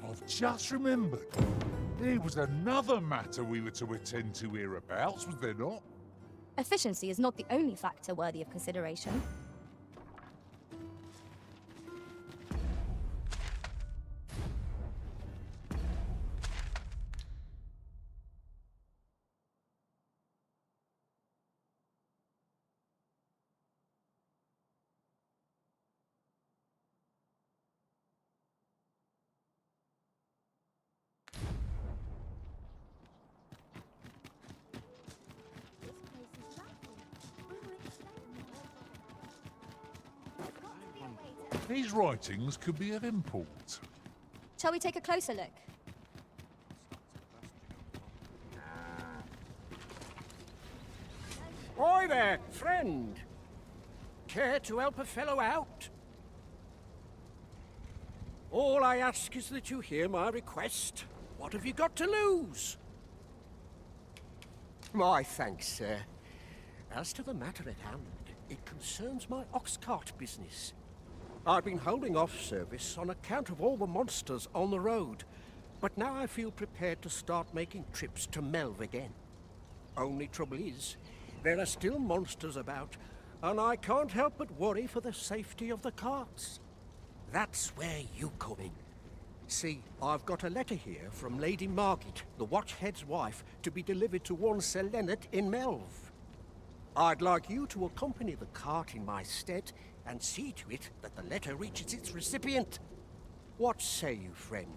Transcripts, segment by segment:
I've just remembered. There was another matter we were to attend to hereabouts, was there not? Efficiency is not the only factor worthy of consideration. These writings could be of import. Shall we take a closer look? Oi there, friend! Care to help a fellow out? All I ask is that you hear my request. What have you got to lose? My thanks, sir. As to the matter at hand, it concerns my ox cart business. I've been holding off service on account of all the monsters on the road, but now I feel prepared to start making trips to Melv again. Only trouble is, there are still monsters about, and I can't help but worry for the safety of the carts. That's where you come in. See, I've got a letter here from Lady Margit, the Watchhead's wife, to be delivered to one Sir Leonard in Melv. I'd like you to accompany the cart in my stead and see to it that the letter reaches its recipient. What say you, friend?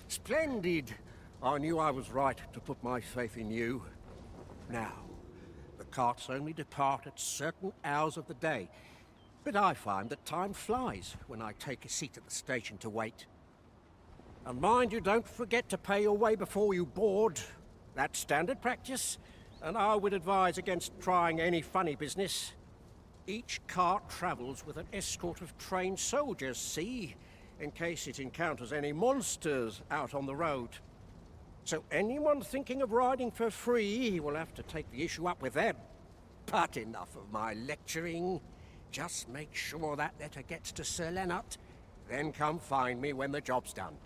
Splendid! I knew I was right to put my faith in you. Now, the carts only depart at certain hours of the day, but I find that time flies when I take a seat at the station to wait. And mind you don't forget to pay your way before you board. That's standard practice, and I would advise against trying any funny business. Each cart travels with an escort of trained soldiers, see, in case it encounters any monsters out on the road. So anyone thinking of riding for free will have to take the issue up with them. But enough of my lecturing. Just make sure that letter gets to Sir Leonard, then come find me when the job's done.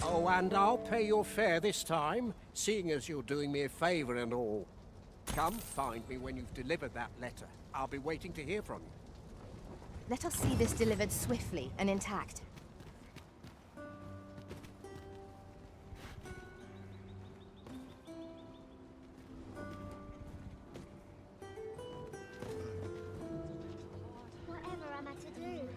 Oh, and I'll pay your fare this time, seeing as you're doing me a favour and all. Come find me when you've delivered that letter. I'll be waiting to hear from you. Let us see this delivered swiftly and intact. Whatever am I to do?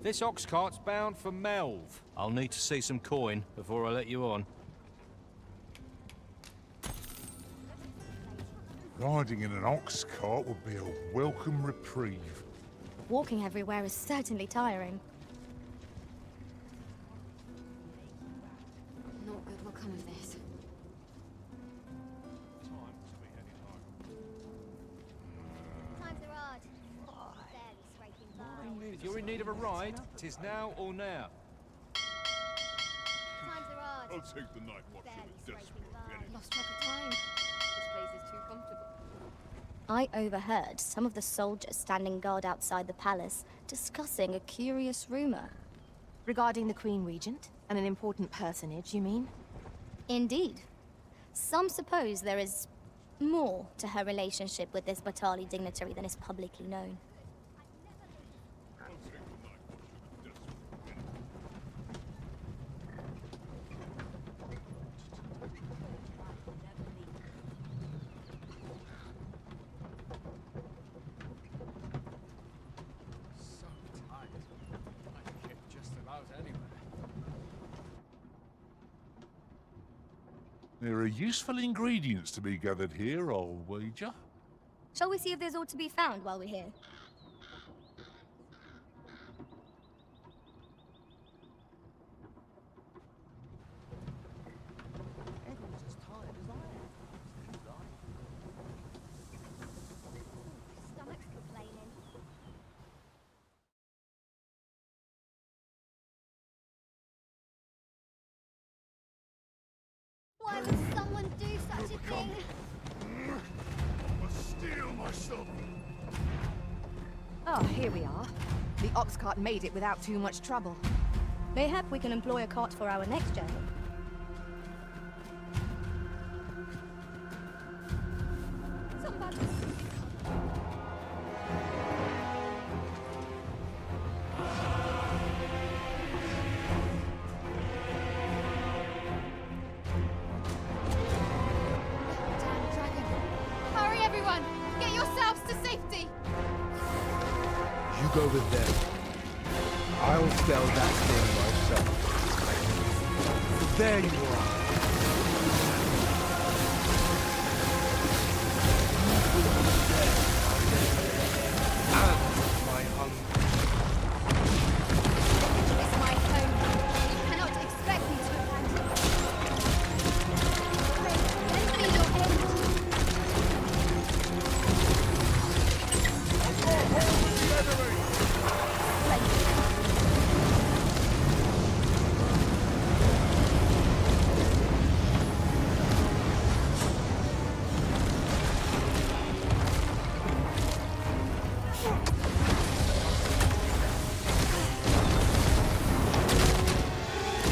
This ox cart's bound for Melv. I'll need to see some coin before I let you on. Riding in an ox cart would be a welcome reprieve. Walking everywhere is certainly tiring. Not good will come of this. Times are hard. Barely scraping by. If you're in need of a ride, 'tis now or now. Times are hard. I'll take the night watch Barely at the desk. scraping by. Lost track of time. This place is too comfortable. I overheard some of the soldiers standing guard outside the palace discussing a curious rumor. Regarding the Queen Regent? And an important personage, you mean? Indeed. Some suppose there is more to her relationship with this Batali dignitary than is publicly known. There are useful ingredients to be gathered here, I'll wager. Shall we see if there's aught to be found while we're here? Stomach's complaining. Why would someone do such a thing? I must steel myself. Oh, here we are. The ox cart made it without too much trouble. Mayhap we can employ a cart for our next journey. Somebody. Damn dragon. Hurry, everyone! Get yourselves to safety! You go with them. I'll spell that thing myself. There you are. And my hunger. It's my home. You cannot expect me to abandon it. Lend me your aid.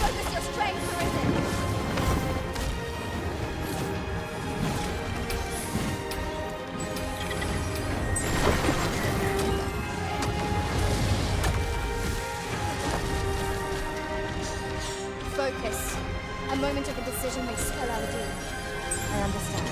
Focus your strength, Arisen. Focus. A moment of indecision may spell our doom. I understand.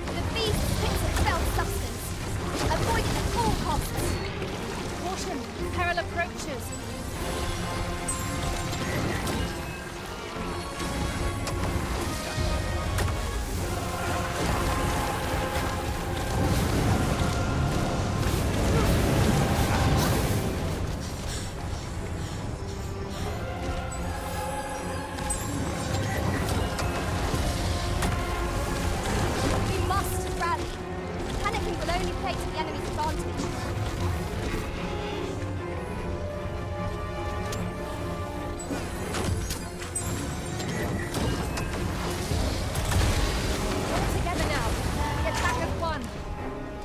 The beast picks itself substance. Avoid it at all costs. Caution! Peril approaches! We must rally. Panicking will only play to the enemy's advantage. All together now. The attack of one.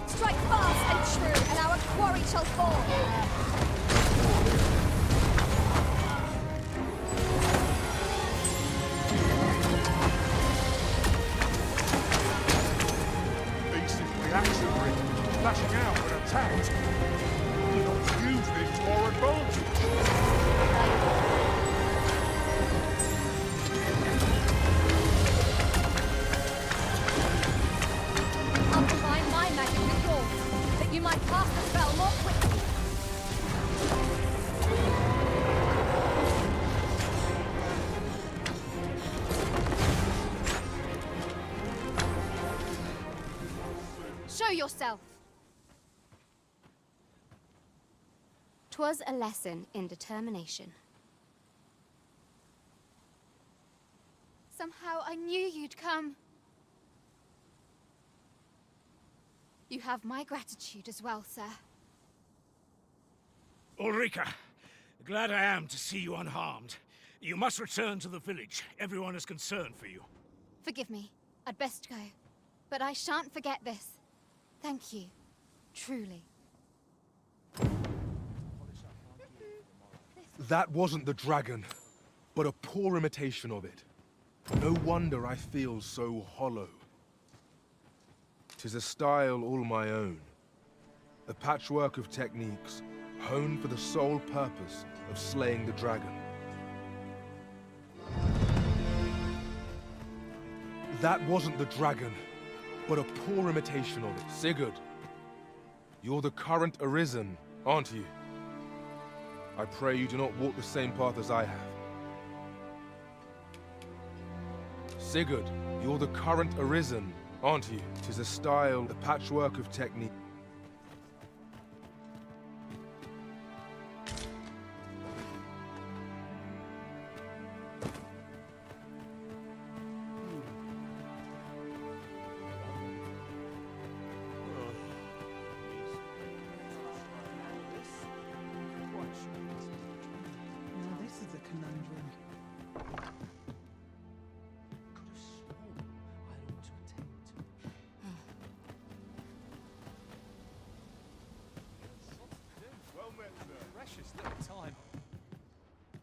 Strike fast and true, and our quarry shall fall. Beast is reactionary, flashing out when attacked. We not use this to our advantage. I'll combine my magic with yours, that you might cast the spell more quickly. Show yourself! 'Twas a lesson in determination. Somehow I knew you'd come. You have my gratitude as well, sir. Ulrika, glad I am to see you unharmed. You must return to the village. Everyone is concerned for you. Forgive me. I'd best go. But I shan't forget this. Thank you. Truly. That wasn't the dragon, but a poor imitation of it. No wonder I feel so hollow. 'Tis a style all my own. A patchwork of techniques, honed for the sole purpose of slaying the dragon. That wasn't the dragon, but a poor imitation of it. Sigurd, you're the current Arisen, aren't you? I pray you do not walk the same path as I have. Sigurd, you're the current Arisen, aren't you? 'Tis a style, a patchwork of technique.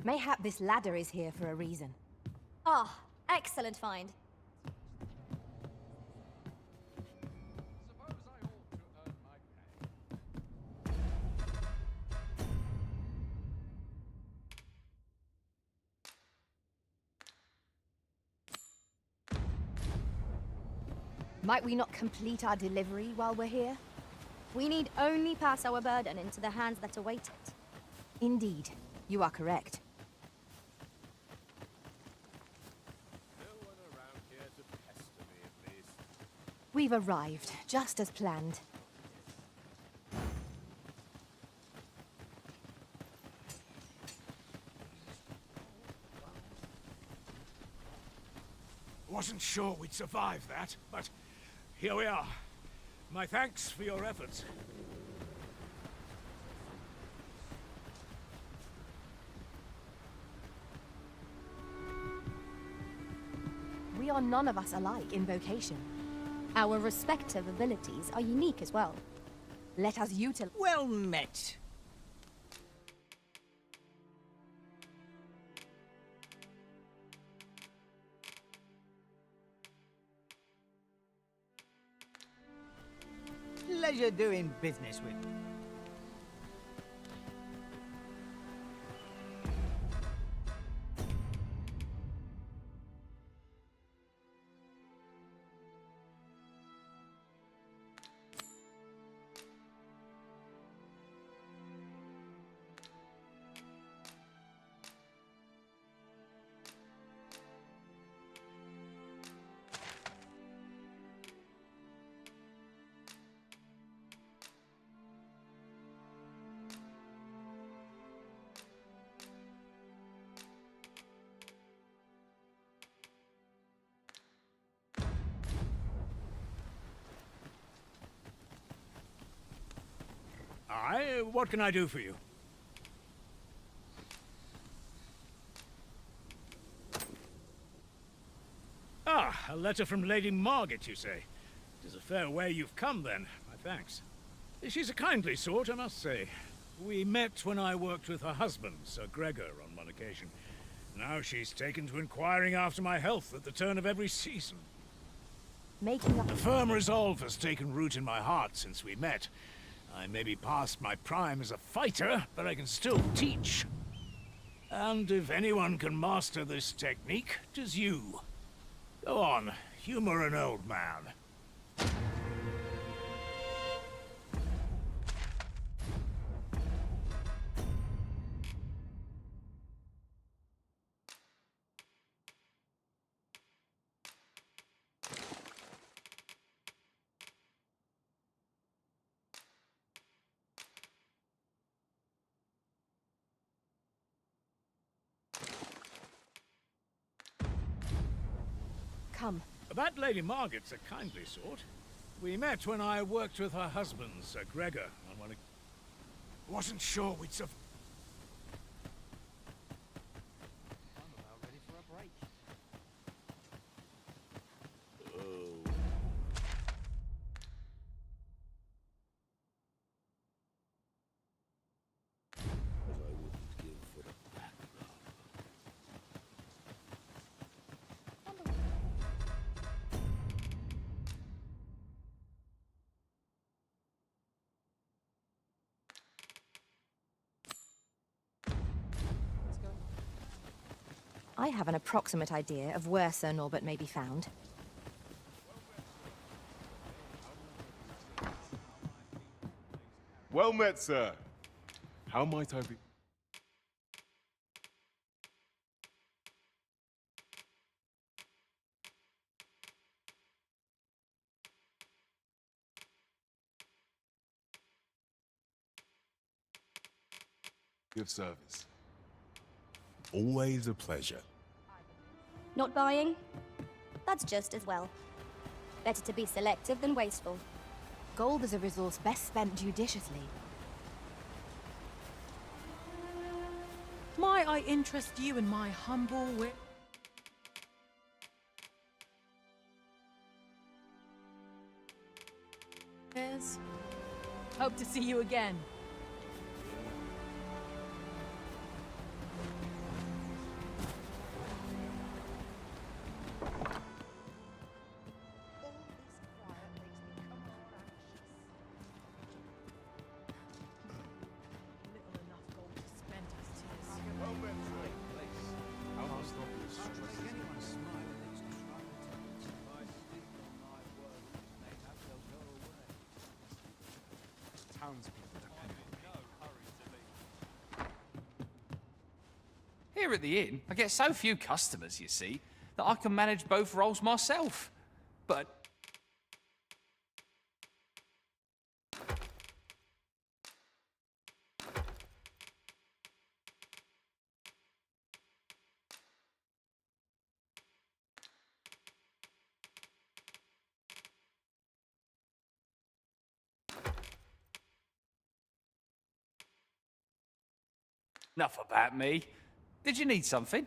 Mayhap this ladder is here for a reason. Ah, excellent find. Might we not complete our delivery while we're here? We need only pass our burden into the hands that await it. Indeed. You are correct. No one around here to pester me, please. We've arrived, just as planned. Wasn't sure we'd survive that, but here we are. My thanks for your efforts. We are none of us alike in vocation. Our respective abilities are unique as well. Let us utilize... Well met. Pleasure doing business with. What can I do for you? Ah, a letter from Lady Margit, you say? It is a fair way you've come, then. My thanks. She's a kindly sort, I must say. We met when I worked with her husband, Sir Gregor, on one occasion. Now she's taken to inquiring after my health at the turn of every season. Making up... A firm resolve has taken root in my heart since we met. I may be past my prime as a fighter, but I can still teach. And if anyone can master this technique, 'tis you. Go on, humor an old man. Come. That Lady Margit's a kindly sort. We met when I worked with her husband, Sir Gregor, on one... Wasn't sure we'd survive. I'm about ready for a break. I have an approximate idea of where Sir Norbert may be found. Well met, sir. How might I be? Of service. Always a pleasure. Not buying? That's just as well. Better to be selective than wasteful. Gold is a resource best spent judiciously. Might I interest you in my humble wares? Hope to see you again. Here at the inn, I get so few customers, you see, that I can manage both roles myself. But enough about me. Did you need something?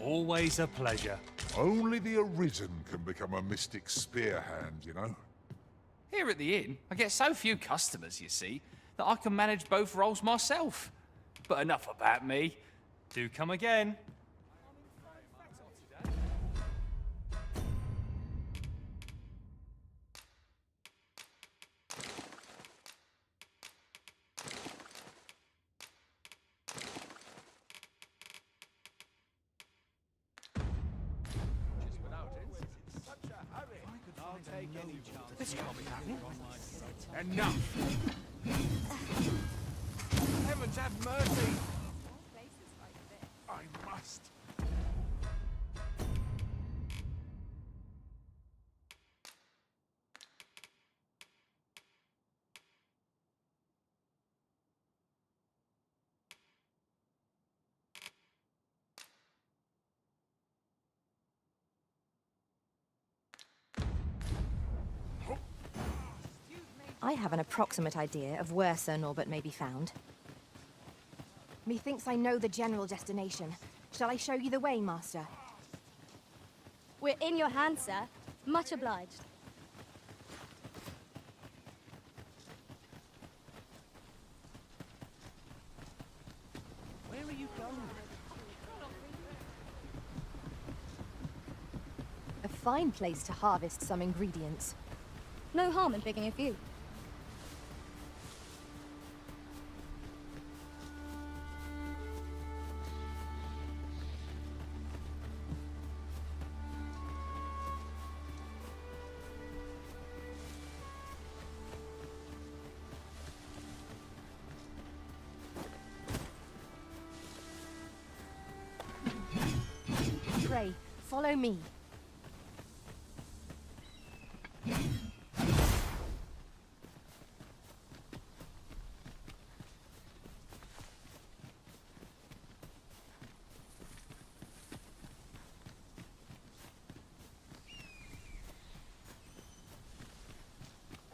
Always a pleasure. Only the Arisen can become a mystic spear hand, you know? Here at the inn, I get so few customers, you see, that I can manage both roles myself. But enough about me. Do come again. This can't be happening. Enough! Heavens have mercy! I must. I have an approximate idea of where Sir Norbert may be found. Methinks I know the general destination. Shall I show you the way, Master? We're in your hands, sir. Much obliged. Where are you going? A fine place to harvest some ingredients. No harm in picking a few. Follow me.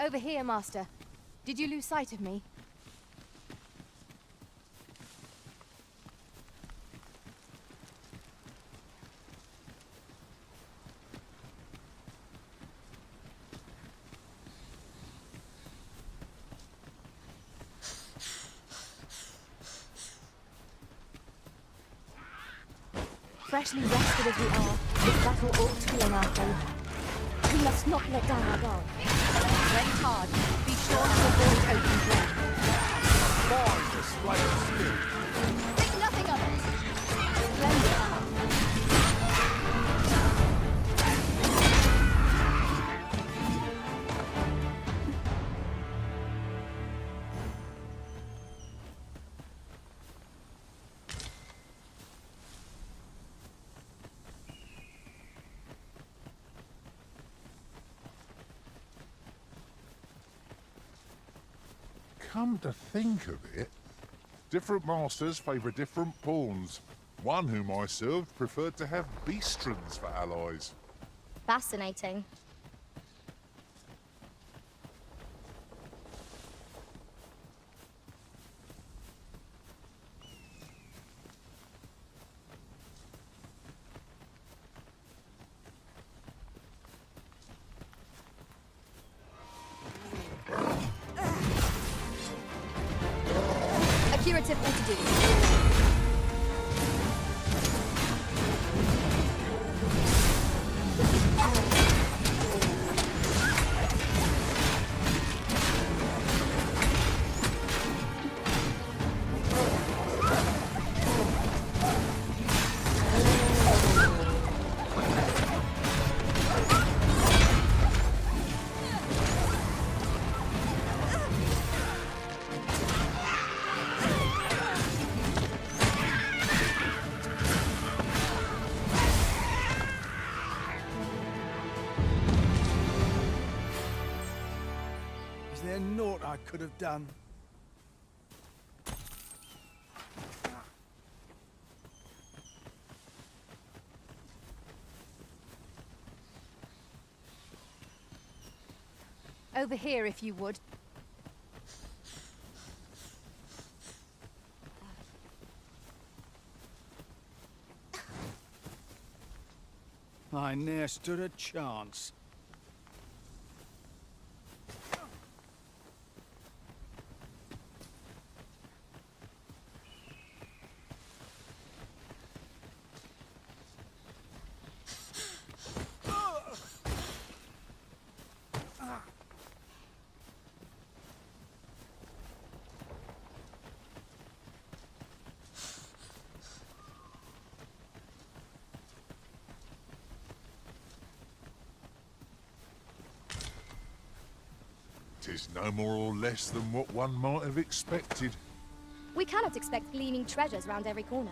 Over here, Master. Did you lose sight of me? Freshly rested as we are, this battle ought to be in our favor. We must not let down our guard. Ready hard. Be sure to avoid open play. Fine display of skill. Think nothing of it. Splendid. Come to think of it, different masters favour different pawns. One whom I served preferred to have beastrons for allies. Fascinating. A curative antidote. Is there naught I could have done? Over here, if you would. I ne'er stood a chance. Tis no more or less than what one might have expected. We cannot expect gleaming treasures round every corner.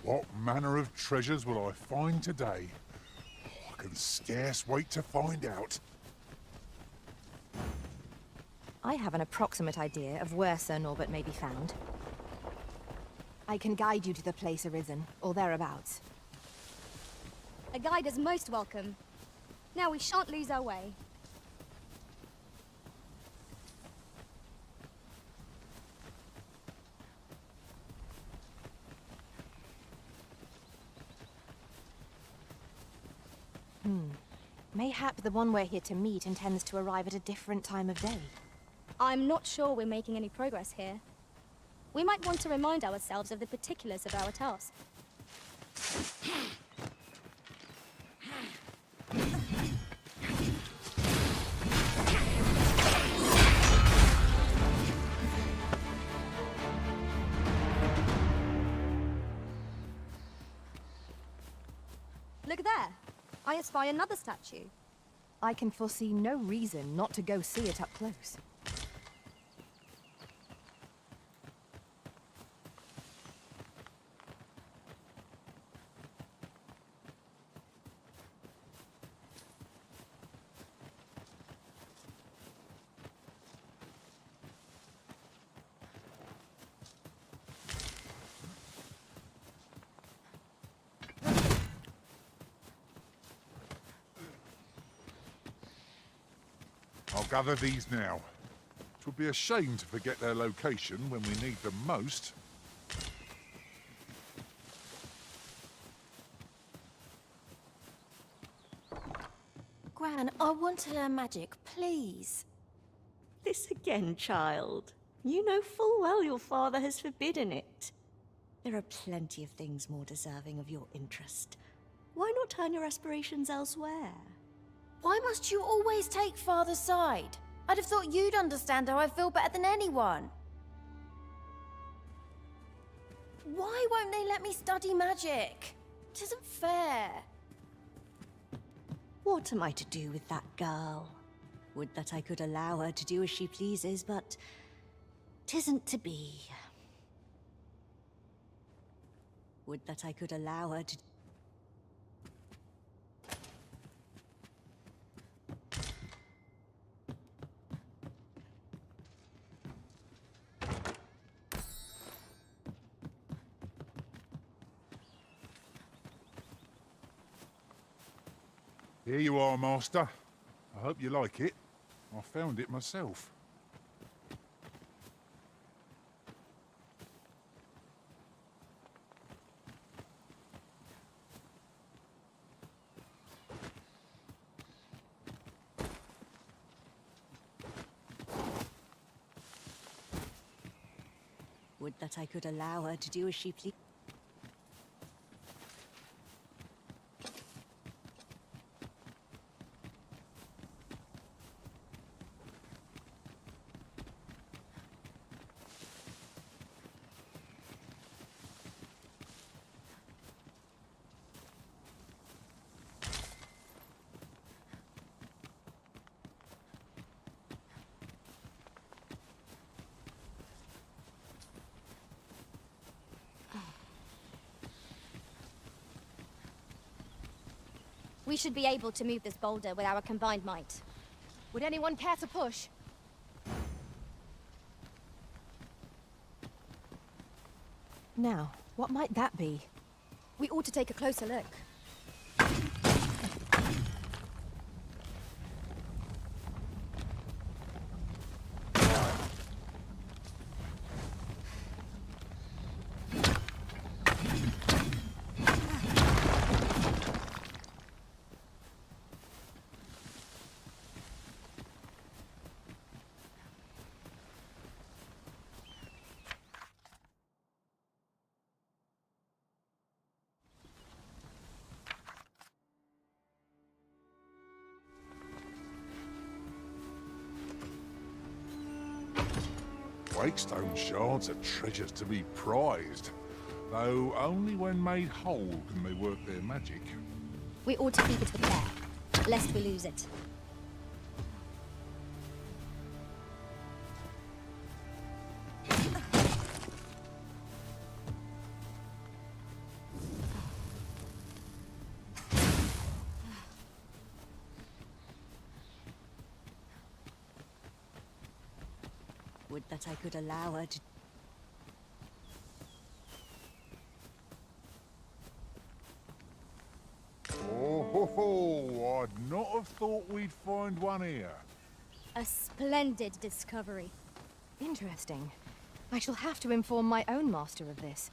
What manner of treasures will I find today? Oh, I can scarce wait to find out. I have an approximate idea of where Sir Norbert may be found. I can guide you to the place Arisen, or thereabouts. A guide is most welcome. Now we shan't lose our way. Mayhap the one we're here to meet intends to arrive at a different time of day. I'm not sure we're making any progress here. We might want to remind ourselves of the particulars of our task. Look there! I espy another statue. I can foresee no reason not to go see it up close. I'll gather these now. It would be a shame to forget their location when we need them most. Gran, I want to learn magic, please. This again, child. You know full well your father has forbidden it. There are plenty of things more deserving of your interest. Why not turn your aspirations elsewhere? Why must you always take Father's side? I'd have thought you'd understand how I feel better than anyone. Why won't they let me study magic? It isn't fair. What am I to do with that girl? Would that I could allow her to do as she pleases, but 'tisn't to be. Would that I could allow her to... Here you are, Master. I hope you like it. I found it myself. Would that I could allow her to do as she pleases. We should be able to move this boulder with our combined might. Would anyone care to push? Now, what might that be? We ought to take a closer look. Wakestone shards are treasures to be prized, though only when made whole can they work their magic. We ought to keep it with care, lest we lose it. Would that I could allow her to... Oh ho ho! I'd not have thought we'd find one here. A splendid discovery. Interesting. I shall have to inform my own master of this.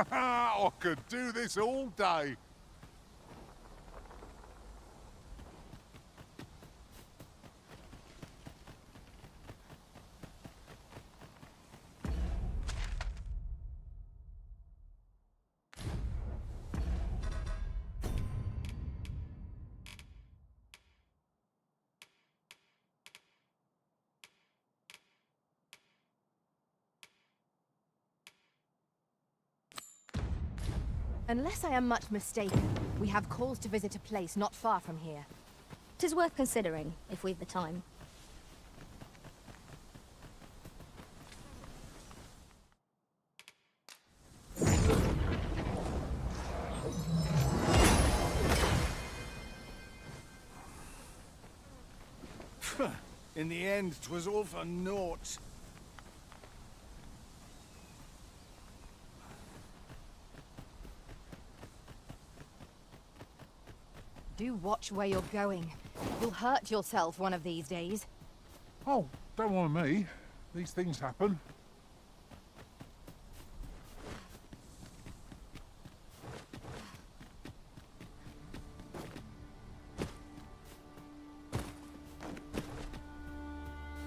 I could do this all day. Unless I am much mistaken, we have cause to visit a place not far from here. 'Tis worth considering, if we've the time. In the end, 'twas all for naught. Do watch where you're going. You'll hurt yourself one of these days. Oh, don't mind me. These things happen.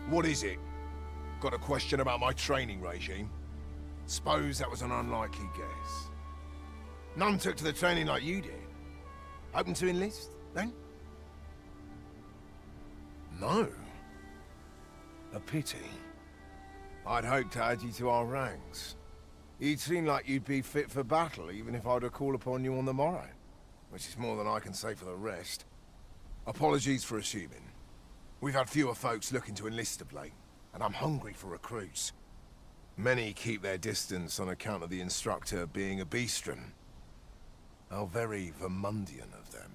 What is it? Got a question about my training regime? Suppose that was an unlikely guess. None took to the training like you did. Open to enlist, then? No. A pity. I'd hoped to add you to our ranks. You'd seem like you'd be fit for battle, even if I were to call upon you on the morrow. Which is more than I can say for the rest. Apologies for assuming. We've had fewer folks looking to enlist of late, and I'm hungry for recruits. Many keep their distance on account of the instructor being a beastren. How very Vermundian of them.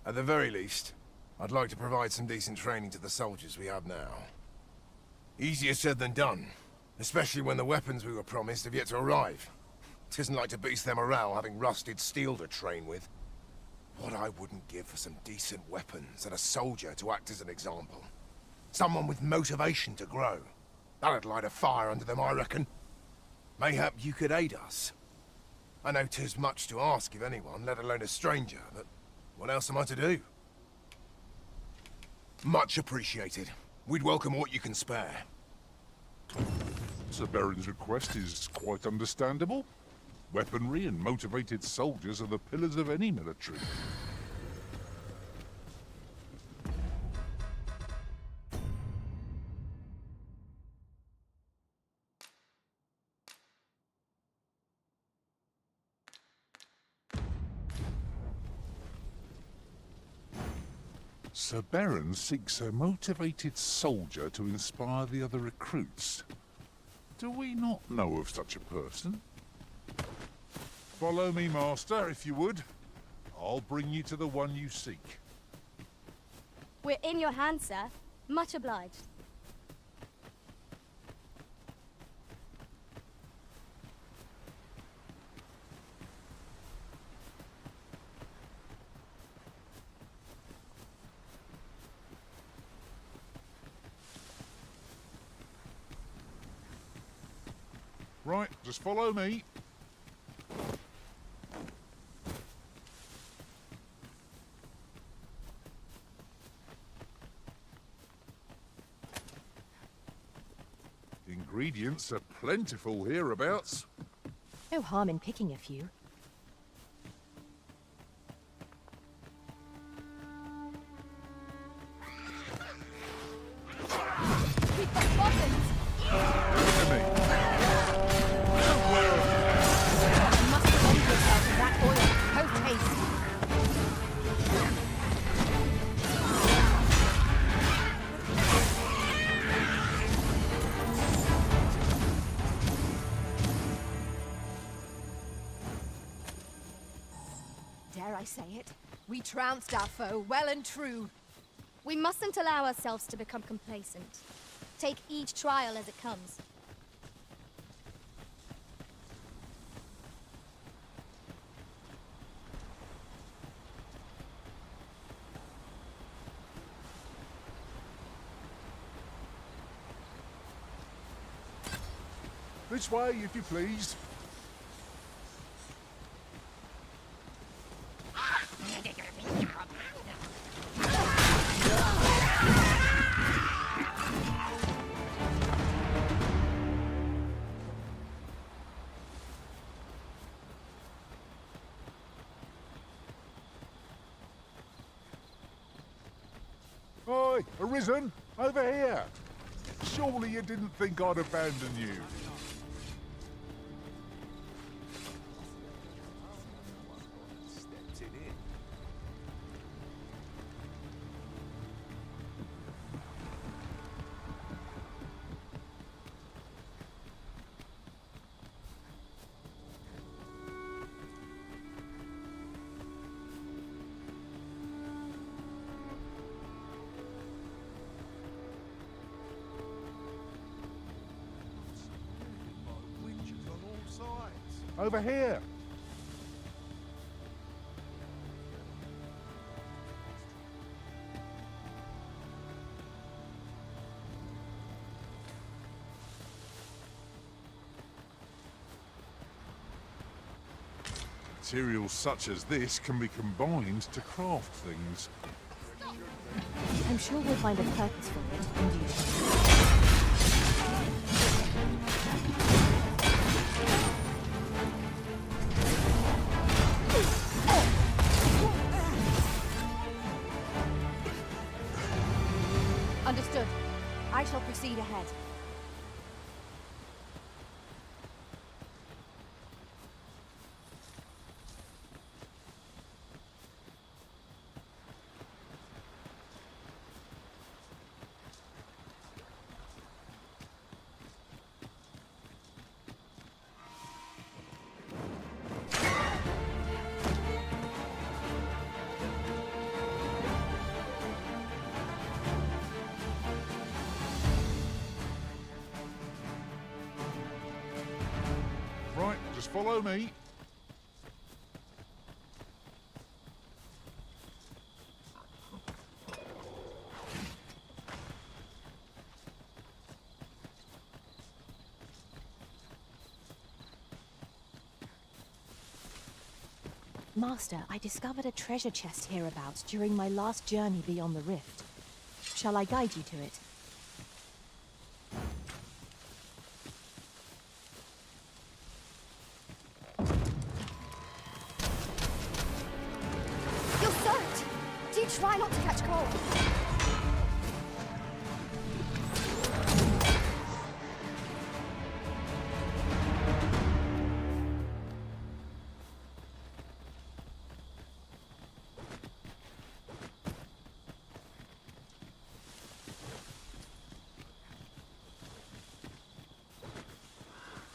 At the very least, I'd like to provide some decent training to the soldiers we have now. Easier said than done, especially when the weapons we were promised have yet to arrive. 'Tisn't like to boost their morale having rusted steel to train with. What I wouldn't give for some decent weapons and a soldier to act as an example. Someone with motivation to grow. That'd light a fire under them, I reckon. Mayhap you could aid us. I know 'tis much to ask of anyone, let alone a stranger, but what else am I to do? Much appreciated. We'd welcome what you can spare. Sir Baron's request is quite understandable. Weaponry and motivated soldiers are the pillars of any military. Sir Baron seeks a motivated soldier to inspire the other recruits. Do we not know of such a person? Follow me, Master, if you would. I'll bring you to the one you seek. We're in your hands, sir. Much obliged. Right, just follow me. Ingredients are plentiful hereabouts. No harm in picking a few. We've got weapons! Look at me. You must prevent yourself of that oil. Post haste. Dare I say it? We trounced our foe, well and true. We mustn't allow ourselves to become complacent. Take each trial as it comes. This way, if you please. Oi, Arisen, over here. Surely you didn't think I'd abandon you. Over here. Materials such as this can be combined to craft things. I'm sure we'll find a purpose for it in due time. Understood. I shall proceed ahead. Right, just follow me. Master, I discovered a treasure chest hereabouts during my last journey beyond the rift. Shall I guide you to it? You're soaked! Do try not to catch cold.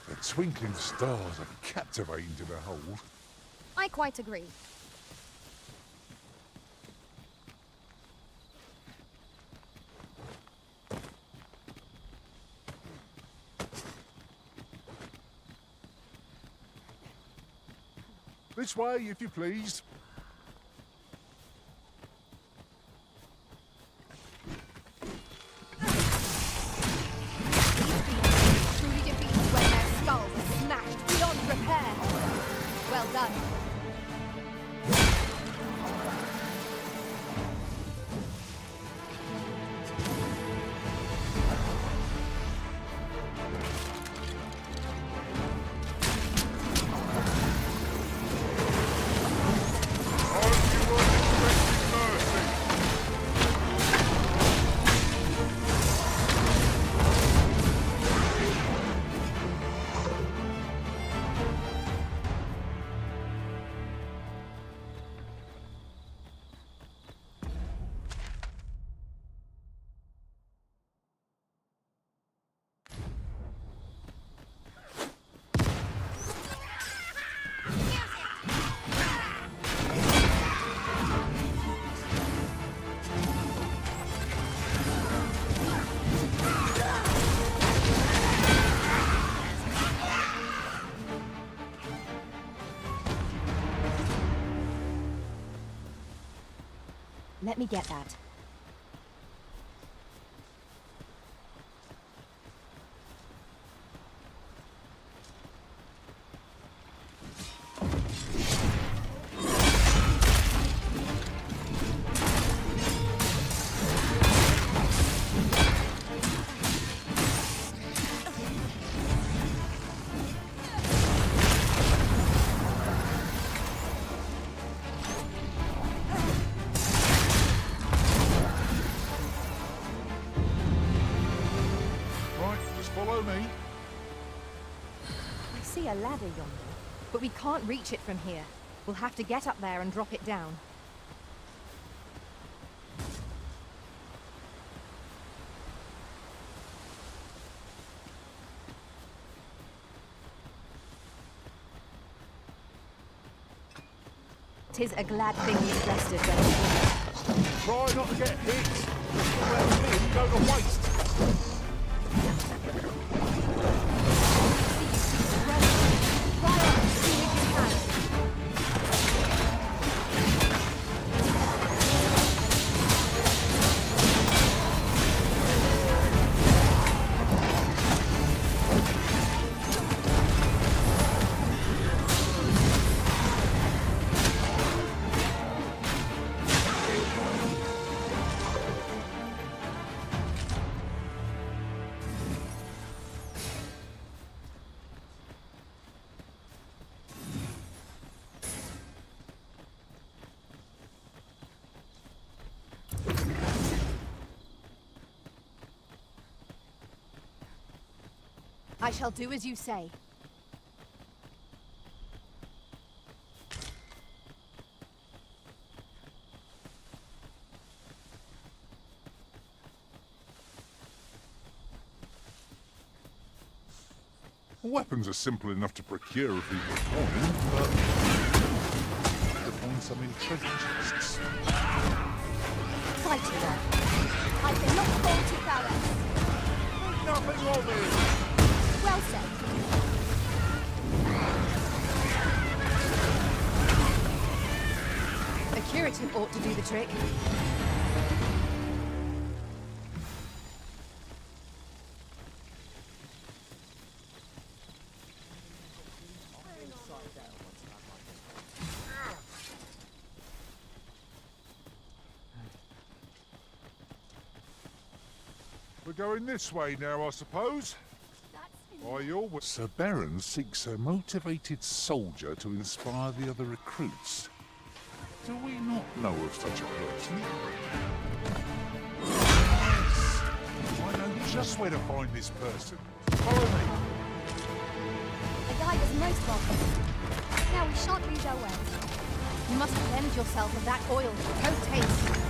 The twinkling stars are captivating to behold. I quite agree. This way, if you please. Truly defeated when their skulls are smashed beyond repair. Well done. Let me get that. a ladder yonder, but we can't reach it from here. We'll have to get up there and drop it down. Tis a glad thing you've rested, then. Try not to get hit. Let him go to waste. I shall do as you say. Weapons are simple enough to procure if we were coin, but to find some in treasure chests. Fight it then. I cannot fall to prowess. Think nothing of it! Well said. A curative ought to do the trick. We're going this way now, I suppose. Why, you're... Sir Baron seeks a motivated soldier to inspire the other recruits. Do we not know of such a person? Yes! I know just where to find this person. Follow me. A guide is most welcome. Now we shan't lose our way. You must cleanse yourself of that oil. No taste.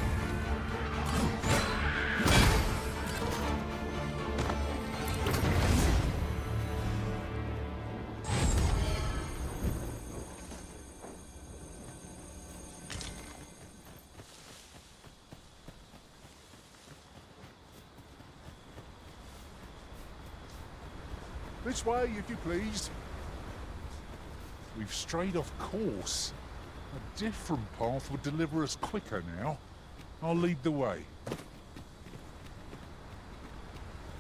This way, if you please. We've strayed off course. A different path would deliver us quicker now. I'll lead the way.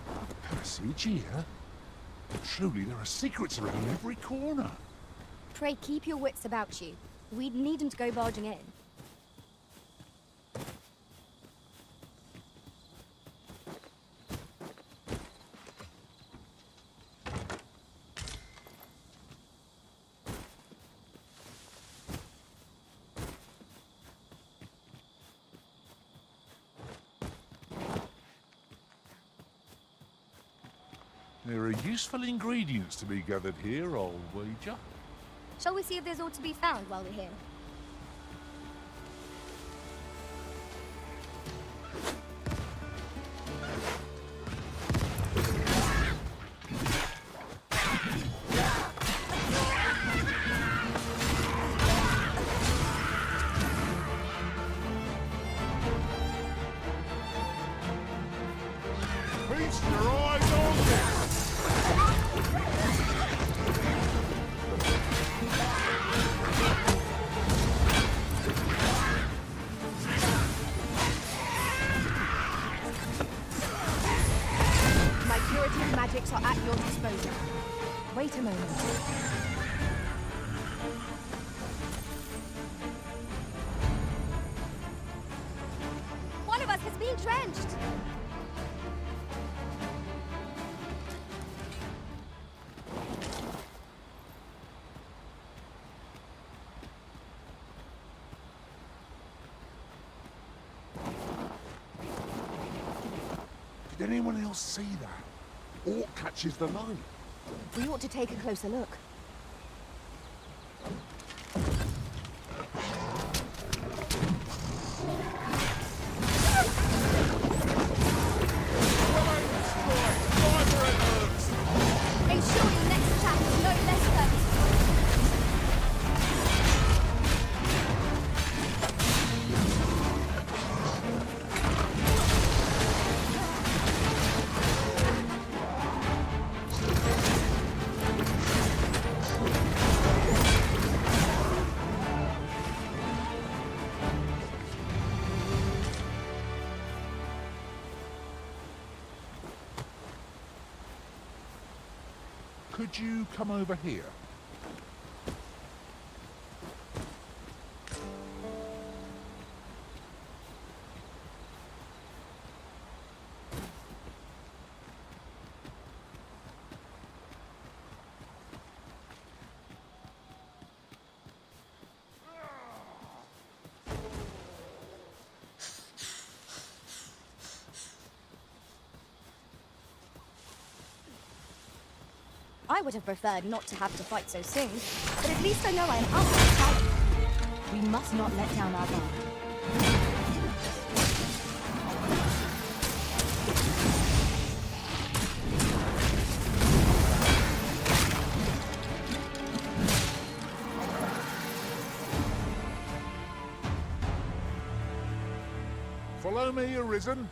A passage here? Truly, there are secrets around every corner. Pray keep your wits about you. We needn't go barging in. There are useful ingredients to be gathered here, I'll wager. Shall we see if there's aught to be found while we're here? Feast your eyes on this! My curative magics are at your disposal. Wait a moment. One of us has been drenched! Did anyone else see that? Orc catches the light. We ought to take a closer look. Could you come over here? I would have preferred not to have to fight so soon, but at least I know I am up to the challenge. We must not let down our guard. Follow me, Arisen.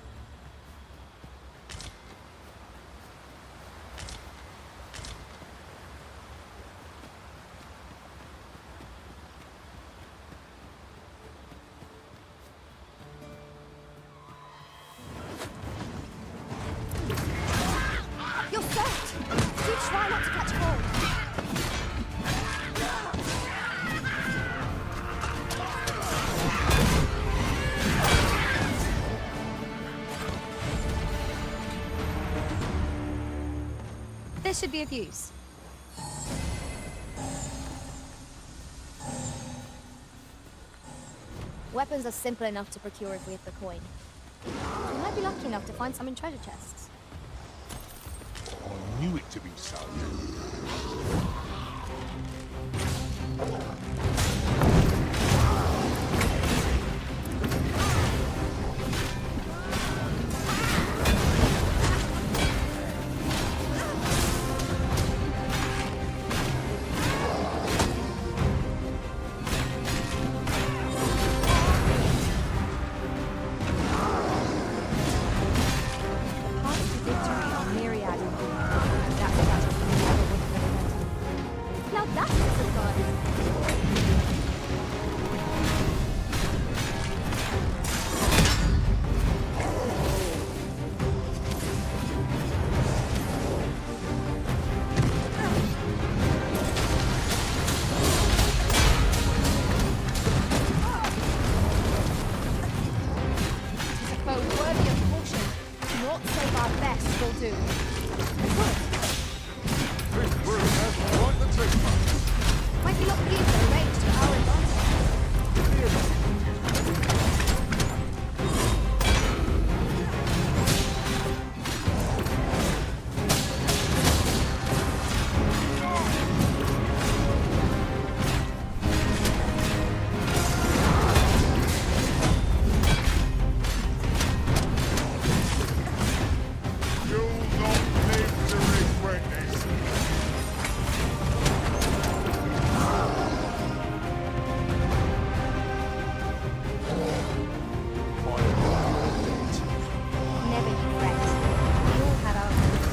You're soaked! Do try not to catch cold. This should be of use. Weapons are simple enough to procure if we have the coin. We might be lucky enough to find some in treasure chests. I knew it to be so. Now that's a surprise. Tis a foe worthy of caution. Naught save our best will do. This room has quite the treatment. Might be not pleased to arrange to our advantage. You'll not live to regret this. Never you fret. We all had our moments.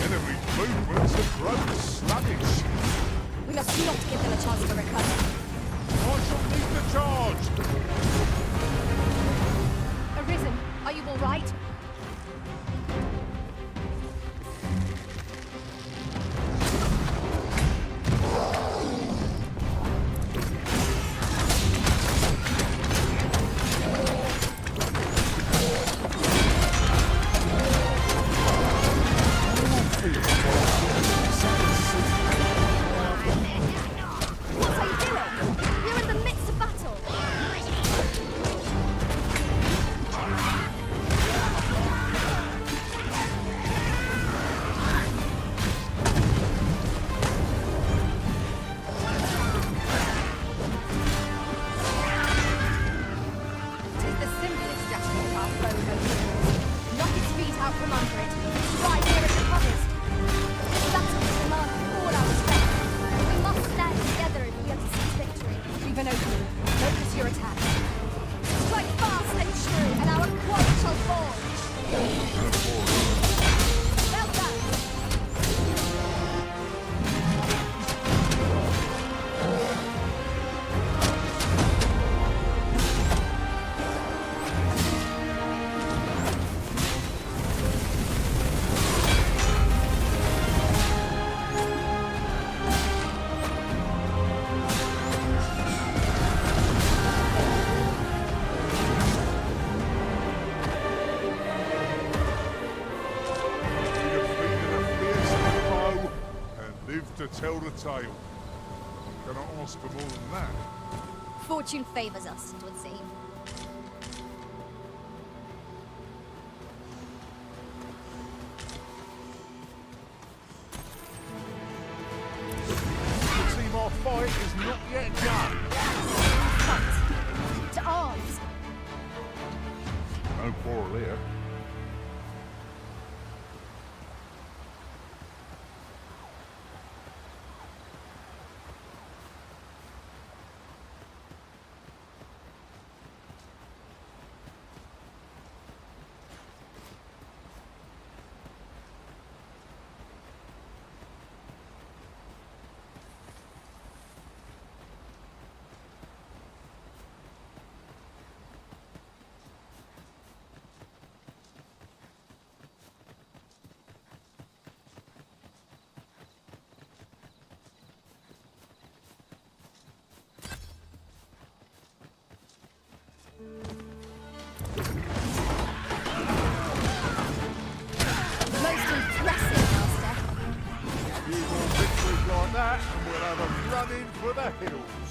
Enemy movements have grown sluggish. We must not give them a chance to recover. I shall lead the charge. Arisen, are you all right? What are you doing? We're in the midst of battle. Tis the simplest strategy our foe knows. Knock its feet out from under it. Strike where it recovers. This battle demands all our strength. We must stand together if we are to seize victory. Leave an opening. Focus your attack. Strike fast and true, and our quad shall fall. Well done. tale. Cannot ask for more than that. Fortune favors us, it would seem. It seems our fight is not yet done. To arms! No quarrel here. Most impressive, Master. Few more victories like that, and we'll have a run in for the hills.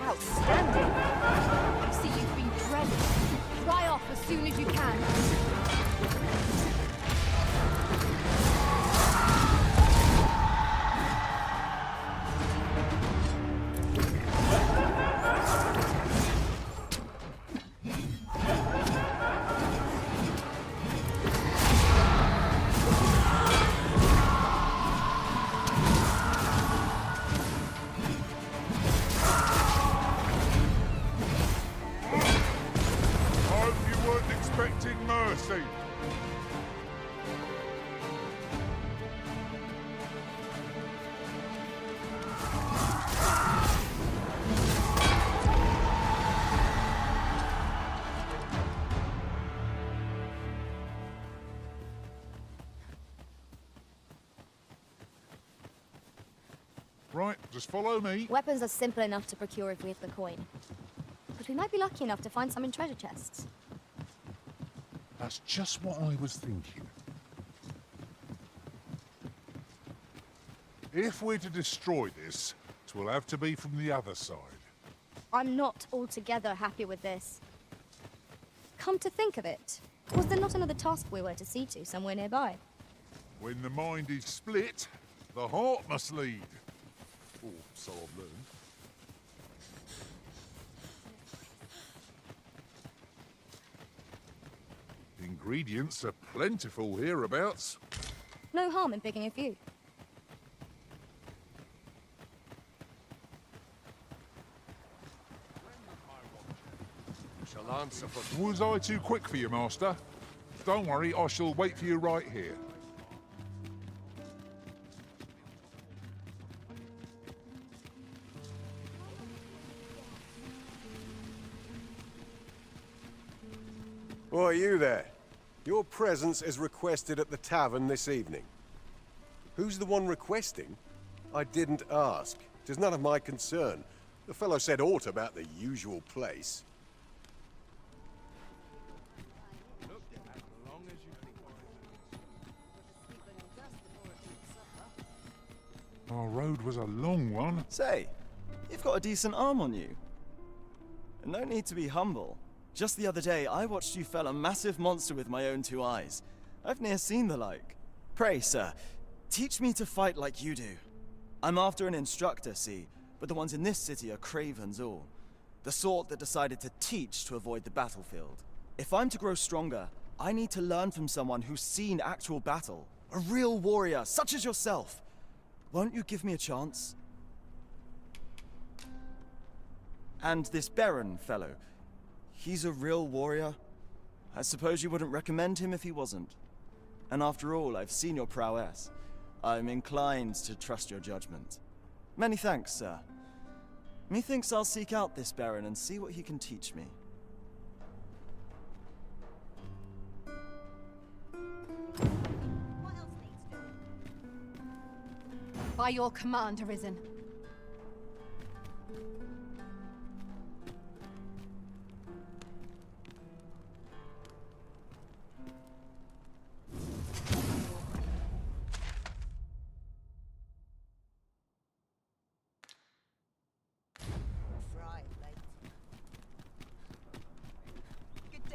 Outstanding. I see you've been drenched. Dry off as soon as you can. I hope you weren't expecting mercy. Right, just follow me. Weapons are simple enough to procure if we have the coin. But we might be lucky enough to find some in treasure chests. That's just what I was thinking. If we're to destroy this, it will have to be from the other side. I'm not altogether happy with this. Come to think of it, was there not another task we were to see to somewhere nearby? When the mind is split, the heart must lead. Or so I've learned. Ingredients are plentiful hereabouts. No harm in picking a few. Shall answer for... Was I too quick for you, Master? Don't worry, I shall wait for you right here. Why, you there. Your presence is requested at the tavern this evening. Who's the one requesting? I didn't ask. 'Tis none of my concern. The fellow said aught about the usual place. Our road was a long one. Say, you've got a decent arm on you. No need to be humble. Just the other day, I watched you fell a massive monster with my own two eyes. I've ne'er seen the like. Pray, sir, teach me to fight like you do. I'm after an instructor, see, but the ones in this city are cravens all. The sort that decided to teach to avoid the battlefield. If I'm to grow stronger, I need to learn from someone who's seen actual battle. A real warrior, such as yourself. Won't you give me a chance? And this Baron fellow, he's a real warrior? I suppose you wouldn't recommend him if he wasn't. And after all, I've seen your prowess. I'm inclined to trust your judgment. Many thanks, sir. Methinks I'll seek out this Baron and see what he can teach me. By your command, Arisen.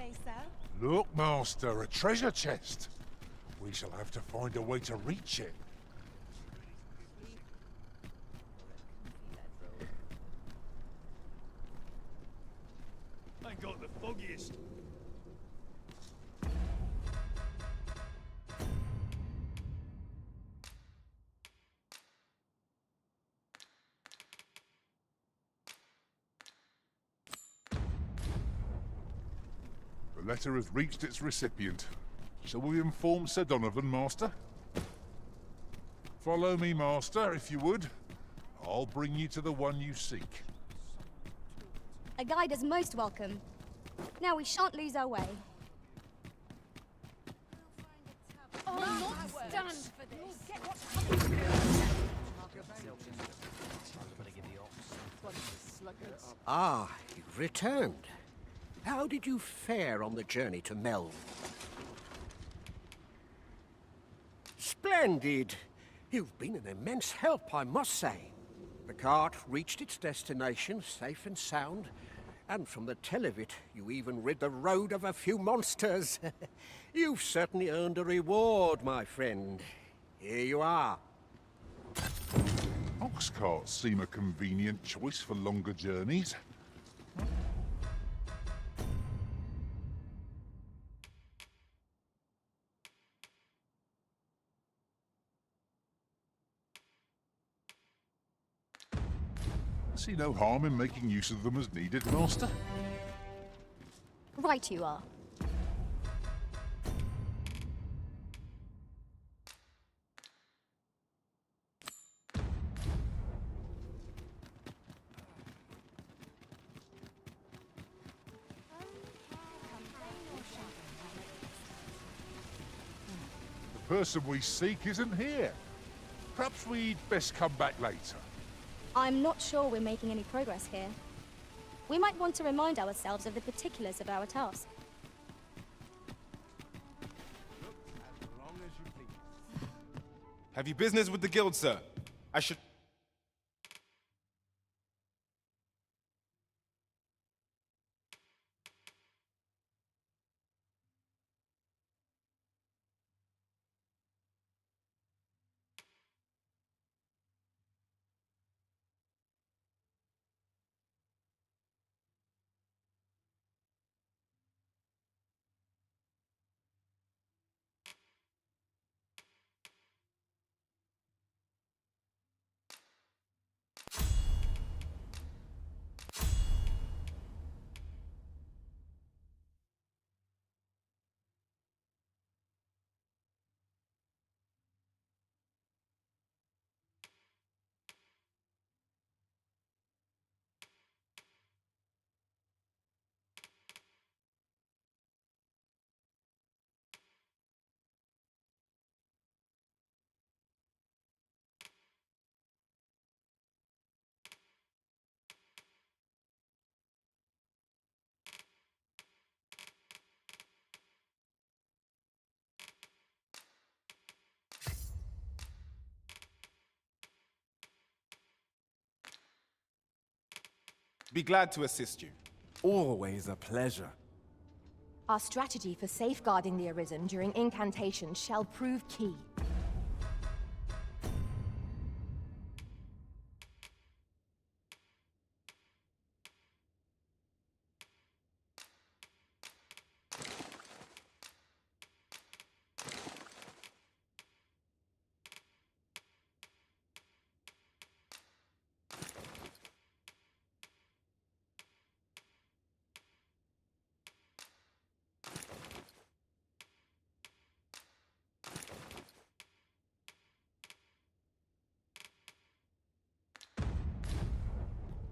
say so. Look, Master, a treasure chest. We shall have to find a way to reach it. I got the foggiest. The letter has reached its recipient. Shall we inform Sir Donovan, Master? Follow me, Master, if you would. I'll bring you to the one you seek. A guide is most welcome. Now we shan't lose our way. I'll not stand for this. Ah, you've returned. How did you fare on the journey to Melv? Splendid! You've been an immense help, I must say. The cart reached its destination safe and sound, and from the tell of it, you even rid the road of a few monsters. You've certainly earned a reward, my friend. Here you are. Ox carts seem a convenient choice for longer journeys. I see no harm in making use of them as needed, Master. Right you are. The person we seek isn't here. Perhaps we'd best come back later. I'm not sure we're making any progress here. We might want to remind ourselves of the particulars of our task. Have you business with the guild, sir? I should... Be glad to assist you. Always a pleasure. Our strategy for safeguarding the Arisen during incantation shall prove key.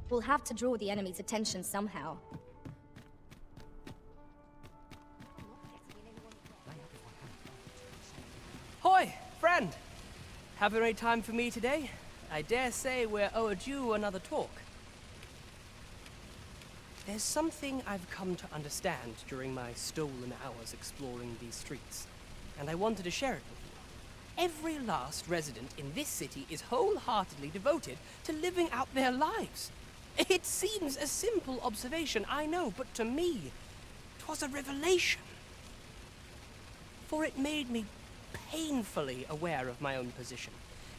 We'll have to draw the enemy's attention somehow. Hoi, friend! Having any time for me today? I dare say we're overdue another talk. There's something I've come to understand during my stolen hours exploring these streets, and I wanted to share it with you. Every last resident in this city is wholeheartedly devoted to living out their lives. It seems a simple observation, I know, but to me, 'twas a revelation. For it made me painfully aware of my own position.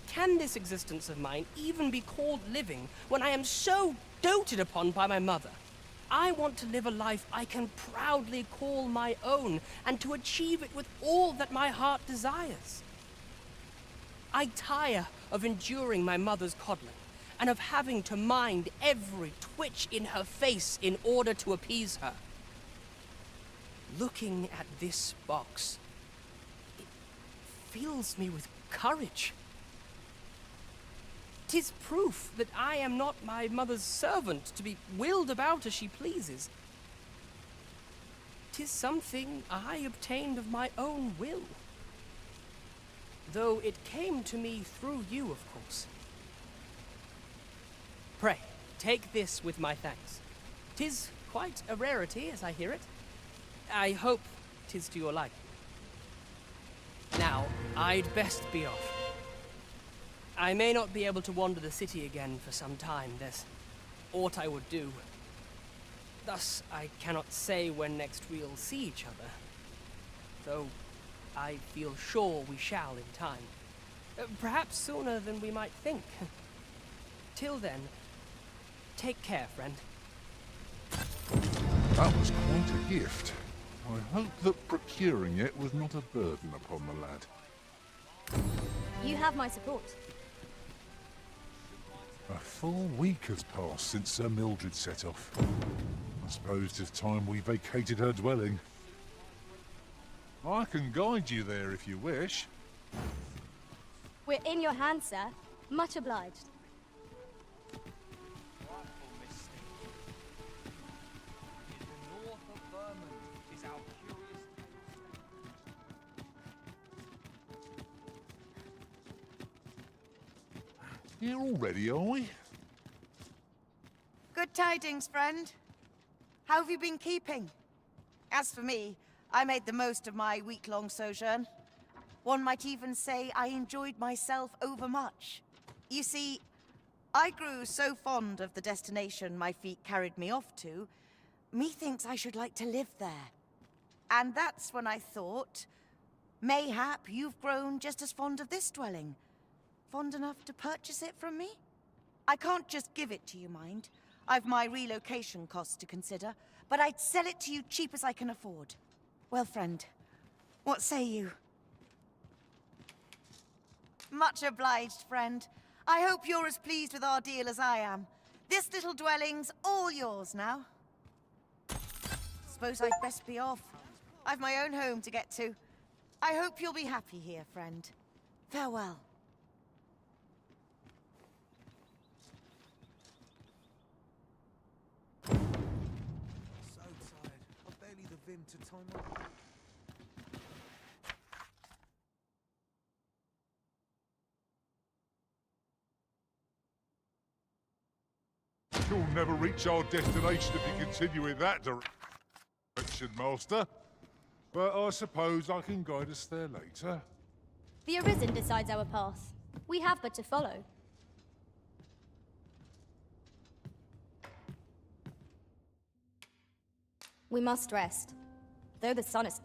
Can this existence of mine even be called living when I am so doted upon by my mother? I want to live a life I can proudly call my own, and to achieve it with all that my heart desires. I tire of enduring my mother's coddling, and of having to mind every twitch in her face in order to appease her. Looking at this box, it fills me with courage. 'Tis proof that I am not my mother's servant to be wheeled about as she pleases. 'Tis something I obtained of my own will. Though it came to me through you, of course. Pray, take this with my thanks. 'Tis quite a rarity, as I hear it. I hope 'tis to your liking. Now, I'd best be off. I may not be able to wander the city again for some time. There's aught I would do. Thus, I cannot say when next we'll see each other. Though I feel sure we shall in time. Perhaps sooner than we might think. Till then, take care, friend. That was quite a gift. I hope that procuring it was not a burden upon the lad. You have my support. A full week has passed since Sir Mildred set off. I suppose 'tis time we vacated her dwelling. I can guide you there if you wish. We're in your hands, sir. Much obliged. Here already, are we? Good tidings, friend. How have you been keeping? As for me, I made the most of my week-long sojourn. One might even say I enjoyed myself overmuch. You see, I grew so fond of the destination my feet carried me off to, methinks I should like to live there. And that's when I thought, mayhap you've grown just as fond of this dwelling. Fond enough to purchase it from me? I can't just give it to you, mind. I've my relocation costs to consider, but I'd sell it to you cheap as I can afford. Well, friend, what say you? Much obliged, friend. I hope you're as pleased with our deal as I am. This little dwelling's all yours now. Suppose I'd best be off. I've my own home to get to. I hope you'll be happy here, friend. Farewell. So tired. I've barely the vim to time my... You'll never reach our destination if you continue in that direction, Master. But I suppose I can guide us there later. The Arisen decides our path. We have but to follow. We must rest, though the sun is...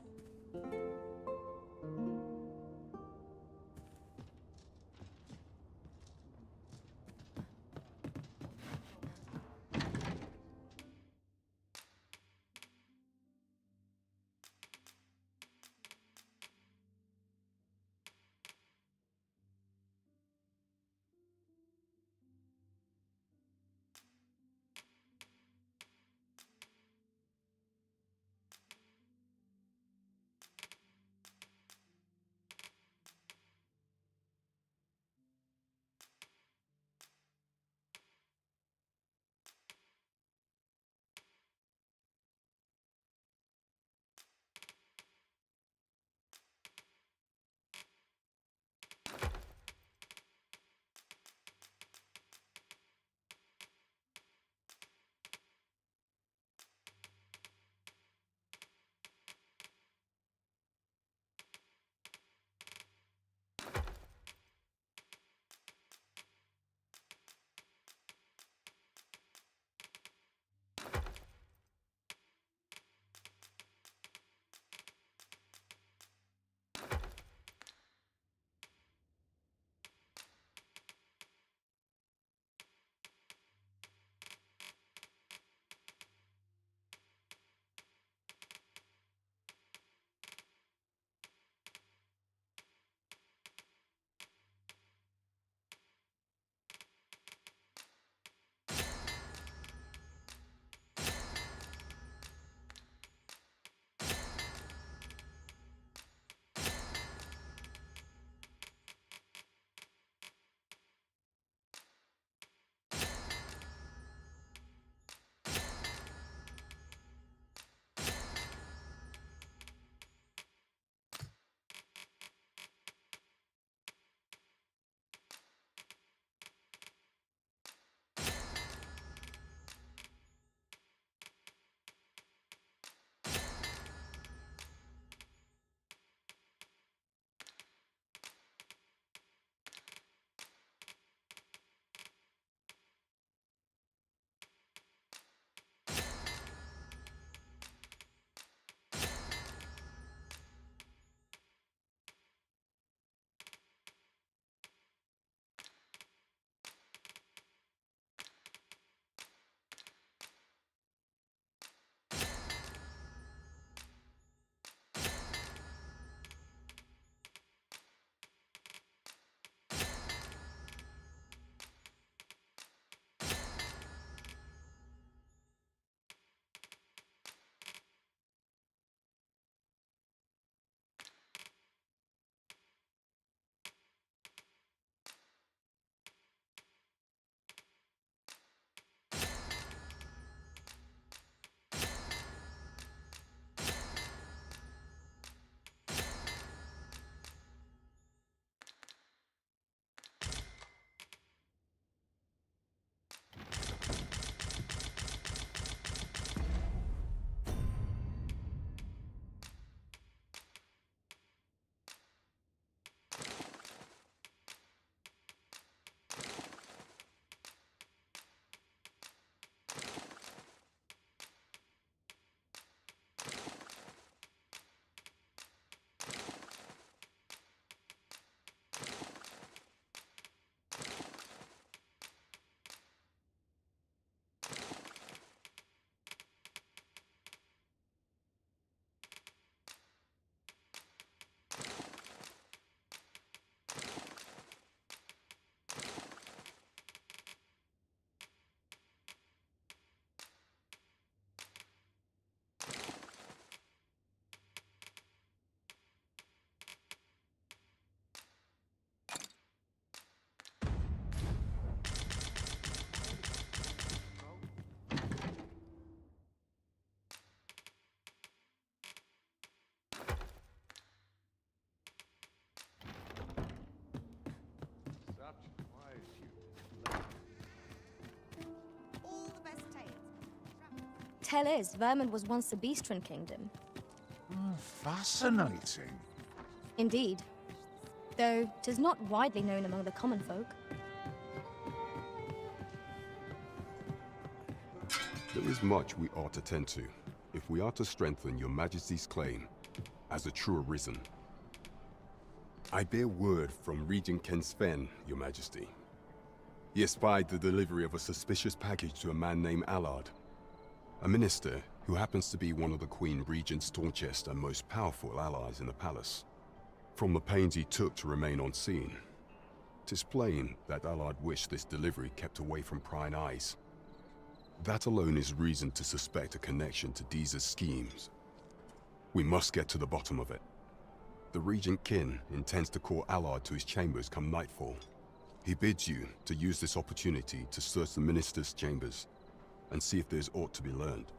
Tale is, Vermund was once a Beastren kingdom. Fascinating. Indeed. Though 'tis not widely known among the common folk. There is much we ought to tend to, if we are to strengthen your Majesty's claim as a true Arisen. I bear word from Regent Ken Sven, your Majesty. He espied the delivery of a suspicious package to a man named Allard, a minister who happens to be one of the Queen Regent's staunchest and most powerful allies in the palace. From the pains he took to remain on scene, 'tis plain that Allard wished this delivery kept away from prying eyes. That alone is reason to suspect a connection to Deeza's schemes. We must get to the bottom of it. The Regent Kin intends to call Allard to his chambers come nightfall. He bids you to use this opportunity to search the minister's chambers and see if there's aught to be learned.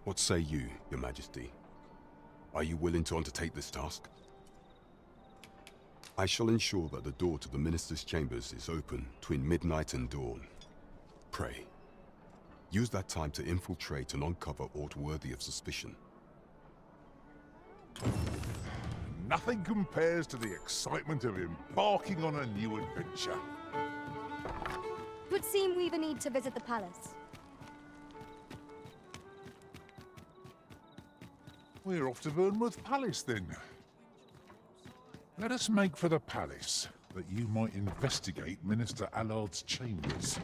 What say you, your Majesty? Are you willing to undertake this task? I shall ensure that the door to the minister's chambers is open between midnight and dawn. Pray, use that time to infiltrate and uncover aught worthy of suspicion. Nothing compares to the excitement of embarking on a new adventure. Would seem we've a need to visit the palace. We're off to Bournemouth Palace, then. Let us make for the palace, that you might investigate Minister Allard's chambers.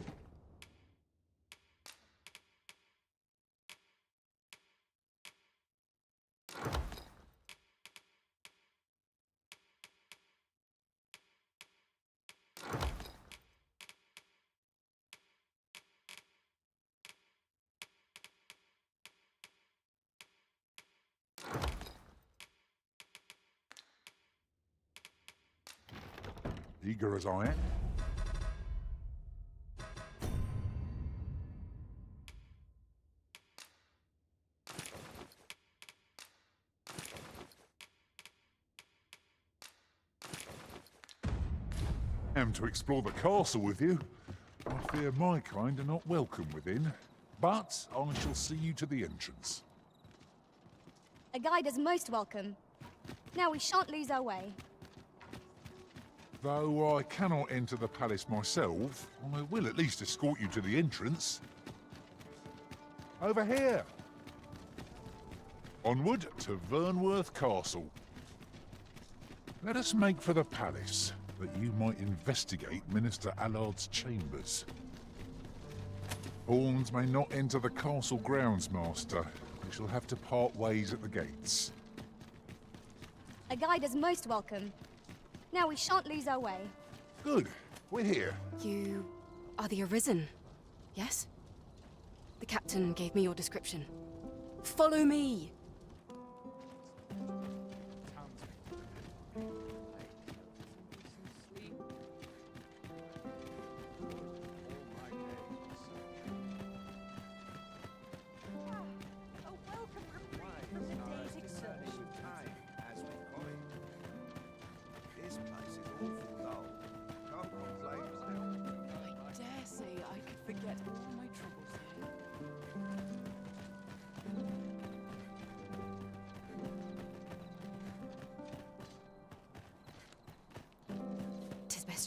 Eager as I am. To explore the castle with you. I fear my kind are not welcome within, but I shall see you to the entrance. A guide is most welcome. Now we shan't lose our way. Though I cannot enter the palace myself, I will at least escort you to the entrance. Over here. Onward to Vernworth Castle. Let us make for the palace, that you might investigate Minister Allard's chambers. Pawns may not enter the castle grounds, Master. We shall have to part ways at the gates. A guide is most welcome. Now we shan't lose our way. Good. We're here. You are the Arisen, yes? The captain gave me your description. Follow me!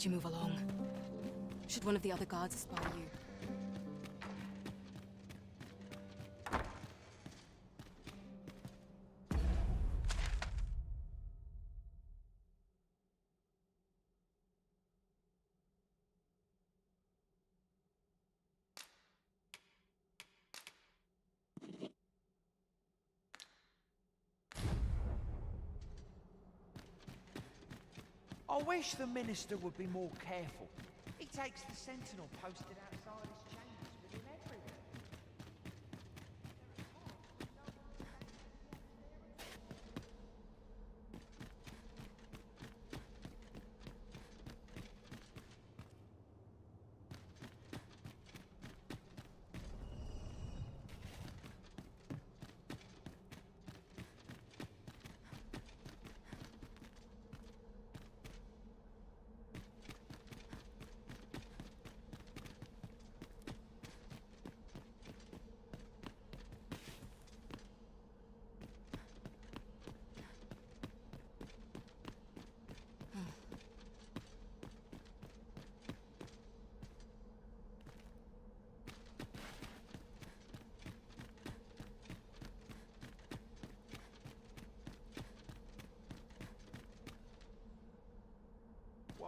You move along. Should one of the other guards spy you? I wish the minister would be more careful. He takes the sentinel posted outside his chambers with him everywhere.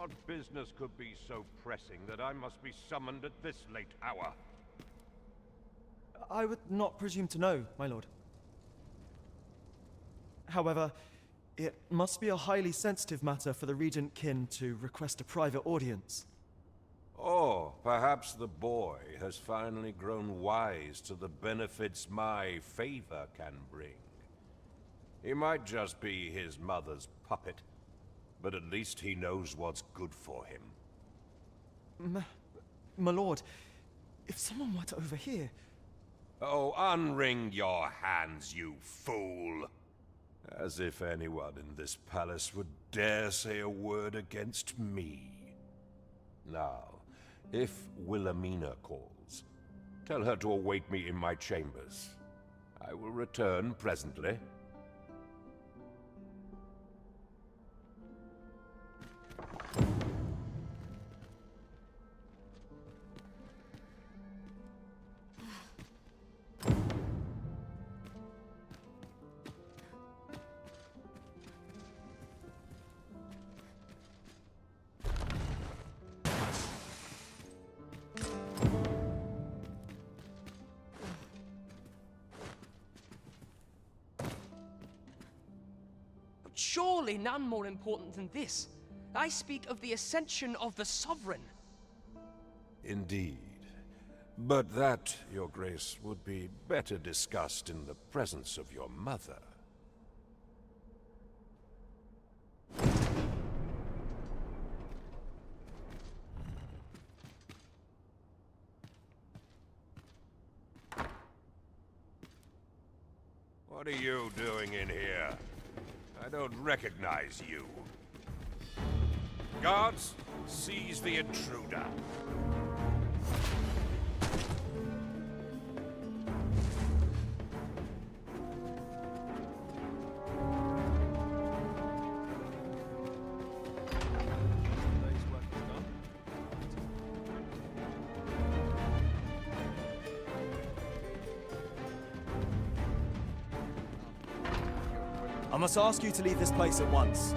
What business could be so pressing that I must be summoned at this late hour? I would not presume to know, my lord. However, it must be a highly sensitive matter for the Regent Kin to request a private audience. Or perhaps the boy has finally grown wise to the benefits my favor can bring. He might just be his mother's puppet, but at least he knows what's good for him. My lord, if someone were to overhear... Oh, unwring your hands, you fool! As if anyone in this palace would dare say a word against me. Now, if Wilhelmina calls, tell her to await me in my chambers. I will return presently. Surely none more important than this. I speak of the ascension of the Sovereign. Indeed. But that, Your Grace, would be better discussed in the presence of your mother. What are you doing in here? I don't recognize you. Guards, seize the intruder. I must ask you to leave this place at once.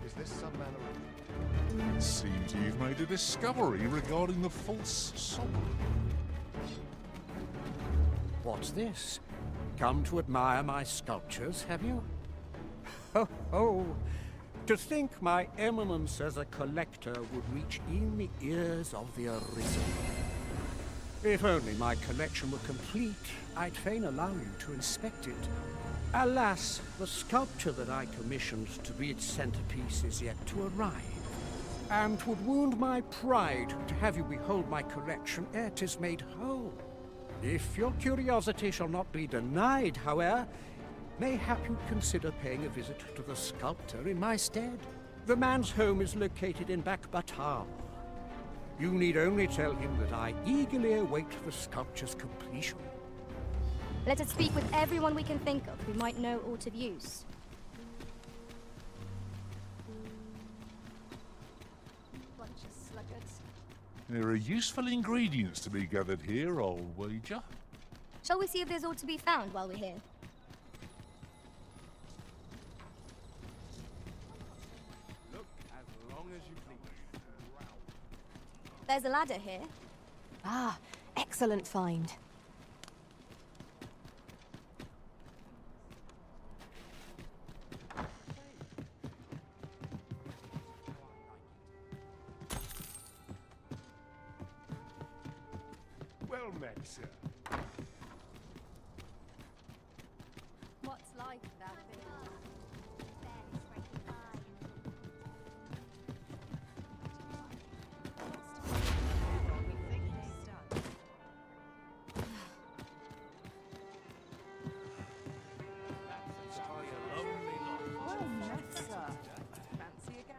Is this some manner of... It seems you've made a discovery regarding the false sovereign. What's this? Come to admire my sculptures, have you? Ho ho! To think my eminence as a collector would reach in the ears of the Arisen. If only my collection were complete, I'd fain allow you to inspect it. Alas, the sculpture that I commissioned to be its centerpiece is yet to arrive. And 'twould wound my pride to have you behold my collection ere 'tis made whole. If your curiosity shall not be denied, however, mayhap you'd consider paying a visit to the sculptor in my stead. The man's home is located in Batal. You need only tell him that I eagerly await the sculpture's completion. Let us speak with everyone we can think of who might know aught of use. Bunch of sluggards. There are useful ingredients to be gathered here, I'll wager. Shall we see if there's aught to be found while we're here? There's a ladder here. Ah, excellent find. Well met, sir. What's life without things?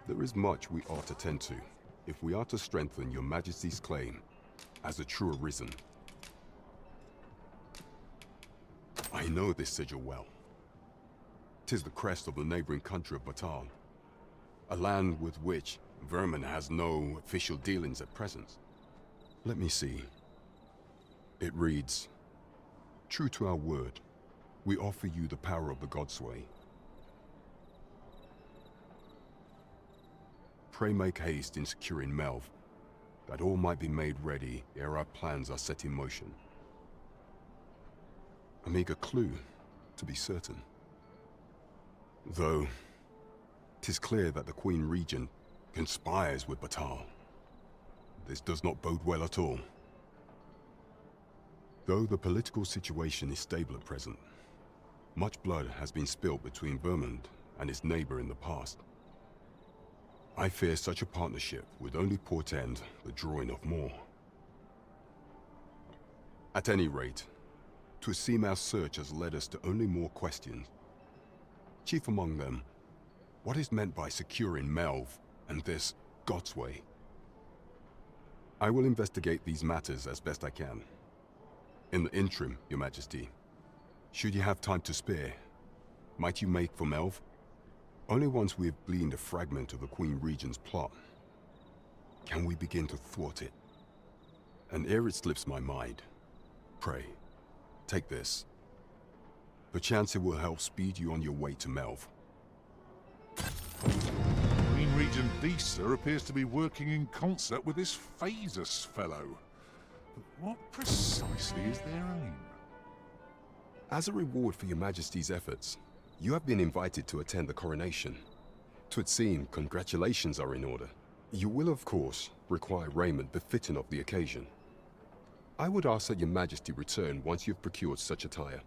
There is much we ought to tend to, if we are to strengthen your Majesty's claim as a true Arisen. I know this sigil well. 'Tis the crest of the neighboring country of Batal, a land with which Vermin has no official dealings at present. Let me see. It reads, "True to our word, we offer you the power of the Godsway. Pray make haste in securing Melv, that all might be made ready ere our plans are set in motion." A meager clue, to be certain. Though, 'tis clear that the Queen Regent conspires with Batal. This does not bode well at all. Though the political situation is stable at present, much blood has been spilled between Vermund and its neighbor in the past. I fear such a partnership would only portend the drawing of more. At any rate, 'twould seem our search has led us to only more questions. Chief among them, what is meant by securing Melv and this Godsway? I will investigate these matters as best I can. In the interim, Your Majesty, should you have time to spare, might you make for Melv? Only once we have gleaned a fragment of the Queen Regent's plot can we begin to thwart it. And ere it slips my mind, pray, take this. Perchance it will help speed you on your way to Melv. Queen Regent Disa appears to be working in concert with this Phasus fellow. But what precisely is their aim? As a reward for Your Majesty's efforts, you have been invited to attend the coronation. 'Twould seem congratulations are in order. You will, of course, require raiment befitting of the occasion. I would ask that Your Majesty return once you've procured such attire.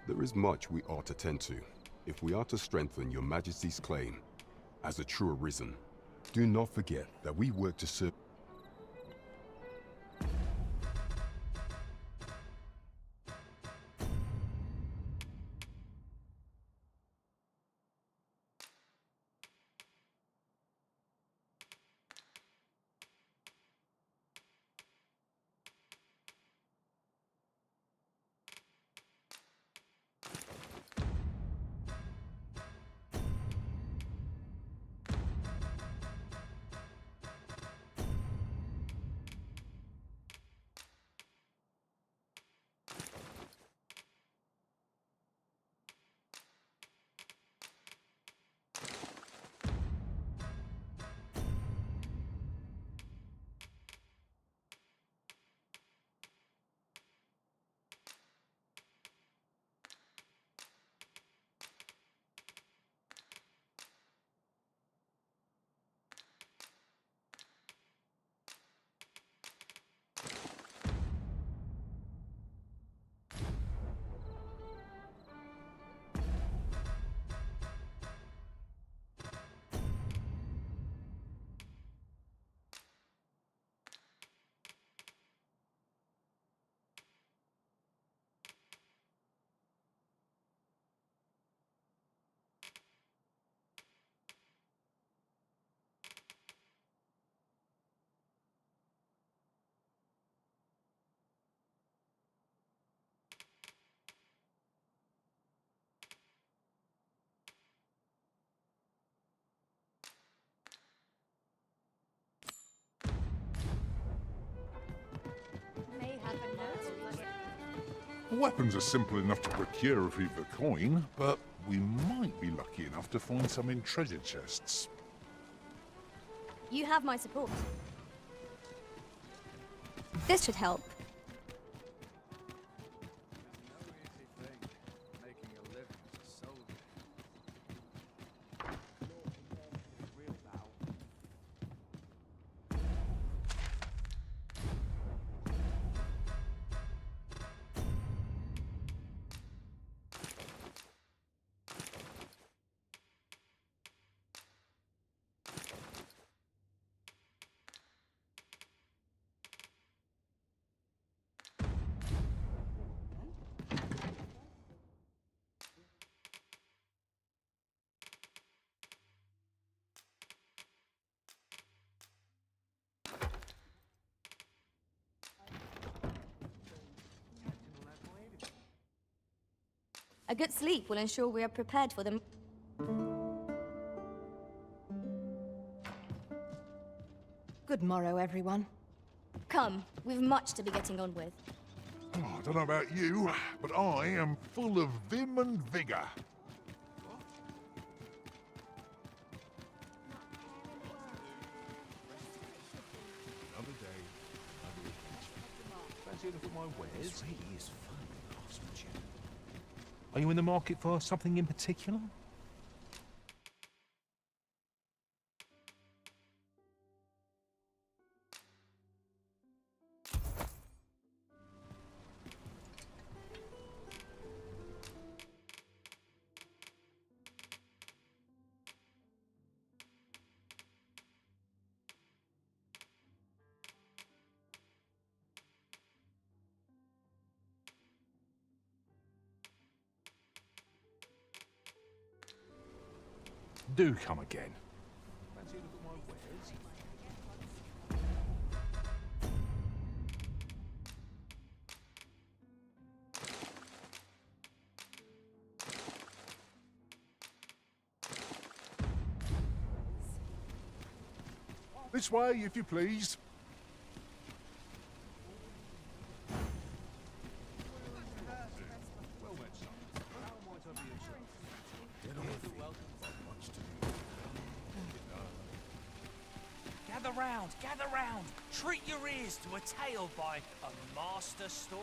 There is much we ought to tend to, if we are to strengthen Your Majesty's claim as a true Arisen. Do not forget that we work to serve. Weapons are simple enough to procure if we've the coin, but we might be lucky enough to find some in treasure chests. You have my support. This should help. A good sleep will ensure we are prepared for them. Good morrow, everyone. Come, we've much to be getting on with. Oh, I don't know about you, but I am full of vim and vigour. Another day, another adventure. Fancy a look at my wares? This really is fun, craftsmanship. Are you in the market for something in particular? Do come again. Fancy a look at my wares? This way, if you please. Well met, son. How might I be of service? Gather round, gather round. Treat your ears to a tale by a master story.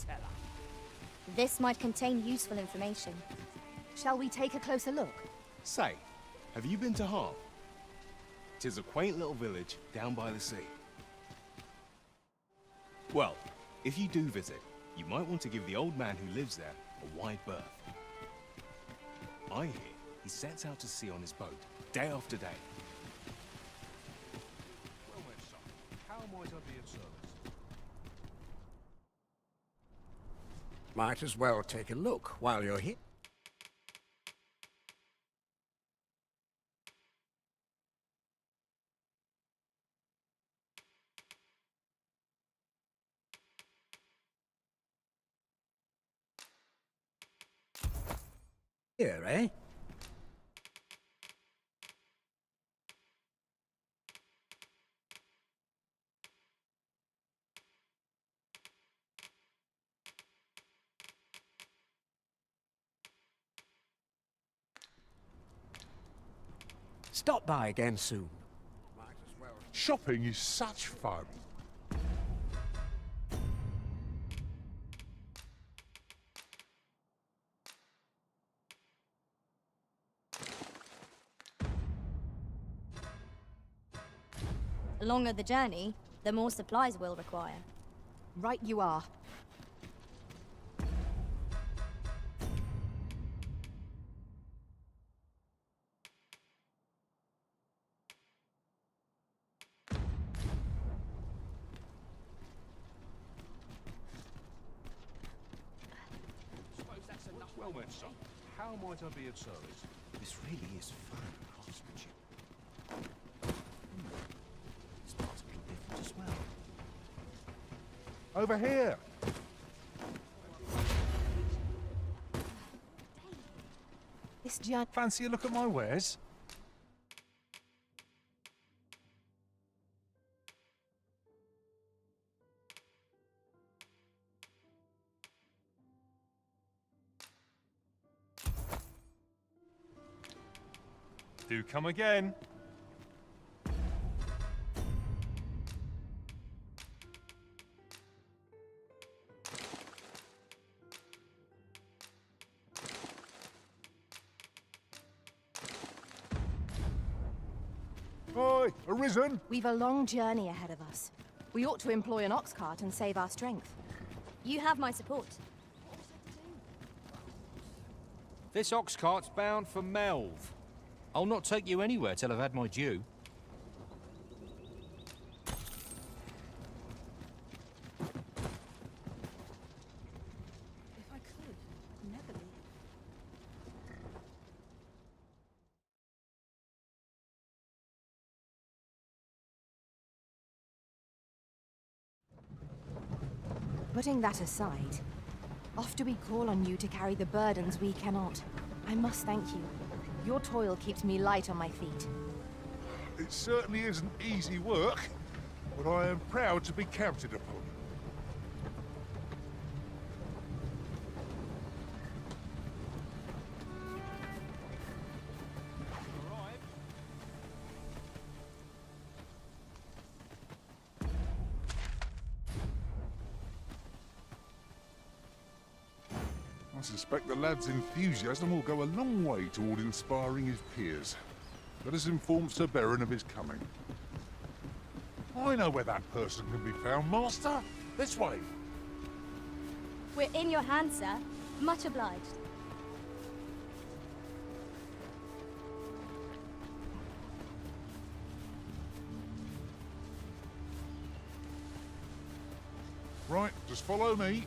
Teller. This might contain useful information. Shall we take a closer look? Say, have you been to Harp? 'Tis a quaint little village down by the sea. Well, if you do visit, you might want to give the old man who lives there a wide berth. I hear he sets out to sea on his boat, day after day. Well met, son. How might I be of service? Might as well take a look while you're here. Here, eh? Stop by again soon. Might as well. Shopping is such fun. The longer the journey, the more supplies we'll require. Right you are. Well met, son. How might I be of service? This really is fun, craftsmanship. This part's a little different as well. Over here. This journey... Fancy a look at my wares? Do come again. Oi, Arisen! We've a long journey ahead of us. We ought to employ an ox cart and save our strength. You have my support. This ox cart's bound for Melv. I'll not take you anywhere till I've had my due. Putting that aside, often we call on you to carry the burdens we cannot. I must thank you. Your toil keeps me light on my feet. It certainly isn't easy work, but I am proud to be counted upon. I suspect the lad's enthusiasm will go a long way toward inspiring his peers. Let us inform Sir Baron of his coming. I know where that person can be found, Master. This way. We're in your hands, sir. Much obliged. Right, just follow me.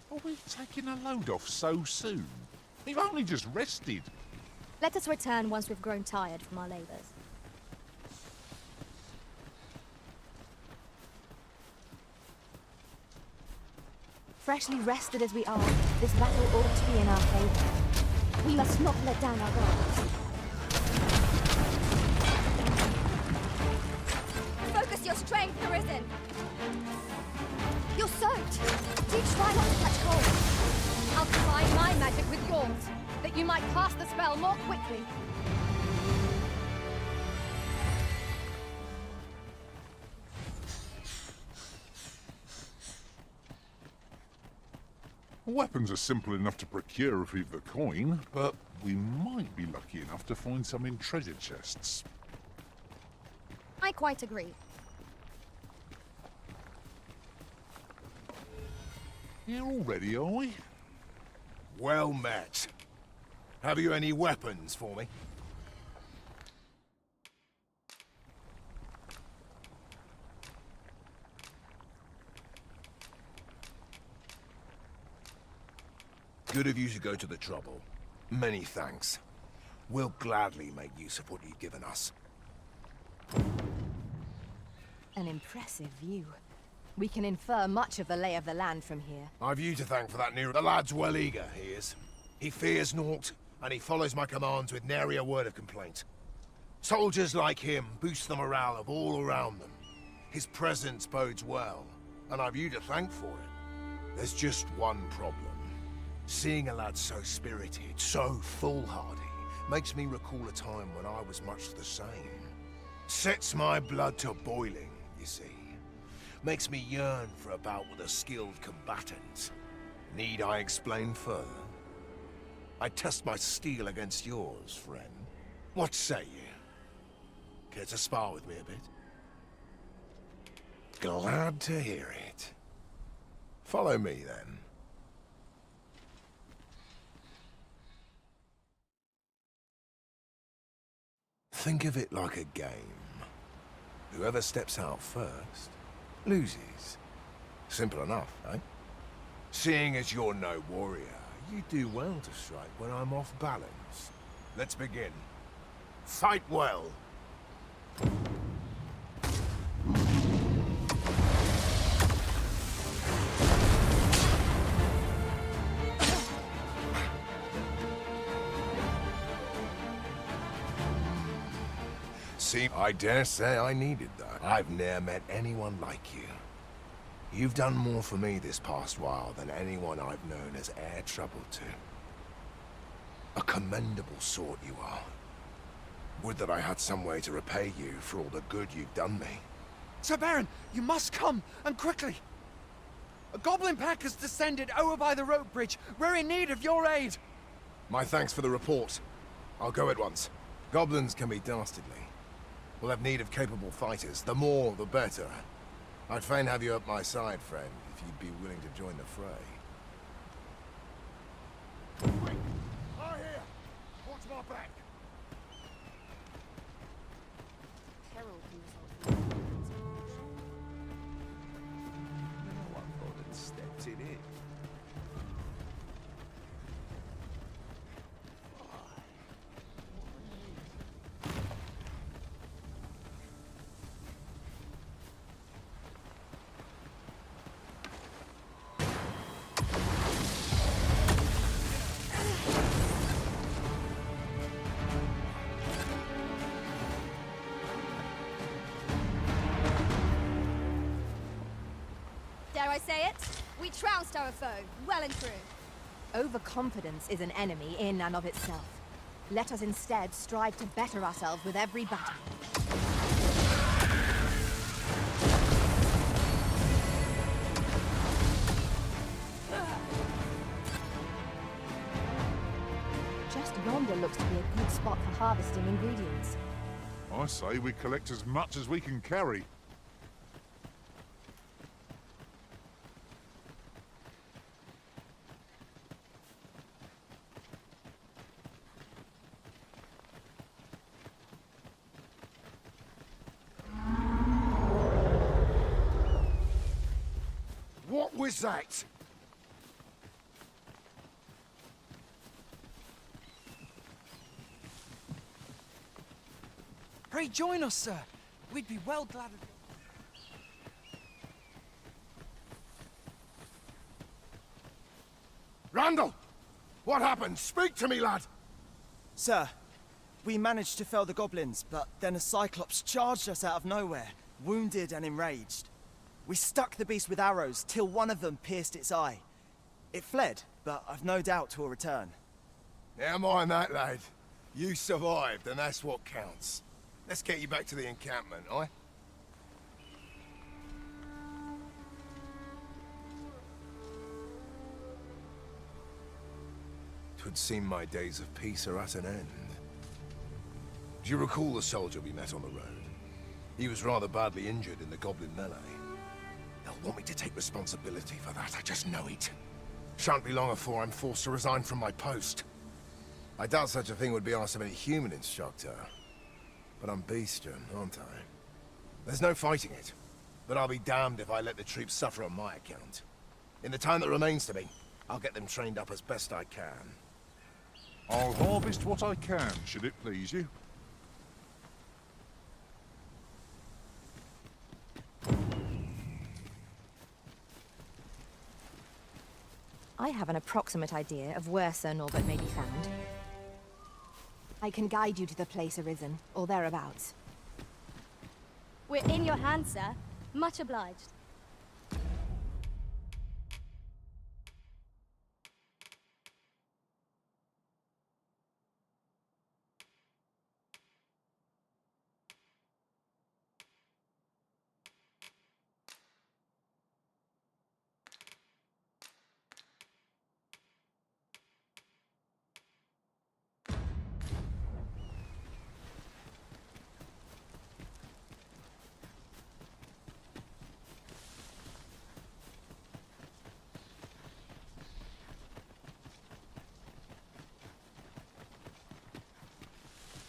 Are we taking a load off so soon? We've only just rested. Let us return once we've grown tired from our labors. Freshly rested as we are, this battle ought to be in our favor. We must not let down our guards. Focus your strength, Arisen! You're soaked! Do try not to catch cold. I'll combine my magic with yours, that you might cast the spell more quickly. Weapons are simple enough to procure if we've the coin, but we might be lucky enough to find some in treasure chests. I quite agree. Here already, are we? Well met. Have you any weapons for me? Good of you to go to the trouble. Many thanks. We'll gladly make use of what you've given us. An impressive view. We can infer much of the lay of the land from here. I've you to thank for that new... The lad's well eager, he is. He fears naught, and he follows my commands with nary a word of complaint. Soldiers like him boost the morale of all around them. His presence bodes well, and I've you to thank for it. There's just one problem. Seeing a lad so spirited, so foolhardy, makes me recall a time when I was much the same. Sets my blood to boiling, you see. Makes me yearn for a bout with a skilled combatant. Need I explain further? I test my steel against yours, friend. What say you? Care to spar with me a bit? Glad to hear it. Follow me, then. Think of it like a game. Whoever steps out first loses. Simple enough, eh? Seeing as you're no warrior, you do well to strike when I'm off balance. Let's begin. Fight well. See, I dare say I needed that. I've ne'er met anyone like you. You've done more for me this past while than anyone I've known has e'er troubled to. A commendable sort you are. Would that I had some way to repay you for all the good you've done me. Sir Baron, you must come, and quickly. A goblin pack has descended over by the rope bridge. We're in need of your aid. My thanks for the report. I'll go at once. Goblins can be dastardly. We'll have need of capable fighters. The more, the better. I'd fain have you at my side, friend, if you'd be willing to join the fray. my back! Peril can result from No one bothered stepped in it. Dare I say it? We trounced our foe, well and true. Overconfidence is an enemy in and of itself. Let us instead strive to better ourselves with every battle. Just yonder looks to be a good spot for harvesting ingredients. I say we collect as much as we can carry. What was that? Pray join us, sir. We'd be well glad of your... Randall! What happened? Speak to me, lad! Sir, we managed to fell the goblins, but then a Cyclops charged us out of nowhere, wounded and enraged. We stuck the beast with arrows till one of them pierced its eye. It fled, but I've no doubt 'twill return. Never mind that, lad. You survived, and that's what counts. Let's get you back to the encampment, aye? Twould seem my days of peace are at an end. Do you recall the soldier we met on the road? He was rather badly injured in the goblin melee. They'll want me to take responsibility for that, I just know it. Shan't be long afore I'm forced to resign from my post. I doubt such a thing would be asked of any human instructor. But I'm bestian, aren't I? There's no fighting it. But I'll be damned if I let the troops suffer on my account. In the time that remains to me, I'll get them trained up as best I can. I'll harvest what I can, should it please you. I have an approximate idea of where Sir Norbert may be found. I can guide you to the place Arisen, or thereabouts. We're in your hands, sir. Much obliged.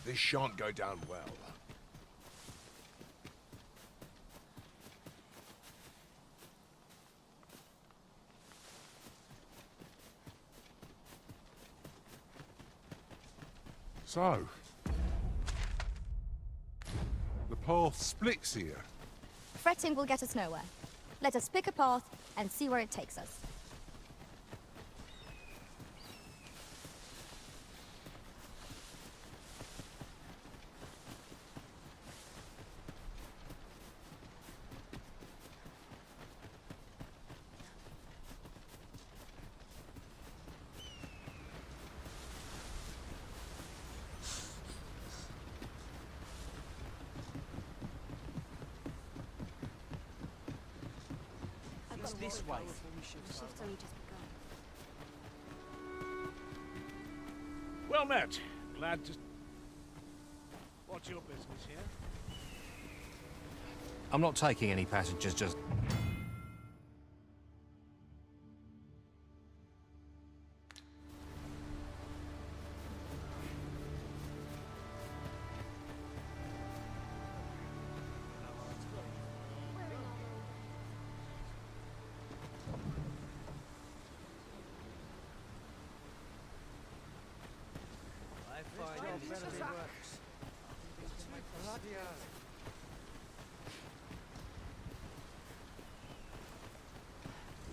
This shan't go down well. So, the path splits here. Fretting will get us nowhere. Let us pick a path and see where it takes us. It's this way. Well met. Glad to... What's your business here? I'm not taking any passengers, just...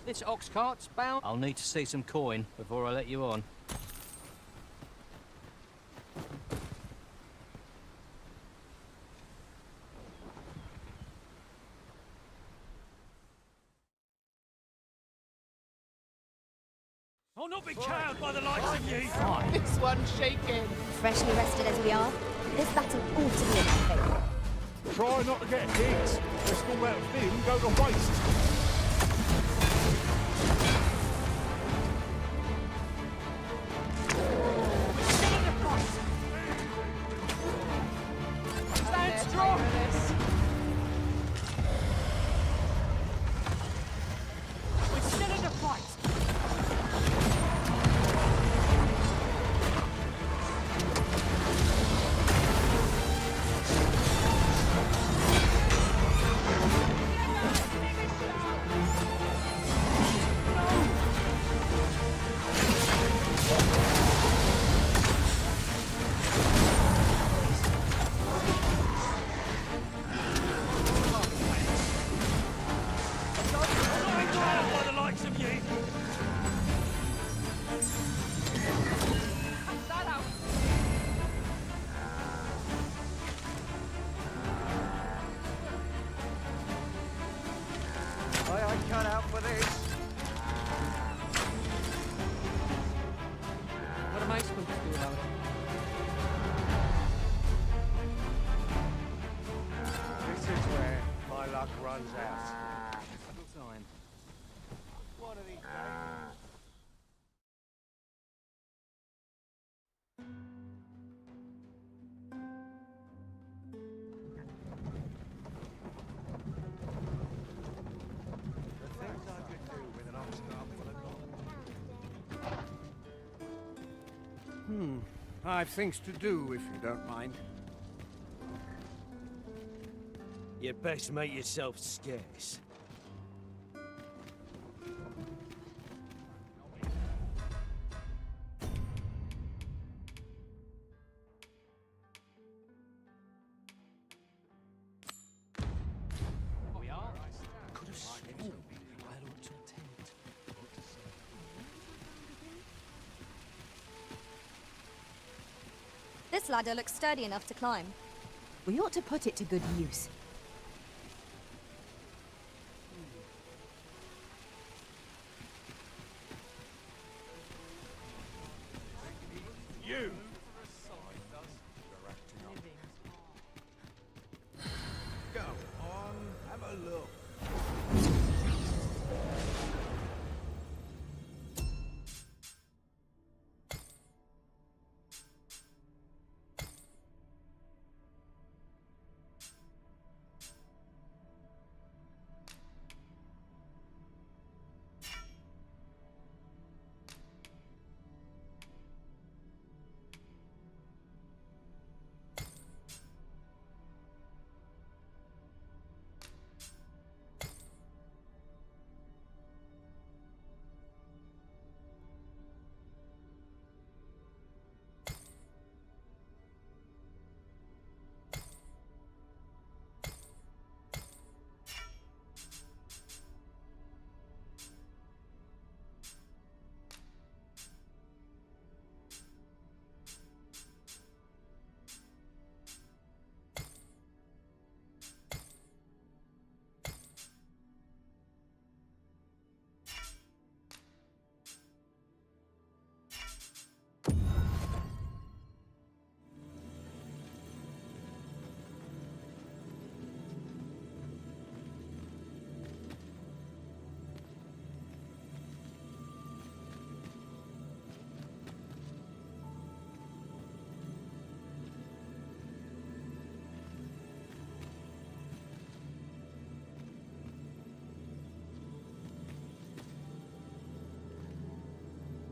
This ox cart's bound. I'll need to see some coin before I let you on. I'll not be cowed by the likes of you! This one's shaking. Freshly rested as we are, this battle ought to be in our favour. Try not to get hit. Let's all that vim go to waste. Stand strong! We're still in the fight! Cut out for this. What am I supposed to do about it? This is where my luck runs out. Time. One of these days. I've things to do, if you don't mind. You'd best make yourself scarce. We are? Could have sworn I ought to attend. This ladder looks sturdy enough to climb. We ought to put it to good use. You! Go on, have a look.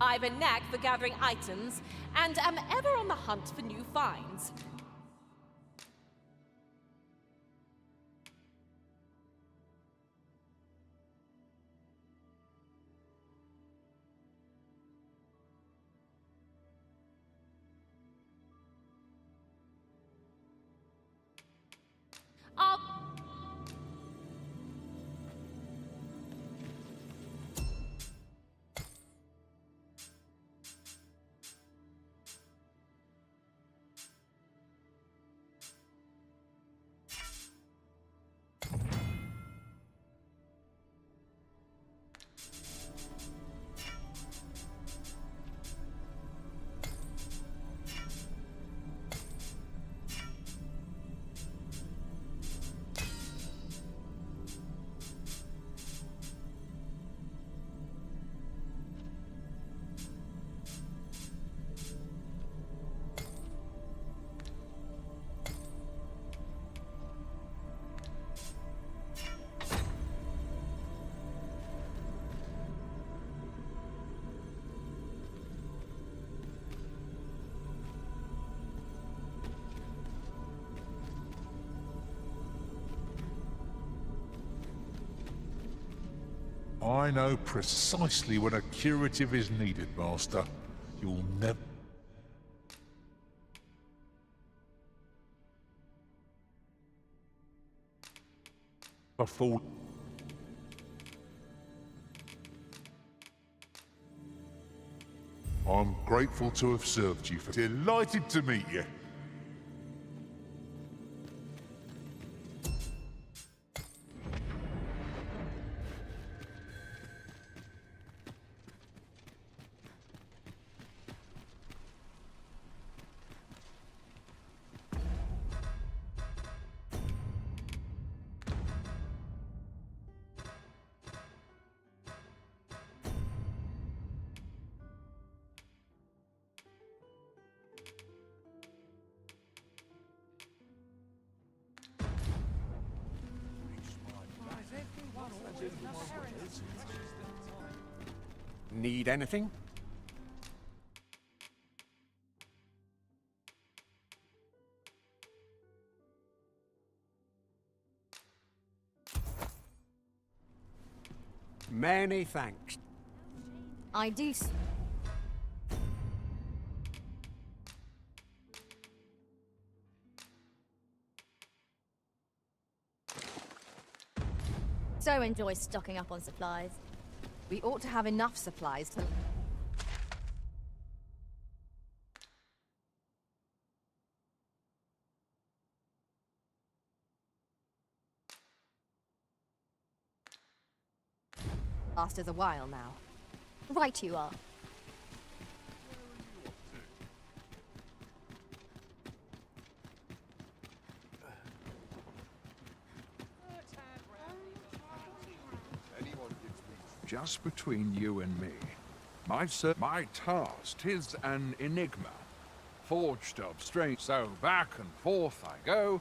I've a knack for gathering items, and am ever on the hunt for new finds. I know precisely when a curative is needed, Master. You'll never... fall. I'm grateful to have served you. Delighted to meet you. Need anything? Many thanks. I do. So enjoy stocking up on supplies. We ought to have enough supplies to... last us a while now. Right you are. Just between you and me, my task is an enigma, forged of strange. So back and forth I go.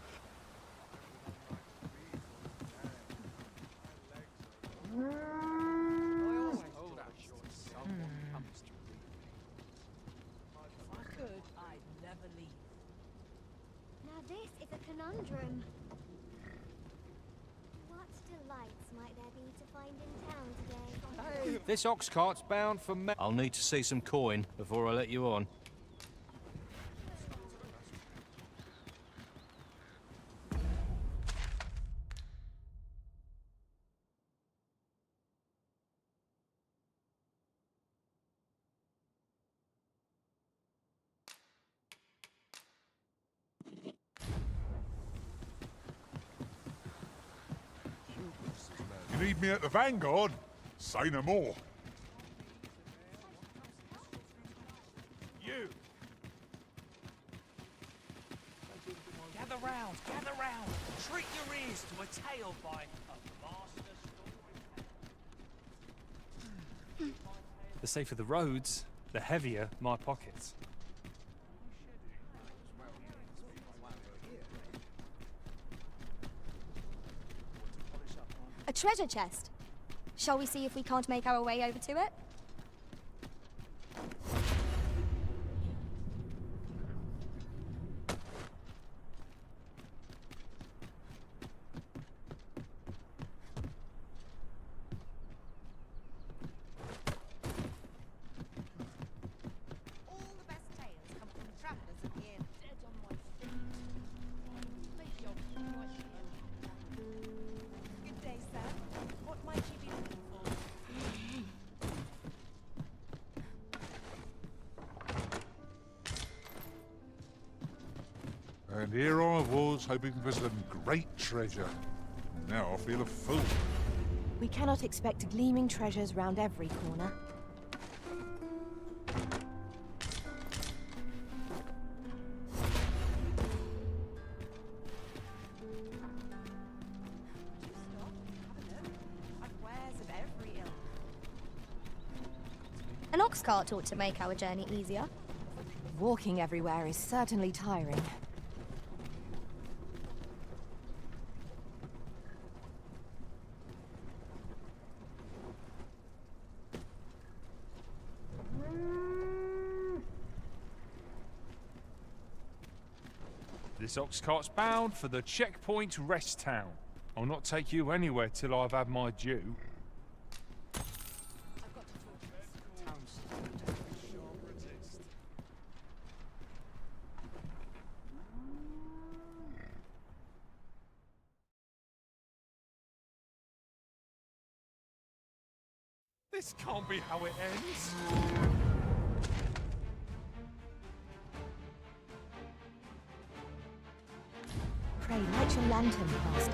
Now this is a conundrum. What delights might there be to find in town today? This ox cart's bound for me. I'll need to see some coin before I let you on. You need me at the Vanguard? Say no more. You! Gather round, gather round! Treat your ears to a tale by a master story. The safer the roads, the heavier my pockets. A treasure chest. Shall we see if we can't make our way over to it? All the best tales come from travelers at the inn. Dead on my feet. Good day, sir. What might you be looking for? And here I was, hoping for some great treasure. Now I feel a fool. We cannot expect gleaming treasures round every corner. An ox cart ought to make our journey easier. Walking everywhere is certainly tiring. This ox cart's bound for the checkpoint rest town. I'll not take you anywhere till I've had my due. This can't be how it ends. Pray, light your lantern, Master.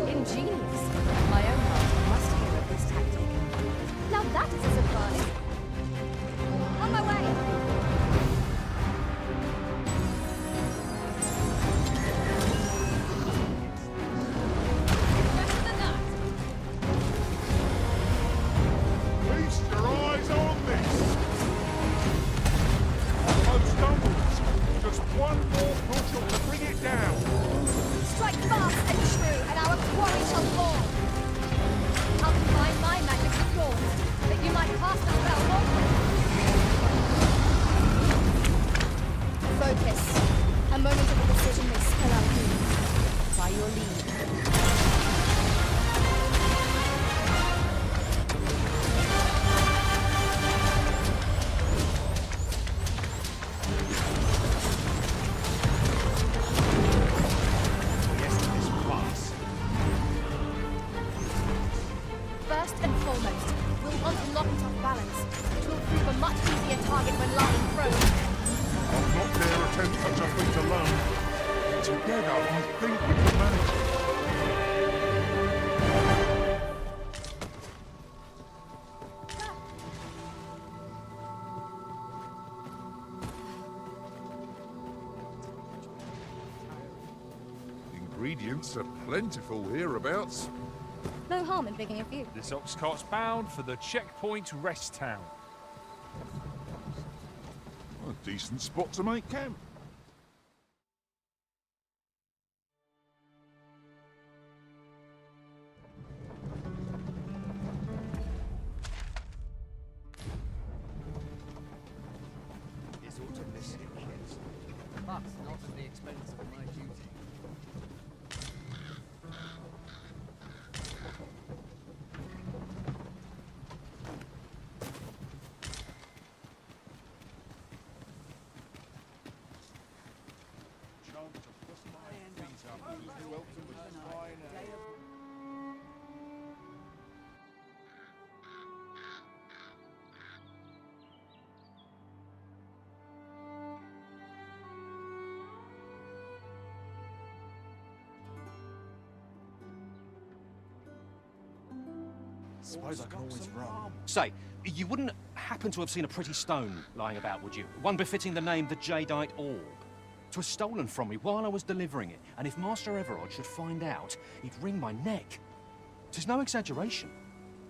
Ingenious. My own master must hear of this tactic. Now that is a surprise. On my way. Feast your eyes on this! Almost stumbles. Just one more push up to bring it down. Strike fast and true, and our quarry shall fall. I'll combine my magic with yours, that you might cast a spell more quickly. Focus. A moment of indecision may spell our doom. By your lead. First and foremost, we'll want to knock it off balance. It will prove a much easier target when lying prone. I'll not dare attempt such a feat alone. Together, I think we can manage it. Ingredients are plentiful hereabouts. No harm in picking a few. This ox cart's bound for the checkpoint rest town. A decent spot to make camp. Is autumn kids? But not at the expense of my duty. Suppose I can always run. Say, you wouldn't happen to have seen a pretty stone lying about, would you? One befitting the name the Jadeite Orb. 'Twas stolen from me while I was delivering it, and if Master Everard should find out, he'd wring my neck. 'Tis no exaggeration.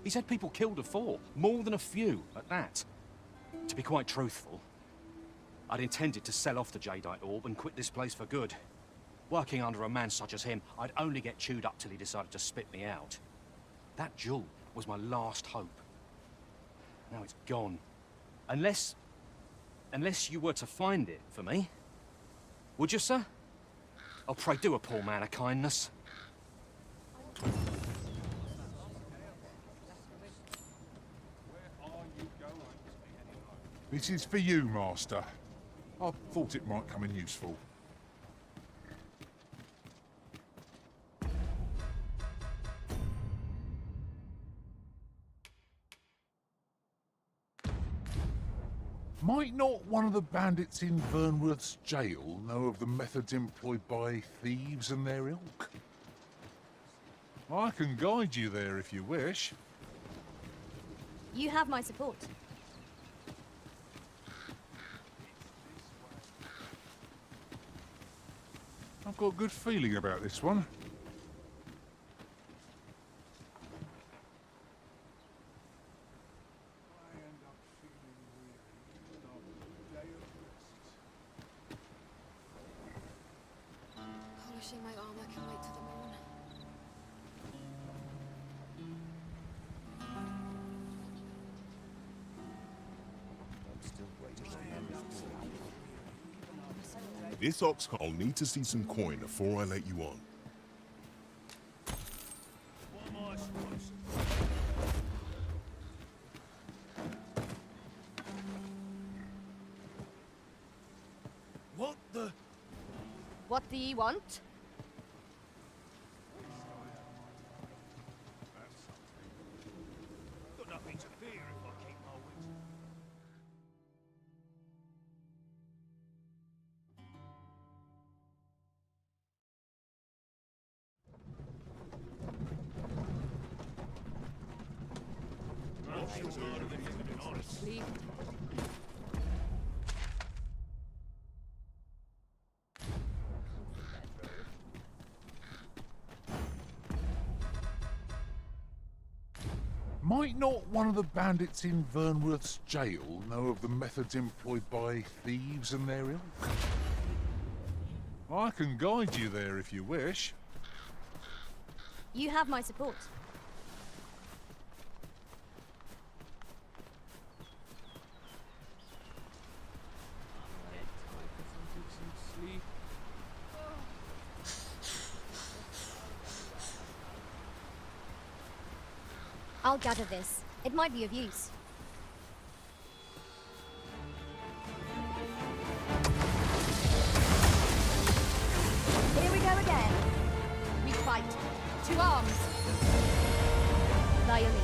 He said people killed afore, more than a few at that. To be quite truthful, I'd intended to sell off the Jadeite Orb and quit this place for good. Working under a man such as him, I'd only get chewed up till he decided to spit me out. That jewel was my last hope. Now it's gone. Unless you were to find it for me. Would you, sir? Oh, pray do a poor man a kindness. This is for you, Master. I thought it might come in useful. Might not one of the bandits in Vernworth's jail know of the methods employed by thieves and their ilk? I can guide you there if you wish. You have my support. I've got a good feeling about this one. Polishing my armor can wait till the morn. This ox cart, I'll need to see some coin before I let you on. What am I supposed to do? What do ye want? Got nothing to fear if I keep my wits. Sleep. Might not one of the bandits in Vernworth's jail know of the methods employed by thieves and their ilk? I can guide you there if you wish. You have my support. I'll gather this. It might be of use. Here we go again. We fight. To arms. By your lead.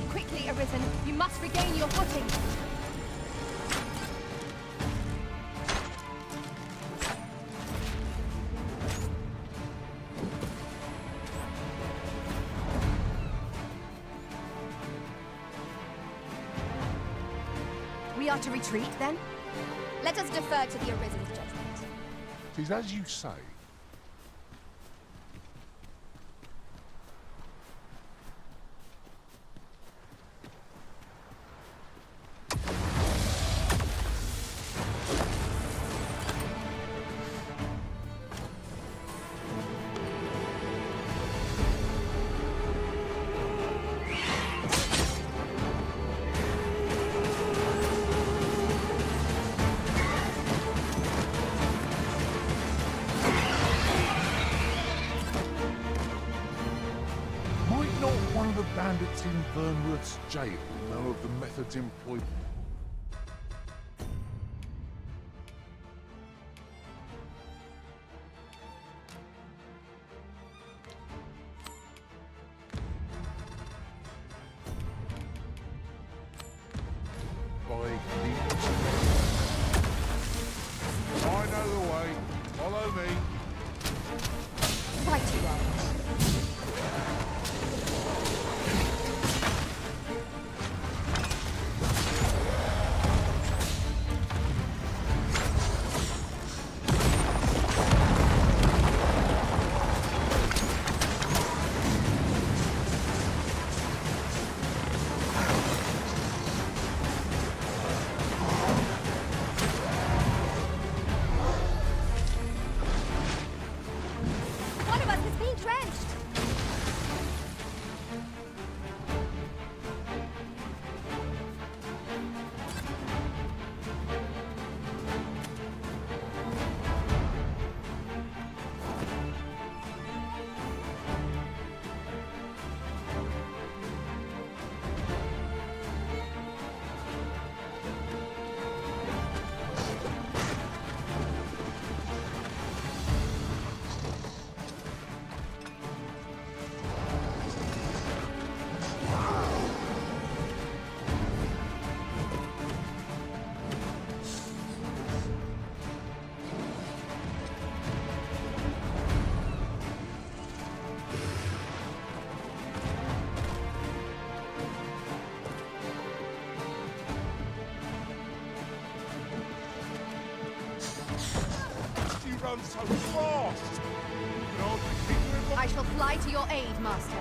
Quickly, Arisen. You must regain your footing. We are to retreat, then? Let us defer to the Arisen's judgment. 'Tis as you say. Bandits in Vernworth's jail know of the methods employed. By thieves. I know the way. Follow me. Right you are. So fast! I shall fly to your aid, Master.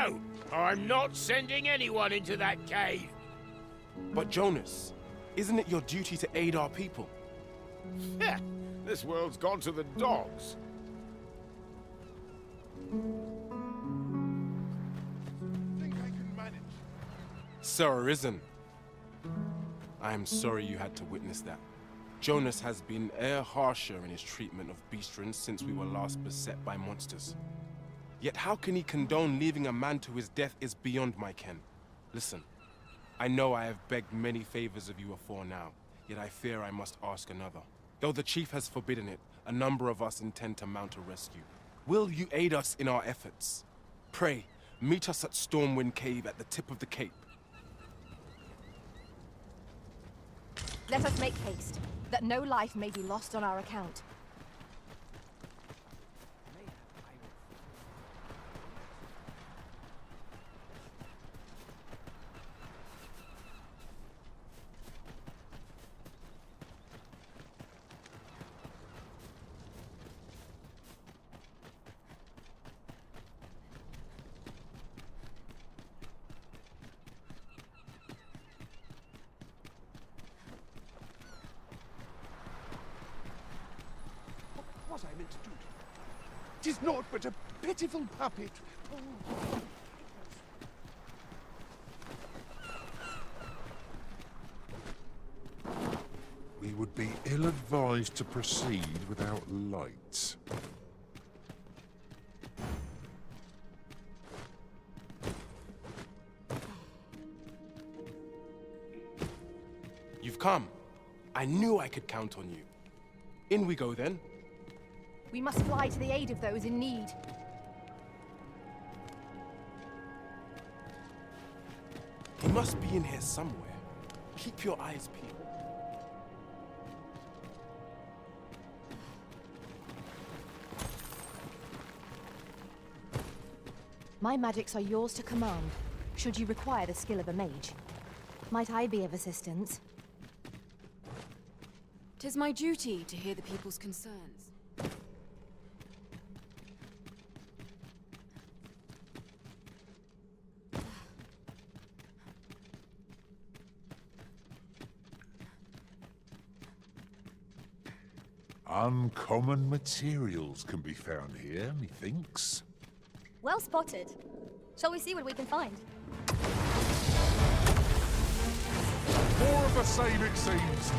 No! I'm not sending anyone into that cave! But Jonas, isn't it your duty to aid our people? Heh, this world's gone to the dogs. Think I can manage? Sir Arisen, I am sorry you had to witness that. Jonas has been e'er harsher in his treatment of beastrons since we were last beset by monsters. Yet how can he condone leaving a man to his death is beyond my ken. Listen, I know I have begged many favors of you afore now, yet I fear I must ask another. Though the chief has forbidden it, a number of us intend to mount a rescue. Will you aid us in our efforts? Pray, meet us at Stormwind Cave at the tip of the cape. Let us make haste, that no life may be lost on our account. What I meant to do? 'Tis naught but a pitiful puppet. Oh. We would be ill-advised to proceed without lights. You've come. I knew I could count on you. In we go then. We must fly to the aid of those in need. He must be in here somewhere. Keep your eyes peeled. My magics are yours to command, should you require the skill of a mage. Might I be of assistance? 'Tis my duty to hear the people's concerns. Uncommon materials can be found here, methinks. Well spotted. Shall we see what we can find? More of the same, it seems.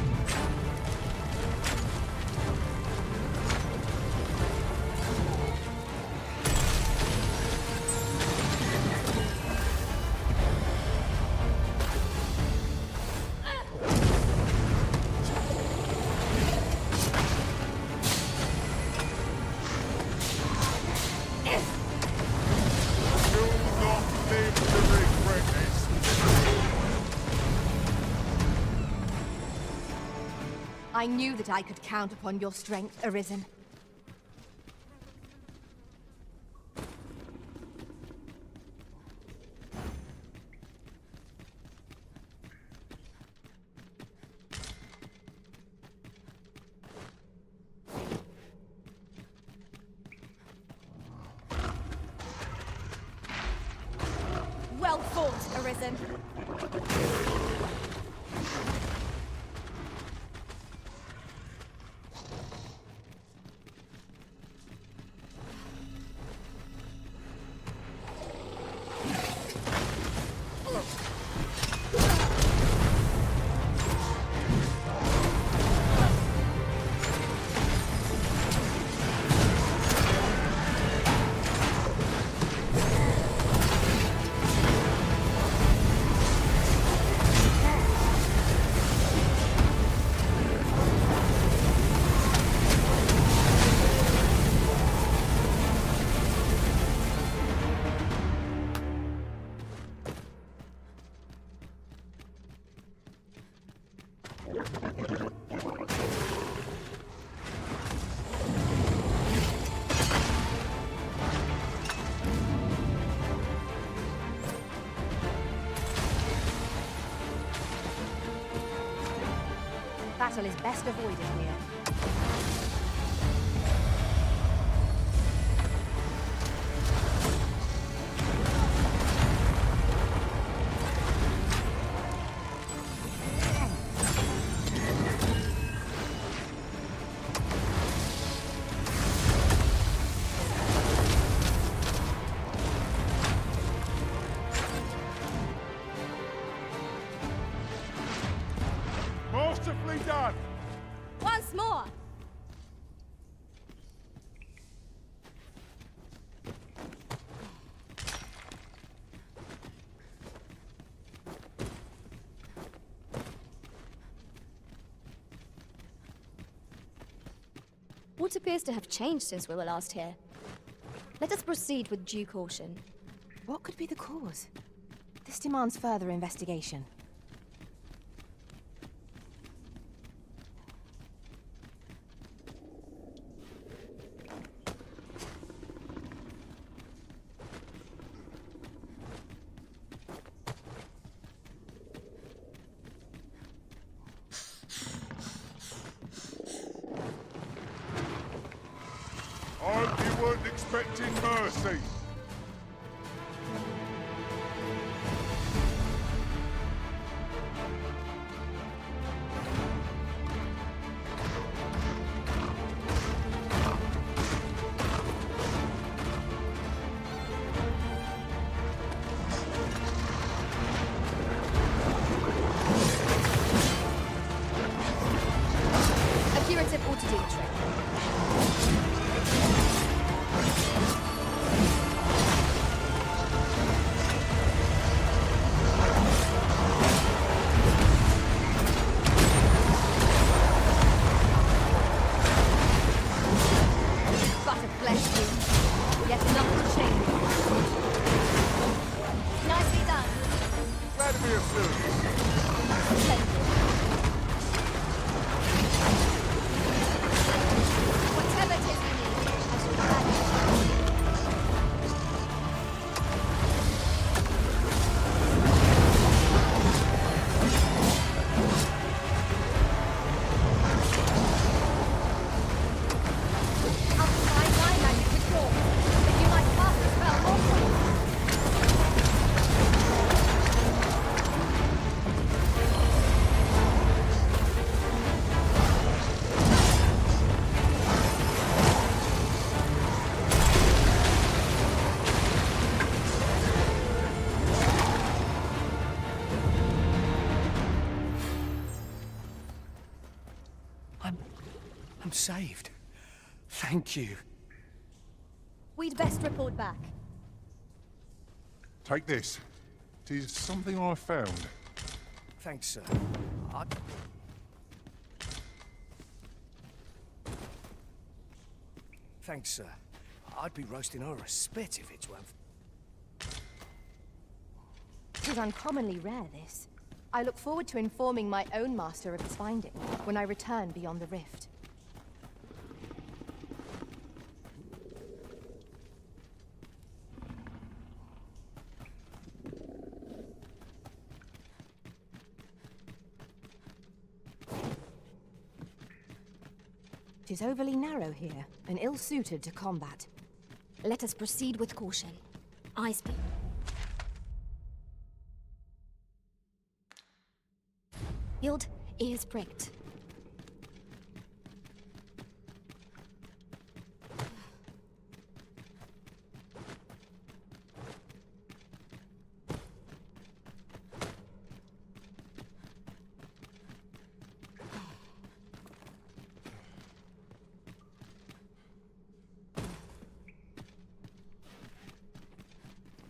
I knew that I could count upon your strength, Arisen. Well fought, Arisen. Battle is best avoided here. Naught appears to have changed since we were last here. Let us proceed with due caution. What could be the cause? This demands further investigation. I hope you weren't expecting mercy. A curative ought to do the trick. But a flesh wound. Yet enough to change. Nicely done. Glad to be of service. Splendid. Whatever it is we need, I shall gladly. I'll try my magic with yours, that you might cast the spell more quickly. I'm saved. Thank you. We'd best report back. Take this. 'Tis something I found. Thanks, sir. Thanks, sir. I'd be roasting over a spit if it weren't. 'Tis uncommonly rare, this. I look forward to informing my own master of its finding when I return beyond the rift. Tis overly narrow here, and ill-suited to combat. Let us proceed with caution. Eyes peeled. Peeled, ears pricked.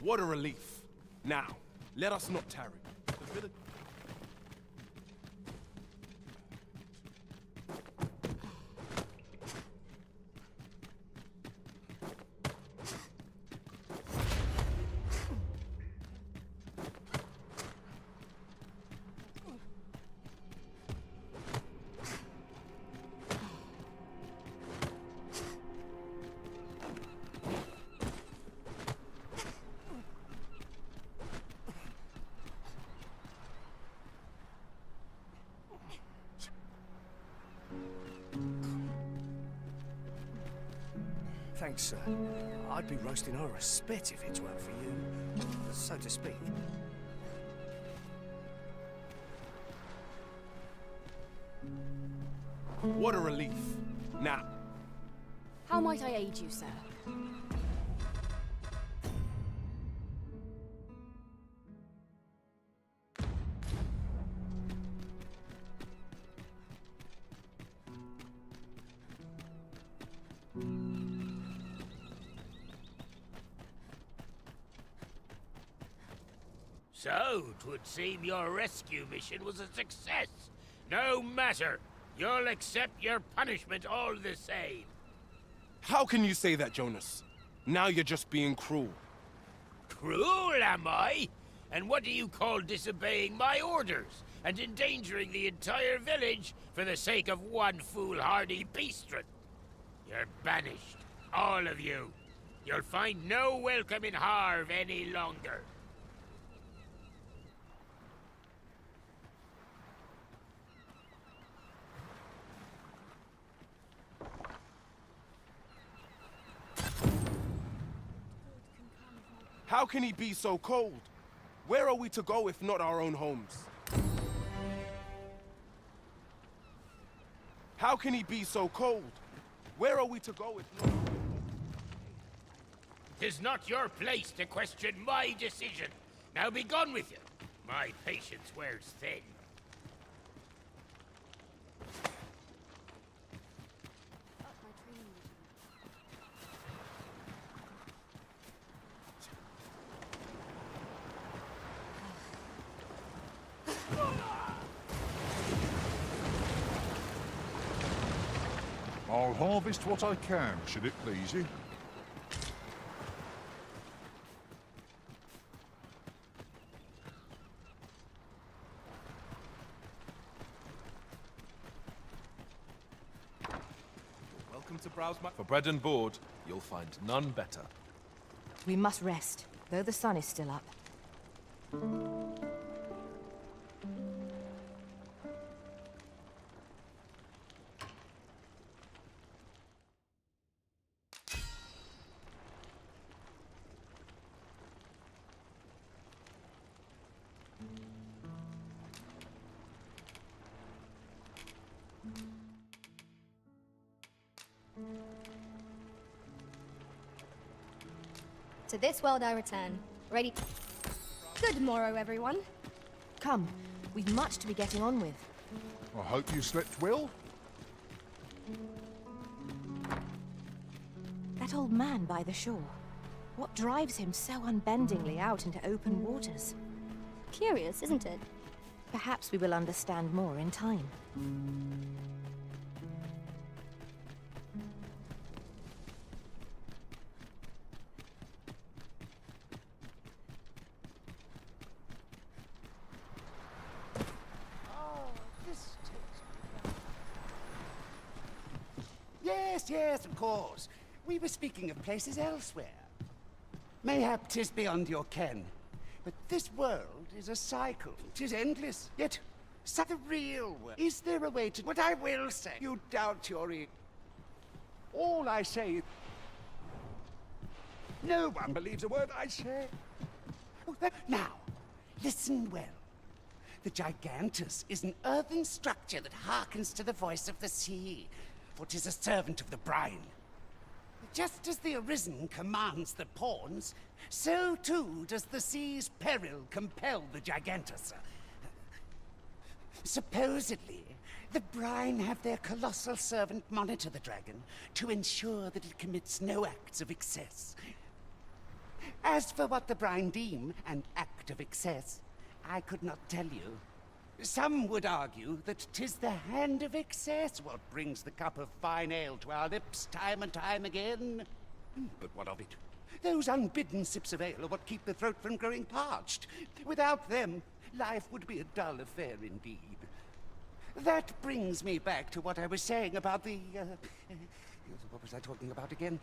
What a relief. Now, let us not tarry. The village... Thanks, sir. I'd be roasting over a spit if it weren't for you, so to speak. What a relief. Now, How might I aid you, sir? So, 'twould seem your rescue mission was a success. No matter. You'll accept your punishment all the same. How can you say that, Jonas? Now you're just being cruel. Cruel, am I? And what do you call disobeying my orders and endangering the entire village for the sake of one foolhardy beastron? You're banished, all of you. You'll find no welcome in Harv any longer. How can he be so cold? Where are we to go if not our own homes? How can he be so cold? Where are we to go if not... 'Tis not your place to question my decision. Now be gone with you. My patience wears thin. I'll harvest what I can, should it please you. Welcome to browse my... For bread and board, you'll find none better. We must rest, though the sun is still up. To this world I return, ready. Good morrow, everyone. Come, we've much to be getting on with. I hope you slept well. That old man by the shore. What drives him so unbendingly out into open waters? Curious, isn't it? Perhaps we will understand more in time. Yes, of course. We were speaking of places elsewhere. Mayhap 'tis beyond your ken, but this world is a cycle. 'Tis endless, yet the real world. Is there a way to... What I will say, you doubt your ear. All I say... No one believes a word I say. Now, listen well. The Gigantus is an earthen structure that hearkens to the voice of the sea, for 'tis a servant of the brine. Just as the Arisen commands the pawns, so too does the sea's peril compel the Gigantus. Supposedly, the brine have their colossal servant monitor the dragon to ensure that it commits no acts of excess. As for what the brine deem an act of excess, I could not tell you. Some would argue that 'tis the hand of excess what brings the cup of fine ale to our lips time and time again. But what of it? Those unbidden sips of ale are what keep the throat from growing parched. Without them, life would be a dull affair indeed. That brings me back to what I was saying about the... what was I talking about again?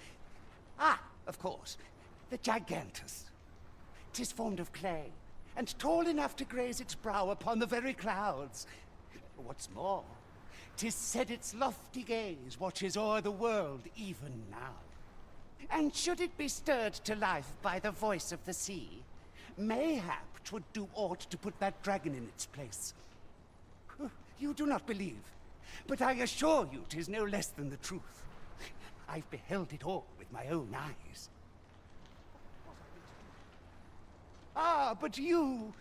Ah, of course, the Gigantus. 'Tis formed of clay, and tall enough to graze its brow upon the very clouds. What's more, 'tis said its lofty gaze watches o'er the world even now. And should it be stirred to life by the voice of the sea, mayhap 'twould do aught to put that dragon in its place. You do not believe, but I assure you 'tis no less than the truth. I've beheld it all with my own eyes. Ah, but you...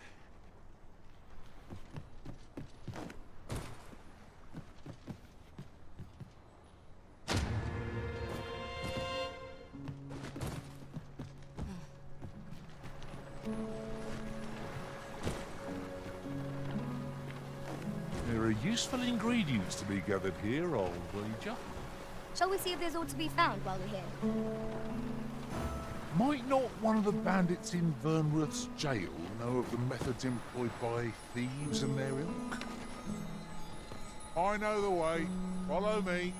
There are useful ingredients to be gathered here, old wager. Shall we see if there's aught to be found while we're here? Might not one of the bandits in Vernworth's jail know of the methods employed by thieves and their ilk? I know the way. Follow me.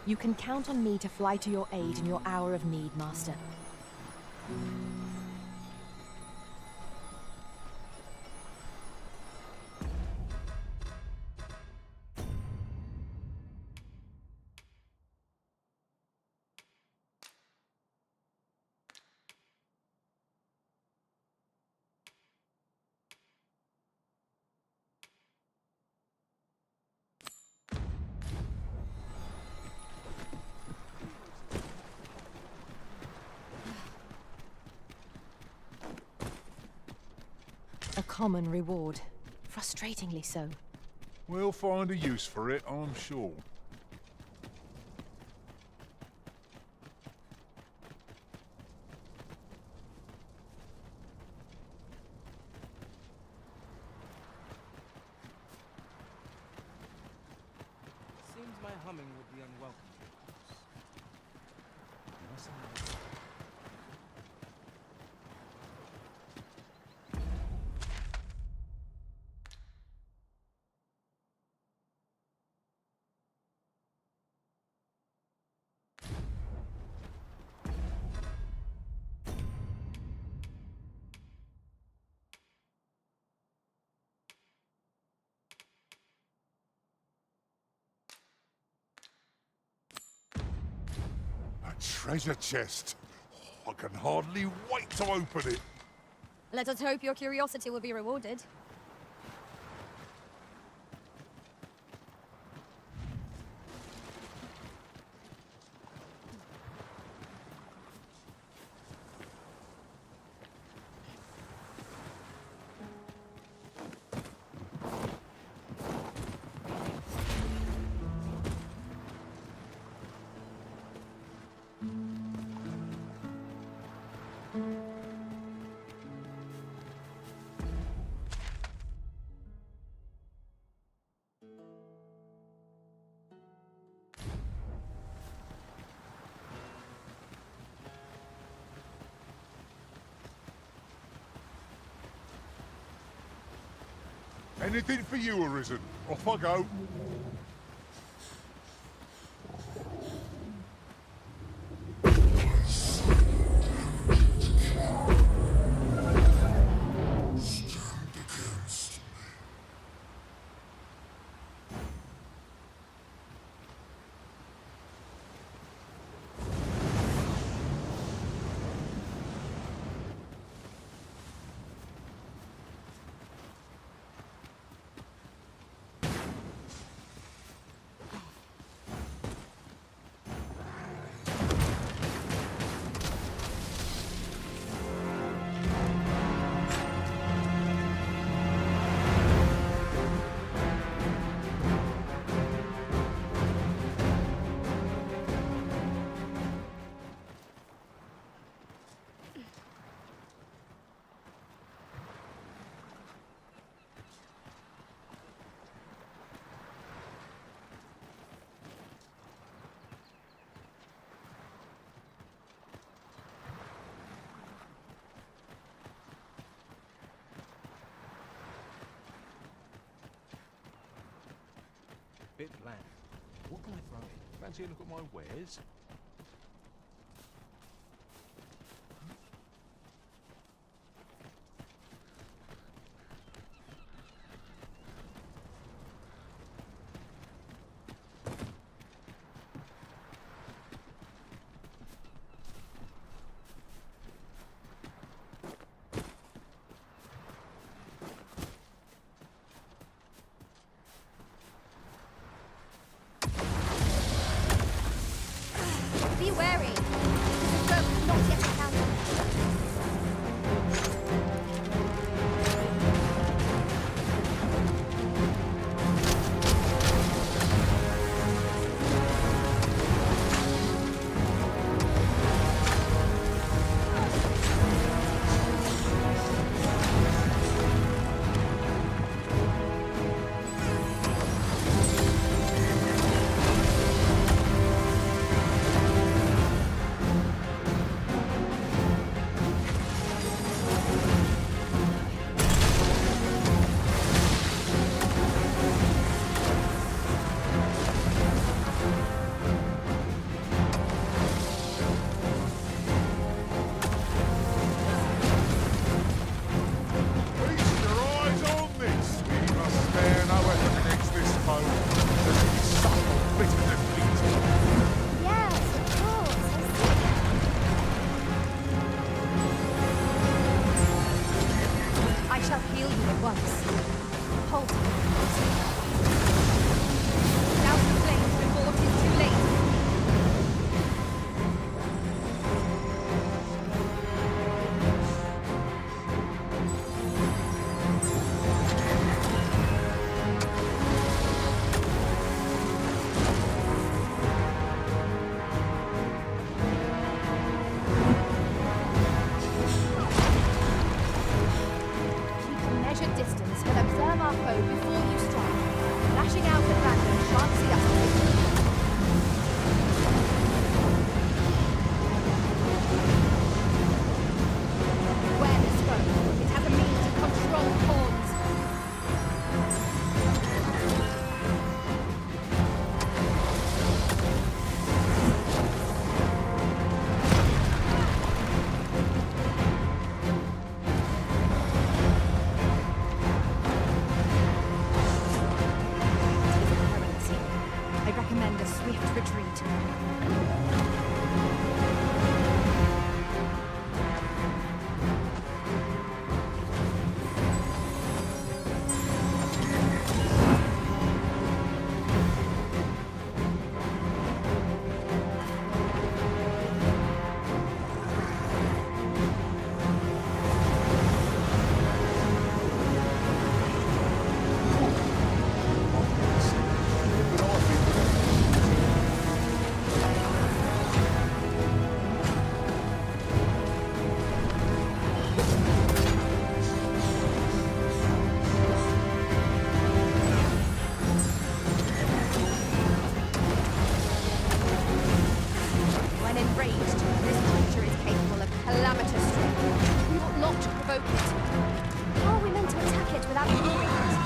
You can count on me to fly to your aid in your hour of need, Master. A common reward. Frustratingly so. We'll find a use for it, I'm sure. Seems my humming would be unwelcome. A treasure chest. I can hardly wait to open it. Let us hope your curiosity will be rewarded. Anything for you, Arisen. Off I go. Bit bland. What can I throw in? Fancy a look at my wares? shall heal you at once. Hold tight. Douse the flames before it is too late. Distance, but observe our foe before you strike. Lashing out at random shan't see us take. Beware this foe. It has a means to control pawns. I recommend a swift retreat. When enraged, this creature is capable of calamitous strength. We ought not to provoke it. How are we meant to attack it without ignoring it?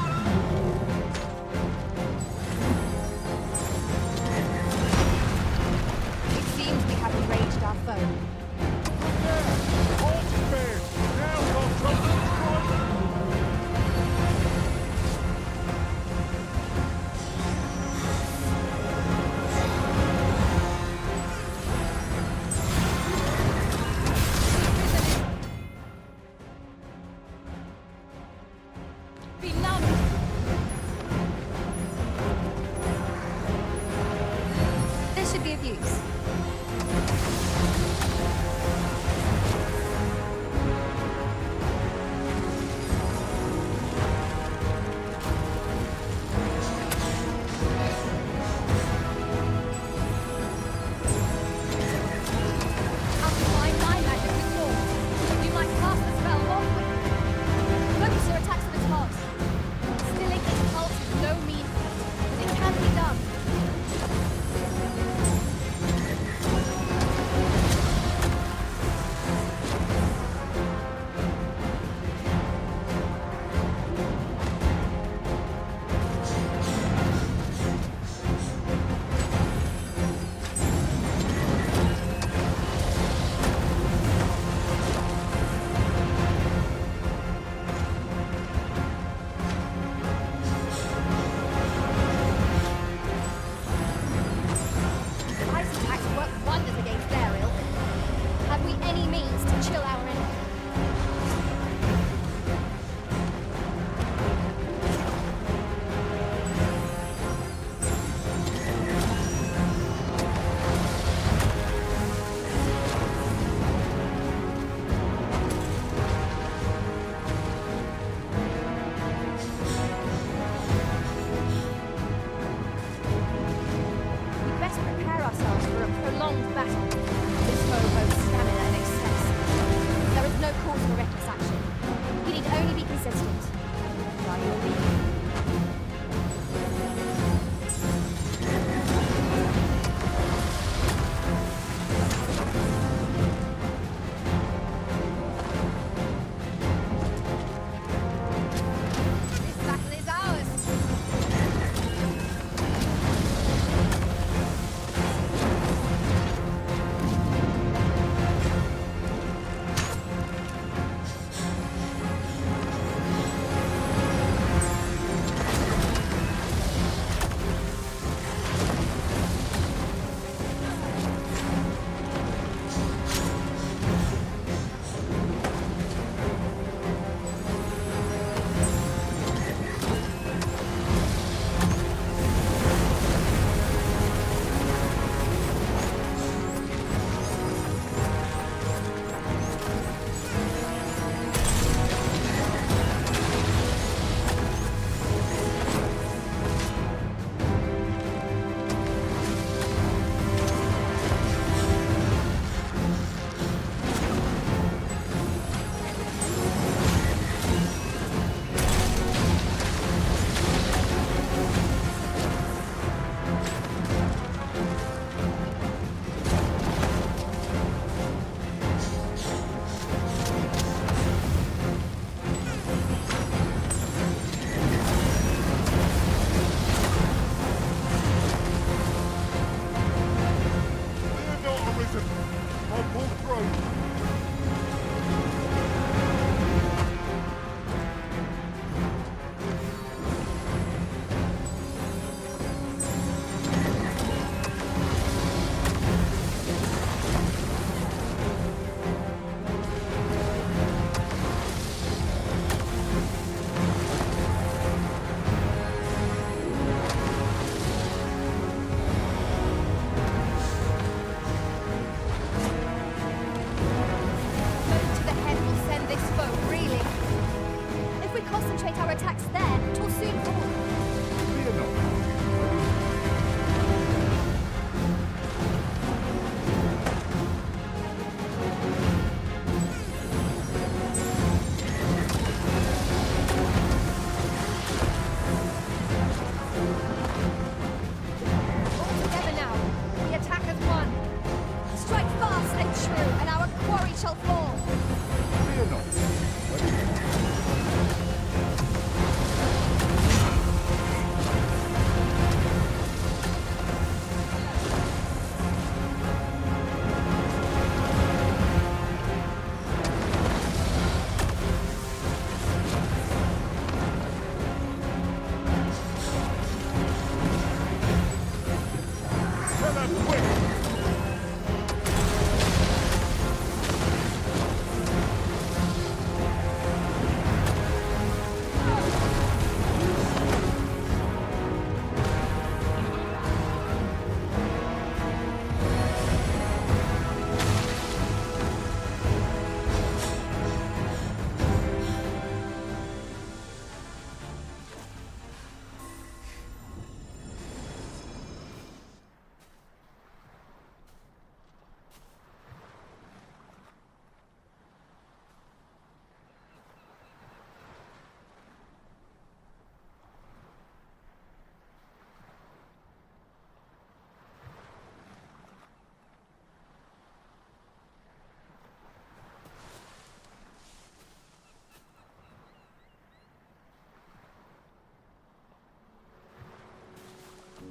It seems we have enraged our foe. This should be of use. concentrate our attacks there, 'twill soon fall. Fear not. All together now. The attack has won. Strike fast and true, and our quarry shall fall. Fear not. Tell them quick!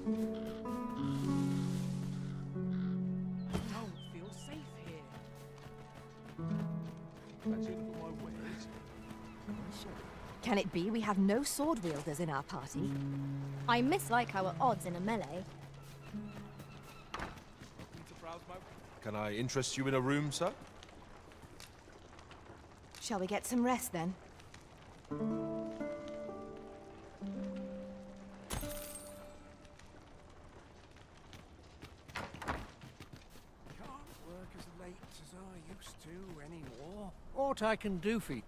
Don't feel safe here. Fancy a look at my wares? Can it be we have no sword wielders in our party? I mislike our odds in a melee. Can I interest you in a room, sir? Shall we get some rest then? Can't work as late as I used to anymore. What I can do for you?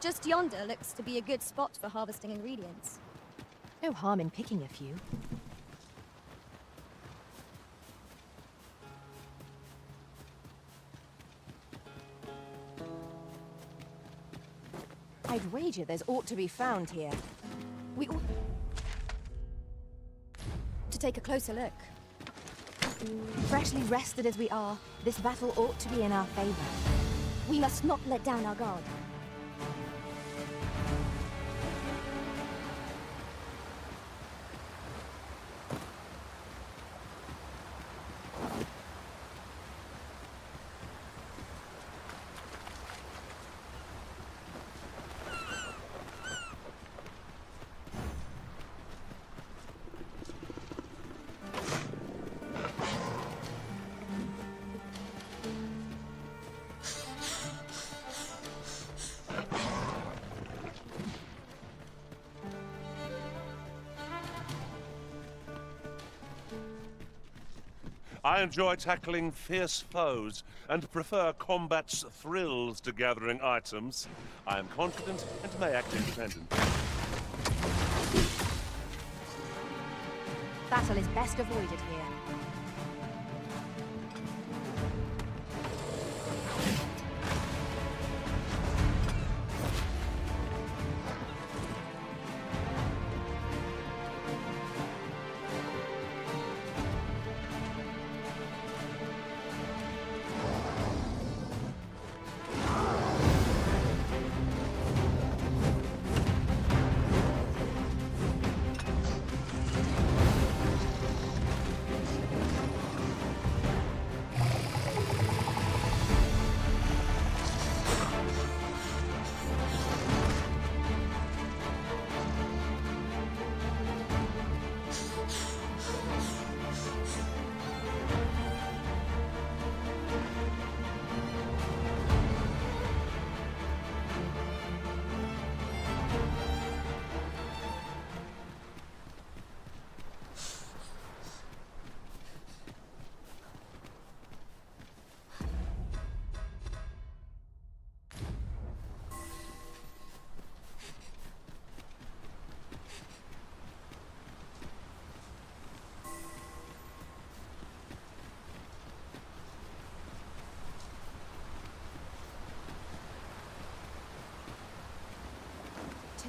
Just yonder looks to be a good spot for harvesting ingredients. No harm in picking a few. I'd wager there's aught to be found here. We ought to take a closer look. Freshly rested as we are, this battle ought to be in our favor. We must not let down our guard. I enjoy tackling fierce foes and prefer combat's thrills to gathering items. I am confident and may act independent. Battle is best avoided here.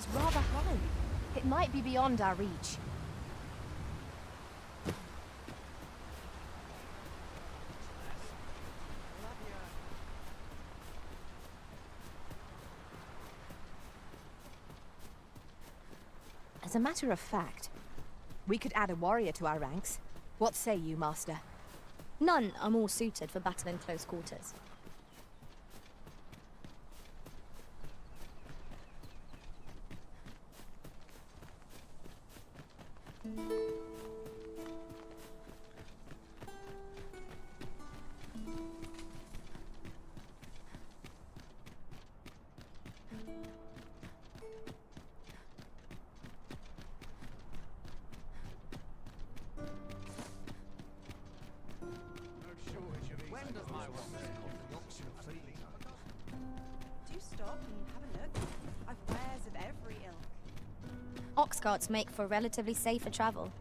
is rather high. It might be beyond our reach. As a matter of fact, we could add a warrior to our ranks. What say you, Master? None are more suited for battle in close quarters. Do stop and have a look. I've wares of every ilk. Ox carts make for relatively safer travel.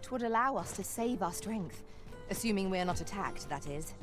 'Twould allow us to save our strength. Assuming we're not attacked, that is.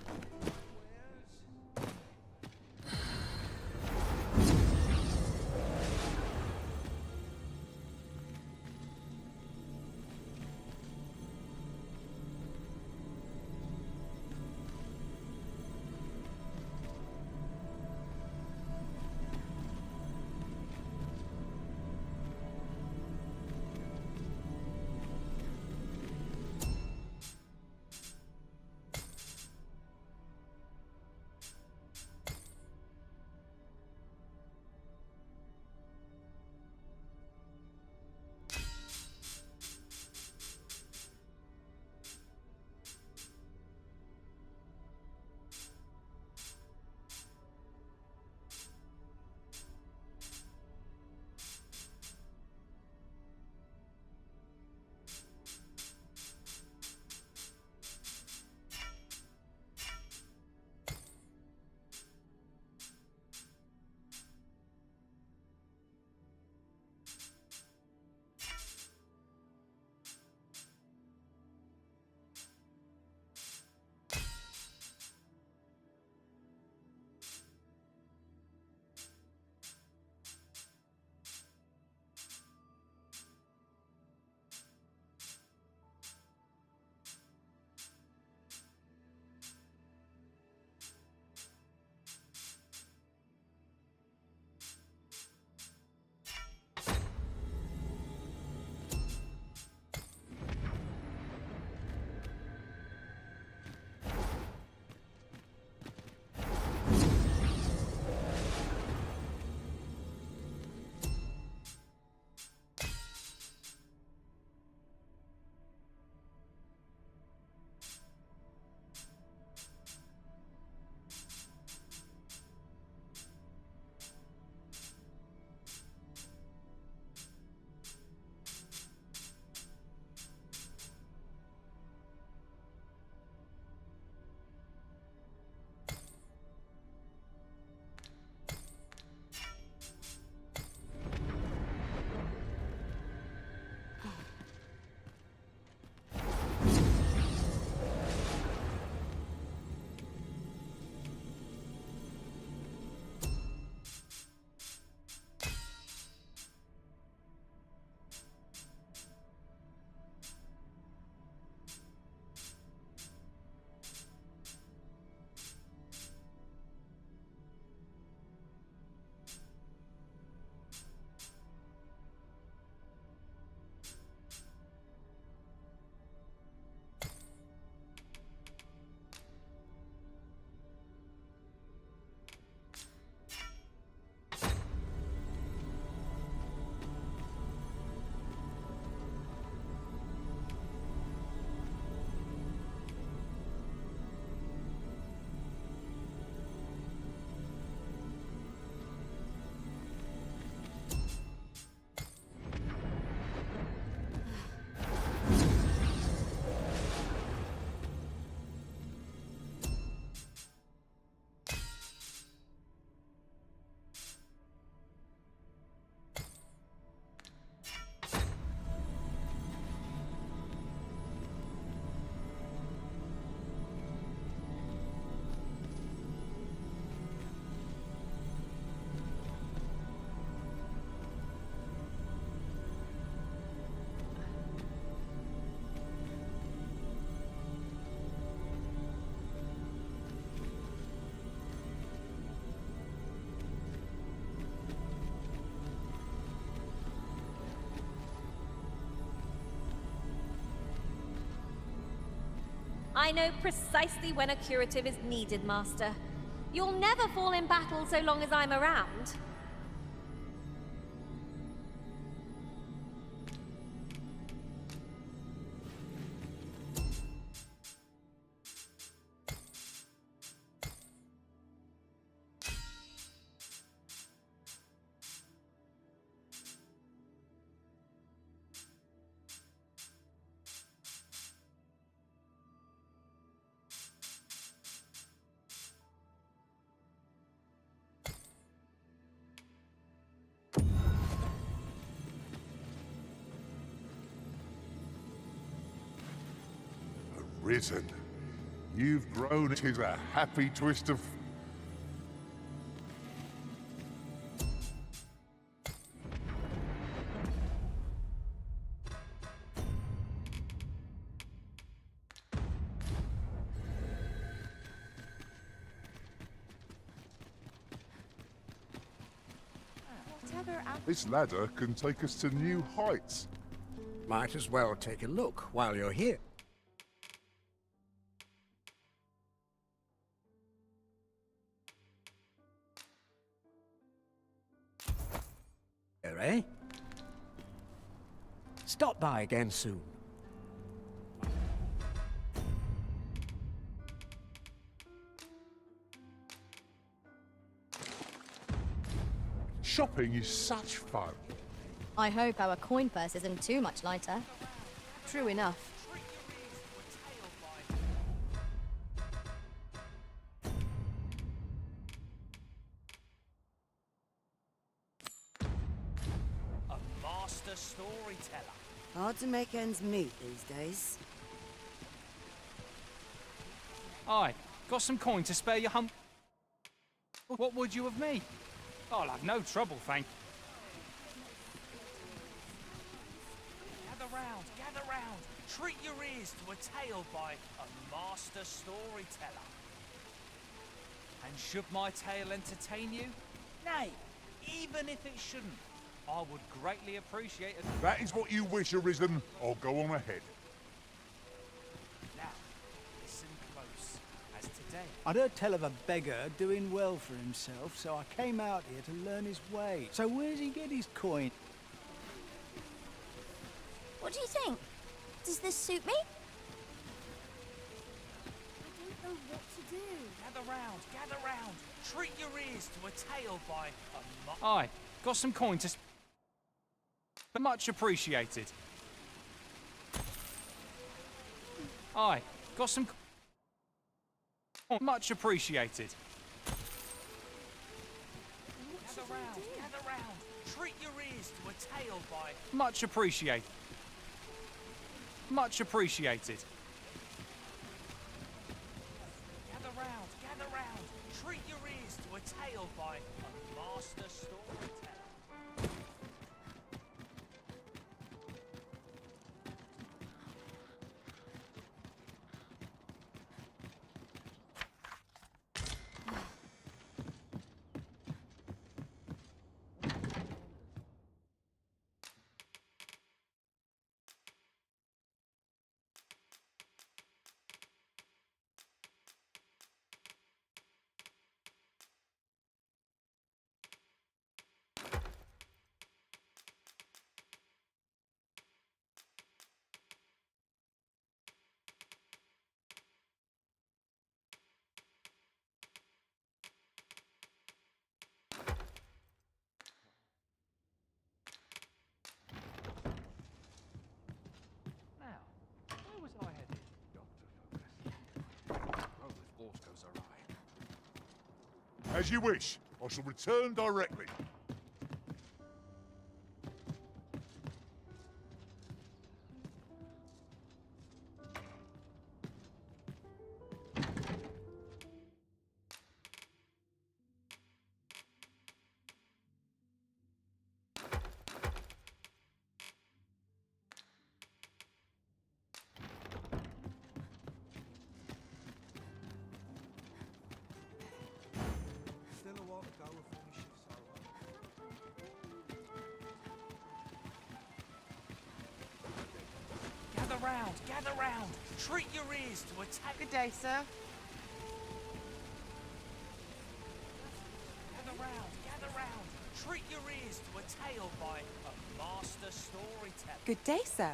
I know precisely when a curative is needed, Master. You'll never fall in battle so long as I'm around. Arisen. You've grown into a happy twist of... This ladder can take us to new heights. Might as well take a look while you're here. Eh? Stop by again soon. Shopping is such fun. I hope our coin purse isn't too much lighter. True enough. A master storyteller. Hard to make ends meet these days. Aye, got some coin to spare your hump. What would you of me? I'll have no trouble, thank. Gather round. Treat your ears to a tale by a master storyteller. And should my tale entertain you? Nay, even if it shouldn't, I would greatly appreciate it. That is what you wish, Arisen. I'll go on ahead. Now, listen close, as today. I'd heard tell of a beggar doing well for himself, so I came out here to learn his way. So where's he get his coin? What do you think? Does this suit me? I don't know what to do. Gather round. Treat your ears to a tale by a Aye, got some coin to much appreciated. Aye, got some much appreciated. Gather round. Treat your ears to a tale by much appreciated. Much appreciated. Gather round. Treat your ears to a tale by a master storyteller. As you wish. I shall return directly. Still a while to go before my shift's over. gather round. Treat your ears to a tale. Good day, sir. Gather round. Treat your ears to a tale by a master storyteller. Good day, sir.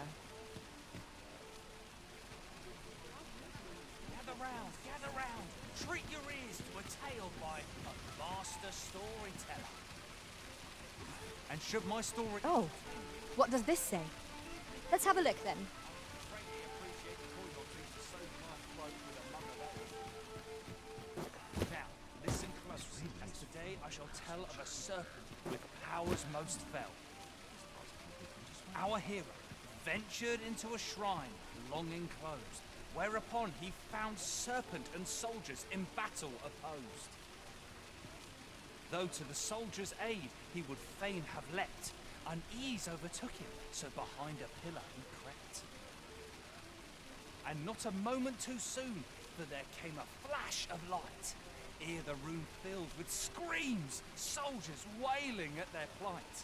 Gather round. Treat your ears to a tale by a master storyteller. And should my story... Oh, what does this say? Let's have a look then. Now, listen closely, as today I shall tell of a serpent with powers most fell. Our hero ventured into a shrine long enclosed, whereupon he found serpent and soldiers in battle opposed. Though to the soldiers' aid he would fain have leapt, unease overtook him, so behind a pillar he crept. And not a moment too soon, for there came a flash of light, ere the room filled with screams, soldiers wailing at their plight.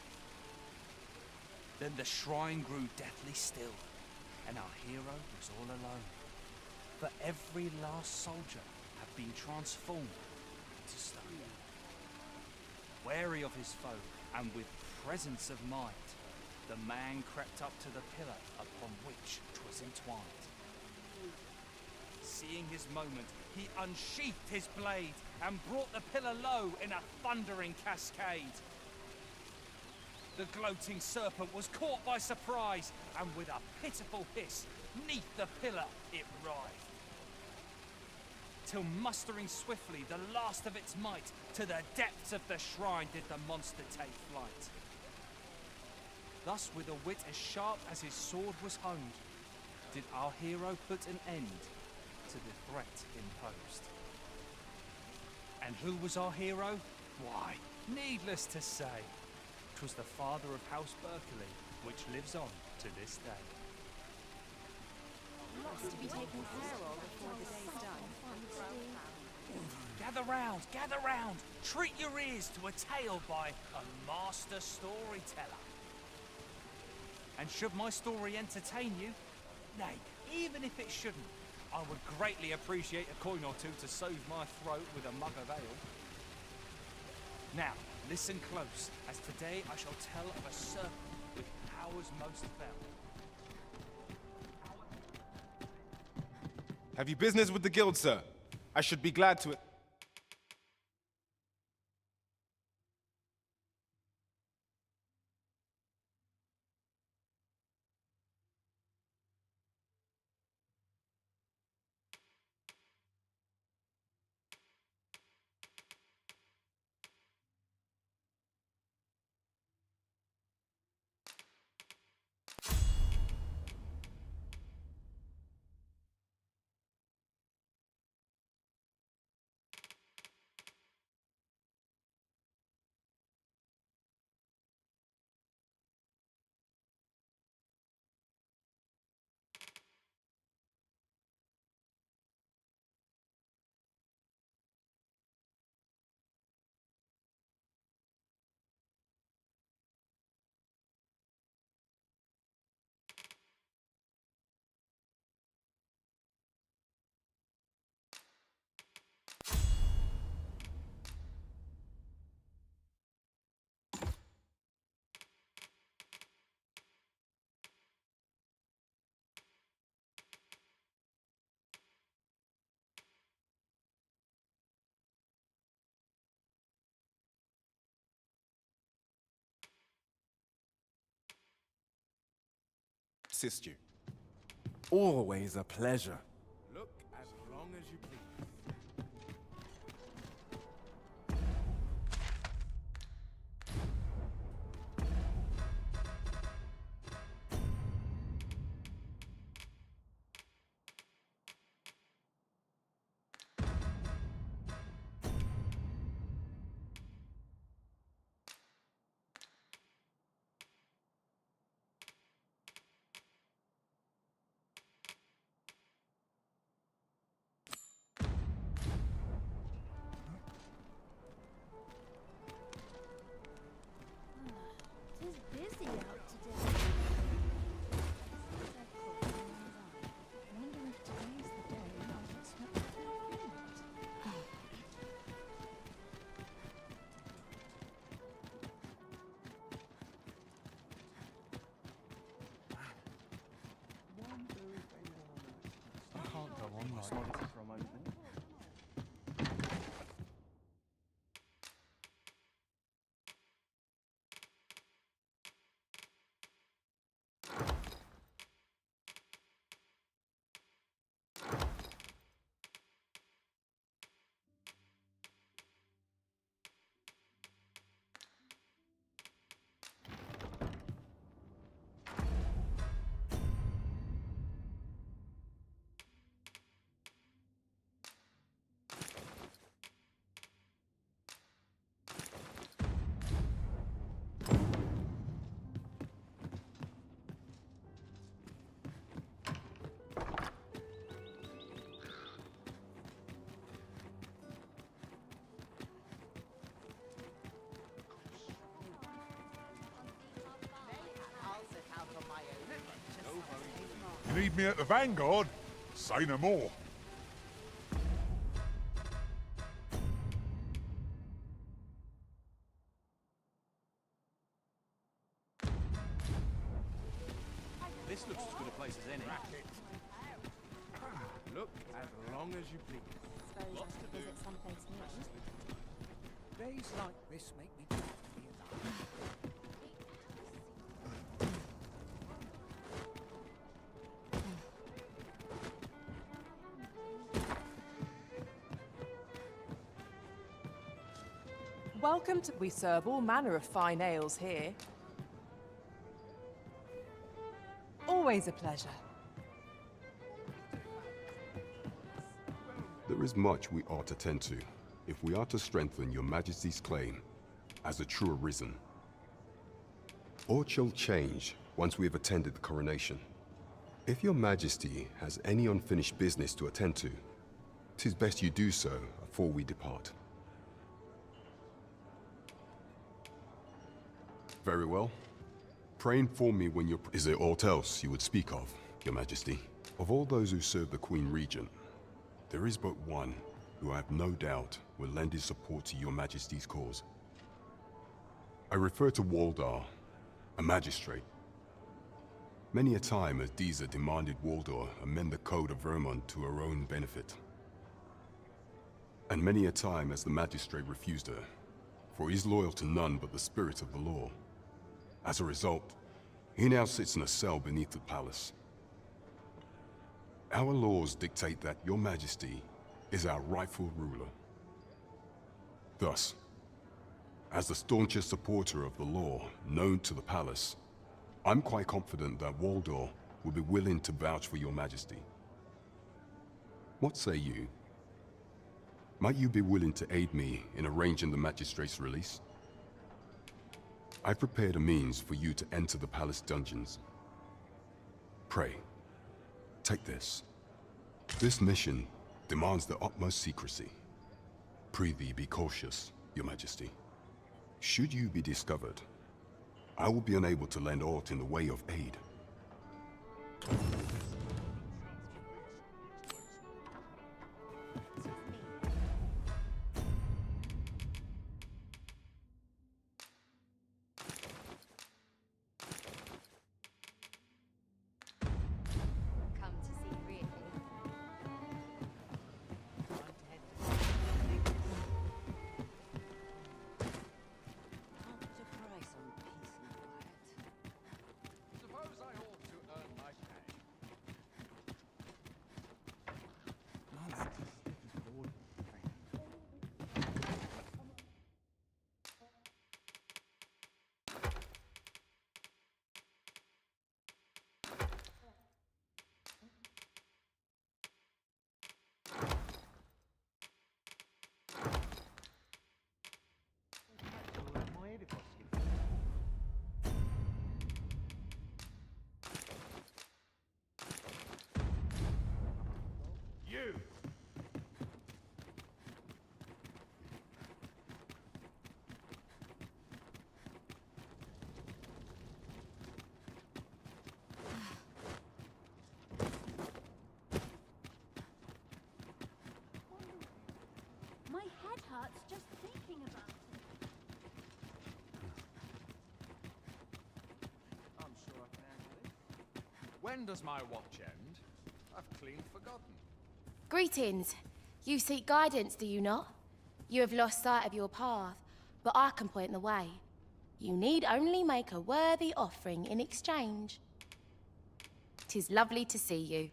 Then the shrine grew deathly still, and our hero was all alone, for every last soldier had been transformed into stone. Wary of his foe, and with presence of mind, the man crept up to the pillar upon which 'twas entwined. Seeing his moment, he unsheathed his blade, and brought the pillar low in a thundering cascade. The gloating serpent was caught by surprise, and with a pitiful hiss, 'neath the pillar it writhed. Till mustering swiftly the last of its might, to the depths of the shrine did the monster take flight. Thus, with a wit as sharp as his sword was honed, did our hero put an end to the threat imposed. And who was our hero? Why, needless to say, 'twas the father of House Berkeley, which lives on to this day. Lots to be taken care of before the day's done. Gather round, treat your ears to a tale by a master storyteller. And should my story entertain you, nay, even if it shouldn't, I would greatly appreciate a coin or two to soothe my throat with a mug of ale. Now, listen close, as today I shall tell of a serpent with powers most fell. Have you business with the guild, sir? I should be glad to... assist you. Always a pleasure. Look as long as you please. for a moment. You need me at the Vanguard? Say no more. This looks as good a place as any. Look as long as you please. Suppose I should visit someplace new. Days like this make me glad to be alive. Welcome to... We serve all manner of fine ales here. Always a pleasure. There is much we ought to tend to, if we are to strengthen your Majesty's claim as a true Arisen. Aught shall change once we have attended the coronation. If your Majesty has any unfinished business to attend to, 'tis best you do so before we depart. Very well. Pray inform me when you're... Is there aught else you would speak of, Your Majesty? Of all those who serve the Queen Regent, there is but one who I have no doubt will lend his support to Your Majesty's cause. I refer to Waldar, a magistrate. Many a time has Disa demanded Waldar amend the Code of Vermont to her own benefit. And many a time has the magistrate refused her, for he is loyal to none but the spirit of the law. As a result, he now sits in a cell beneath the palace. Our laws dictate that Your Majesty is our rightful ruler. Thus, as the staunchest supporter of the law known to the palace, I'm quite confident that Waldor will be willing to vouch for Your Majesty. What say you? Might you be willing to aid me in arranging the magistrate's release? I've prepared a means for you to enter the palace dungeons. Pray, take this. This mission demands the utmost secrecy. Prithee be cautious, Your Majesty. Should you be discovered, I will be unable to lend aught in the way of aid. You! My head hurts just thinking about it. I'm sure I can handle it. When does my watch end? I've clean forgotten. Greetings. You seek guidance, do you not? You have lost sight of your path, but I can point the way. You need only make a worthy offering in exchange. 'Tis lovely to see you.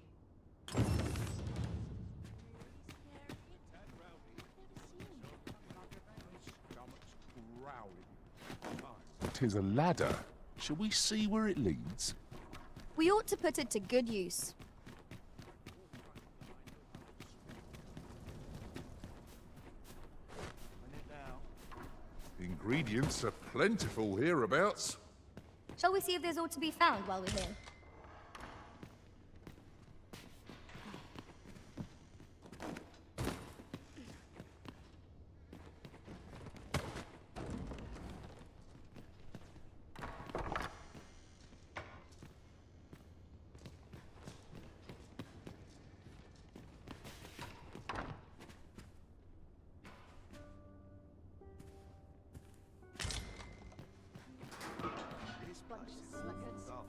'Tis a ladder. Shall we see where it leads? We ought to put it to good use. Ingredients are plentiful hereabouts. Shall we see if there's aught to be found while we're here?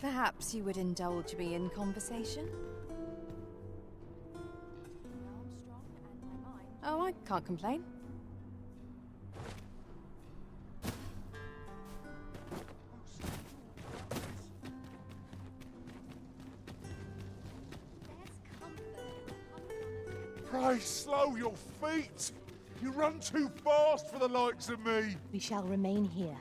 Perhaps you would indulge me in conversation? Oh, I can't complain. Pray slow your feet! You run too fast for the likes of me! We shall remain here.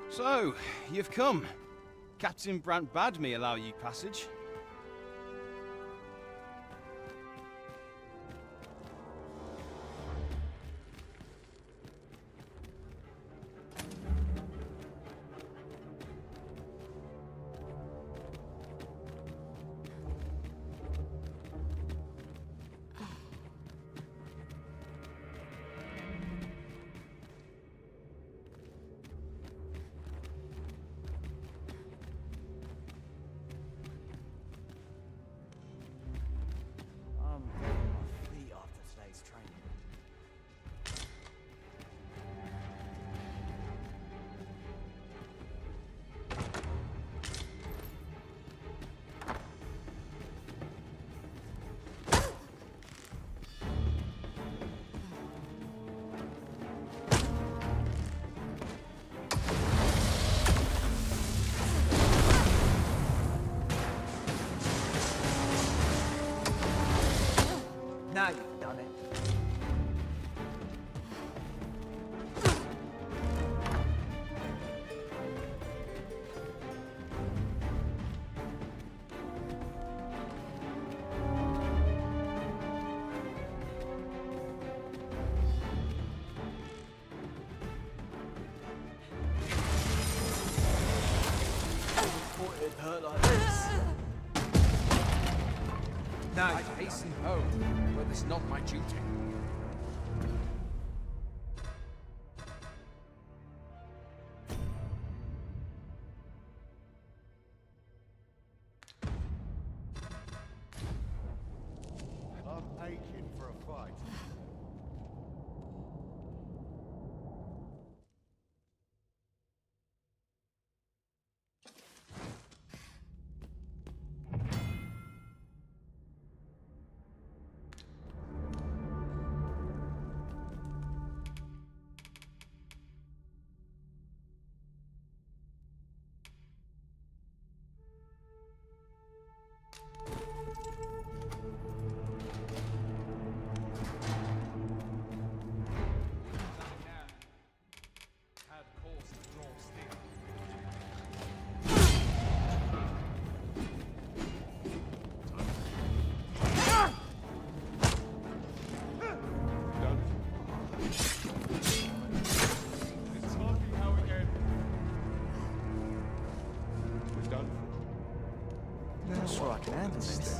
So, you've come. Captain Brant bade me allow you passage. I'm getting my feet after today's training. Now you've done it. Thought it'd hurt like this. Now I hasten home, where it's not my duty. I'm aching for a fight. Not sure I can handle this.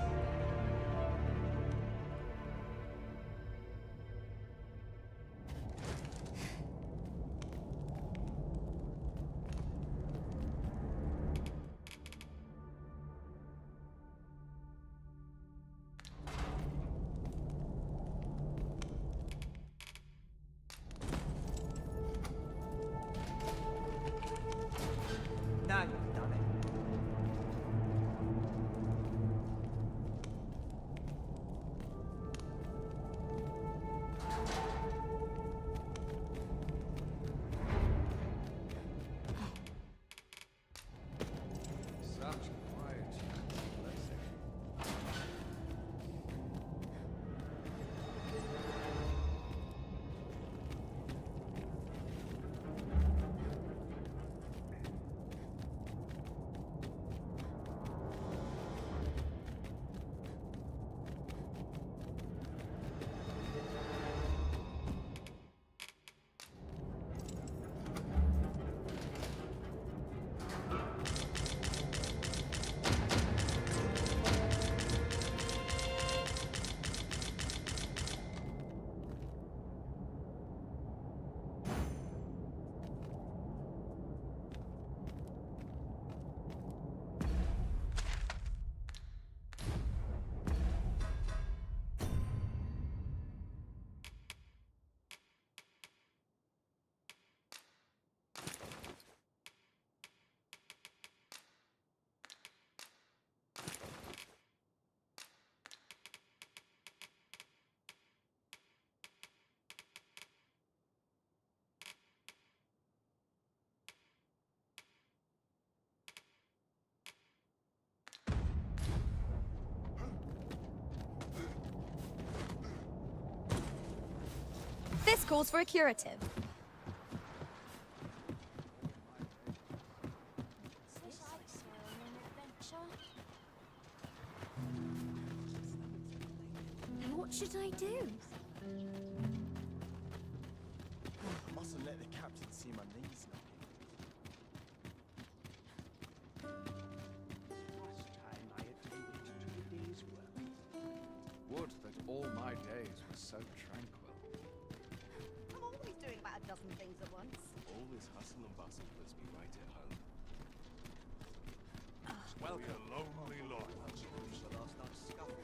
calls for a curative. What should I do? Mustn't let the captain see my knees Would that all my days were so tranquil. I'm always doing about a dozen things at once. All this hustle and bustle puts me right at home. Welcome, lonely life. The last night's scuffle.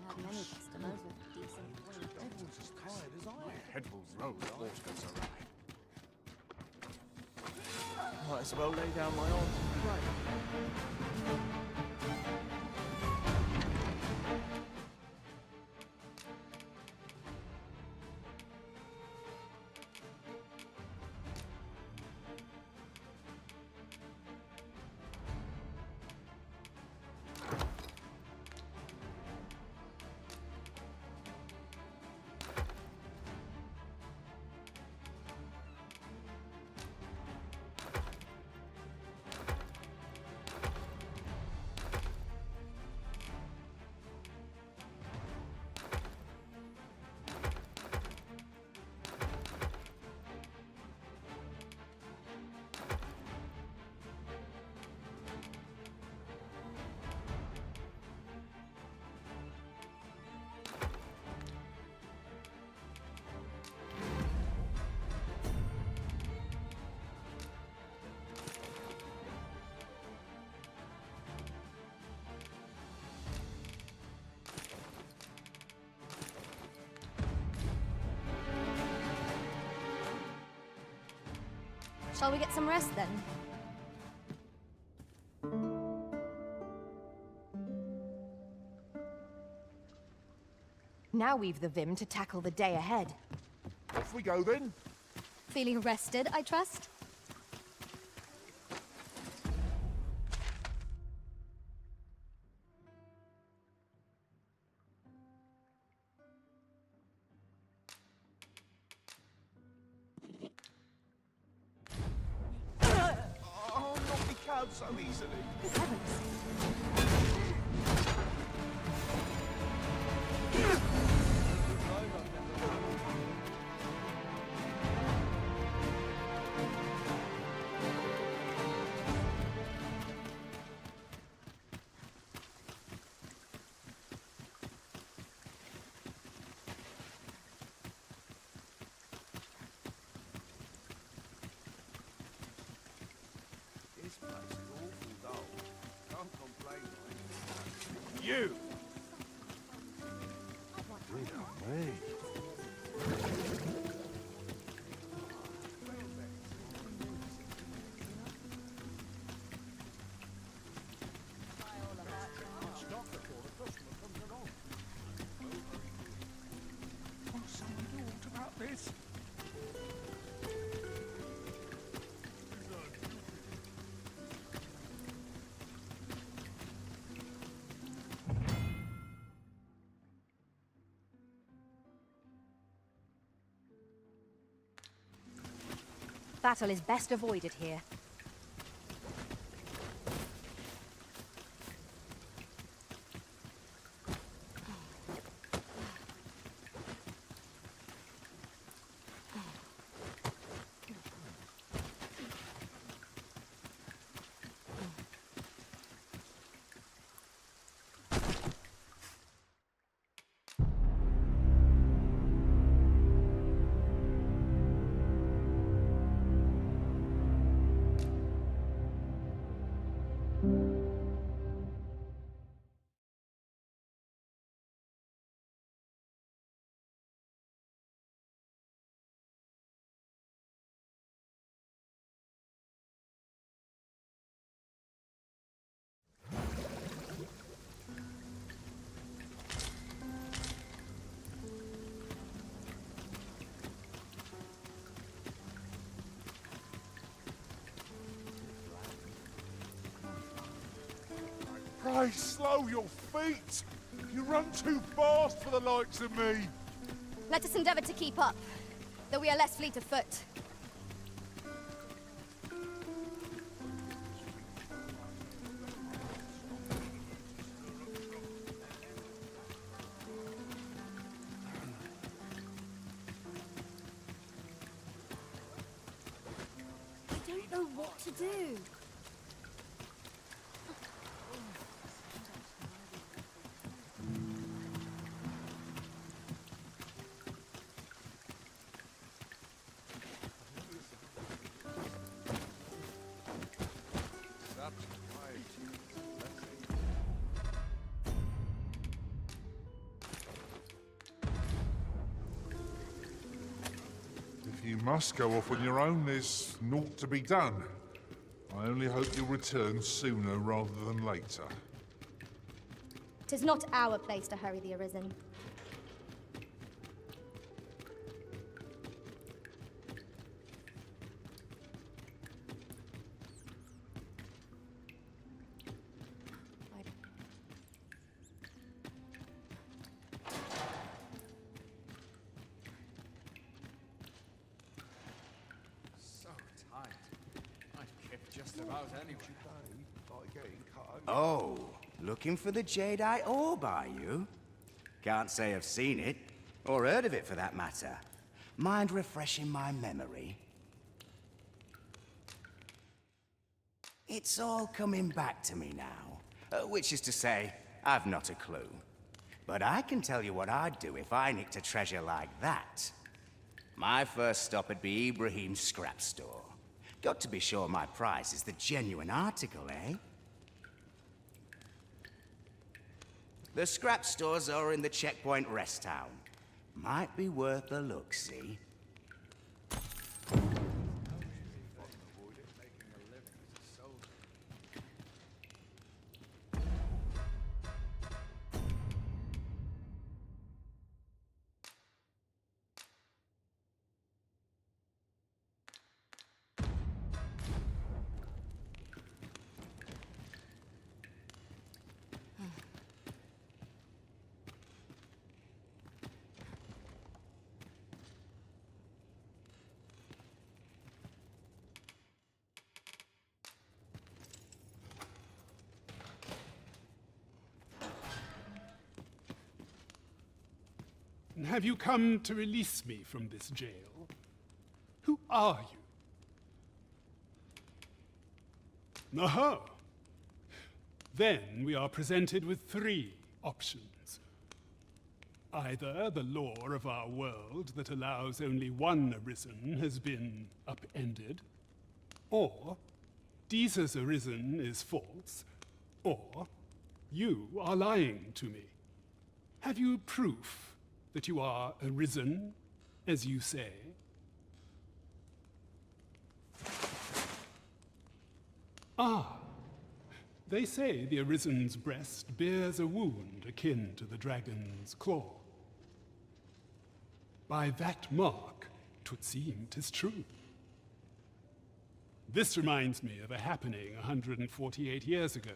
I've had many customers with decent wings. Everyone's as tired as I am. Headwell's Road always goes awry. Might as well lay down my arms and pray. Shall we get some rest then? Now we've the vim to tackle the day ahead. Off we go then. Feeling rested, I trust? Oh, not be cowed so easily. This place is awful dull. Can't complain, mate. You! Stop before the customer comes along. Won't someone do aught about this? Battle is best avoided here. Pray slow your feet. You run too fast for the likes of me. Let us endeavor to keep up, though we are less fleet of foot. I don't know what to do. If you must go off on your own, there's naught to be done. I only hope you'll return sooner rather than later. 'Tis not our place to hurry the Arisen. So tight. I'd kip just about anywhere. Oh, looking for the Jadeite orb, are you? Can't say I've seen it, or heard of it for that matter. Mind refreshing my memory? It's all coming back to me now, which is to say, I've not a clue. But I can tell you what I'd do if I nicked a treasure like that. My first stop would be Ibrahim's scrap store. Got to be sure my prize is the genuine article, eh? The scrap stores are in the Checkpoint Rest Town. Might be worth a look, see? Have you come to release me from this jail? Who are you? Aha! Then we are presented with three options. Either the law of our world that allows only one Arisen has been upended, or Deeza's Arisen is false, or you are lying to me. Have you proof that you are Arisen, as you say? Ah, they say the Arisen's breast bears a wound akin to the dragon's claw. By that mark, 'twould seem 'tis true. This reminds me of a happening 148 years ago.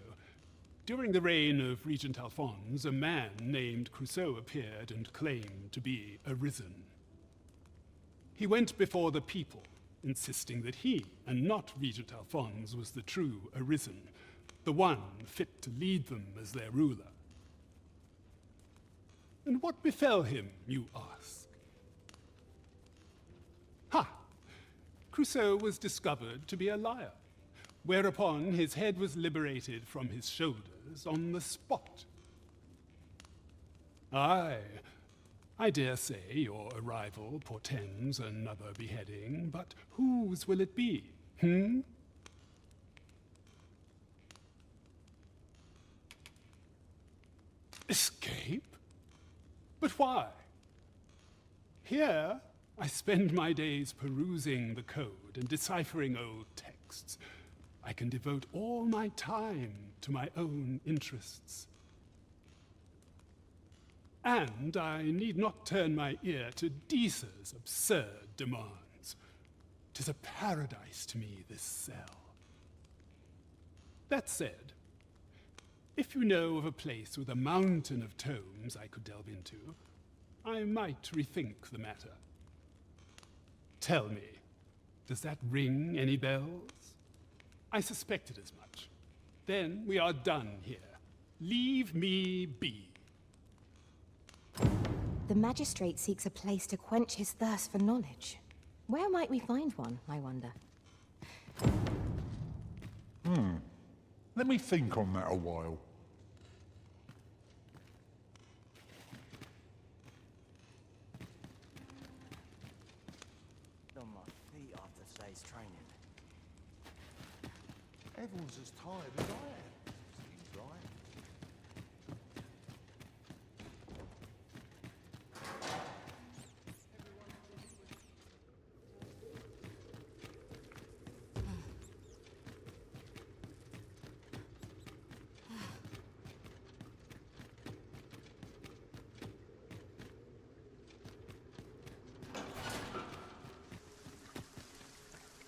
During the reign of Regent Alphonse, a man named Crusoe appeared and claimed to be Arisen. He went before the people, insisting that he, and not Regent Alphonse, was the true Arisen, the one fit to lead them as their ruler. And what befell him, you ask? Ha! Crusoe was discovered to be a liar, whereupon his head was liberated from his shoulders on the spot. Aye, I dare say your arrival portends another beheading, but whose will it be, Escape? But why? Here, I spend my days perusing the code and deciphering old texts. I can devote all my time to my own interests. And I need not turn my ear to Deeza's absurd demands. 'Tis a paradise to me, this cell. That said, If you know of a place with a mountain of tomes I could delve into, I might rethink the matter. Tell me, does that ring any bells? I suspected as much. Then we are done here. Leave me be. The magistrate seeks a place to quench his thirst for knowledge. Where might we find one, I wonder? Let me think on that a while. On my feet after today's training. Everyone's as tired as I am. Seems right.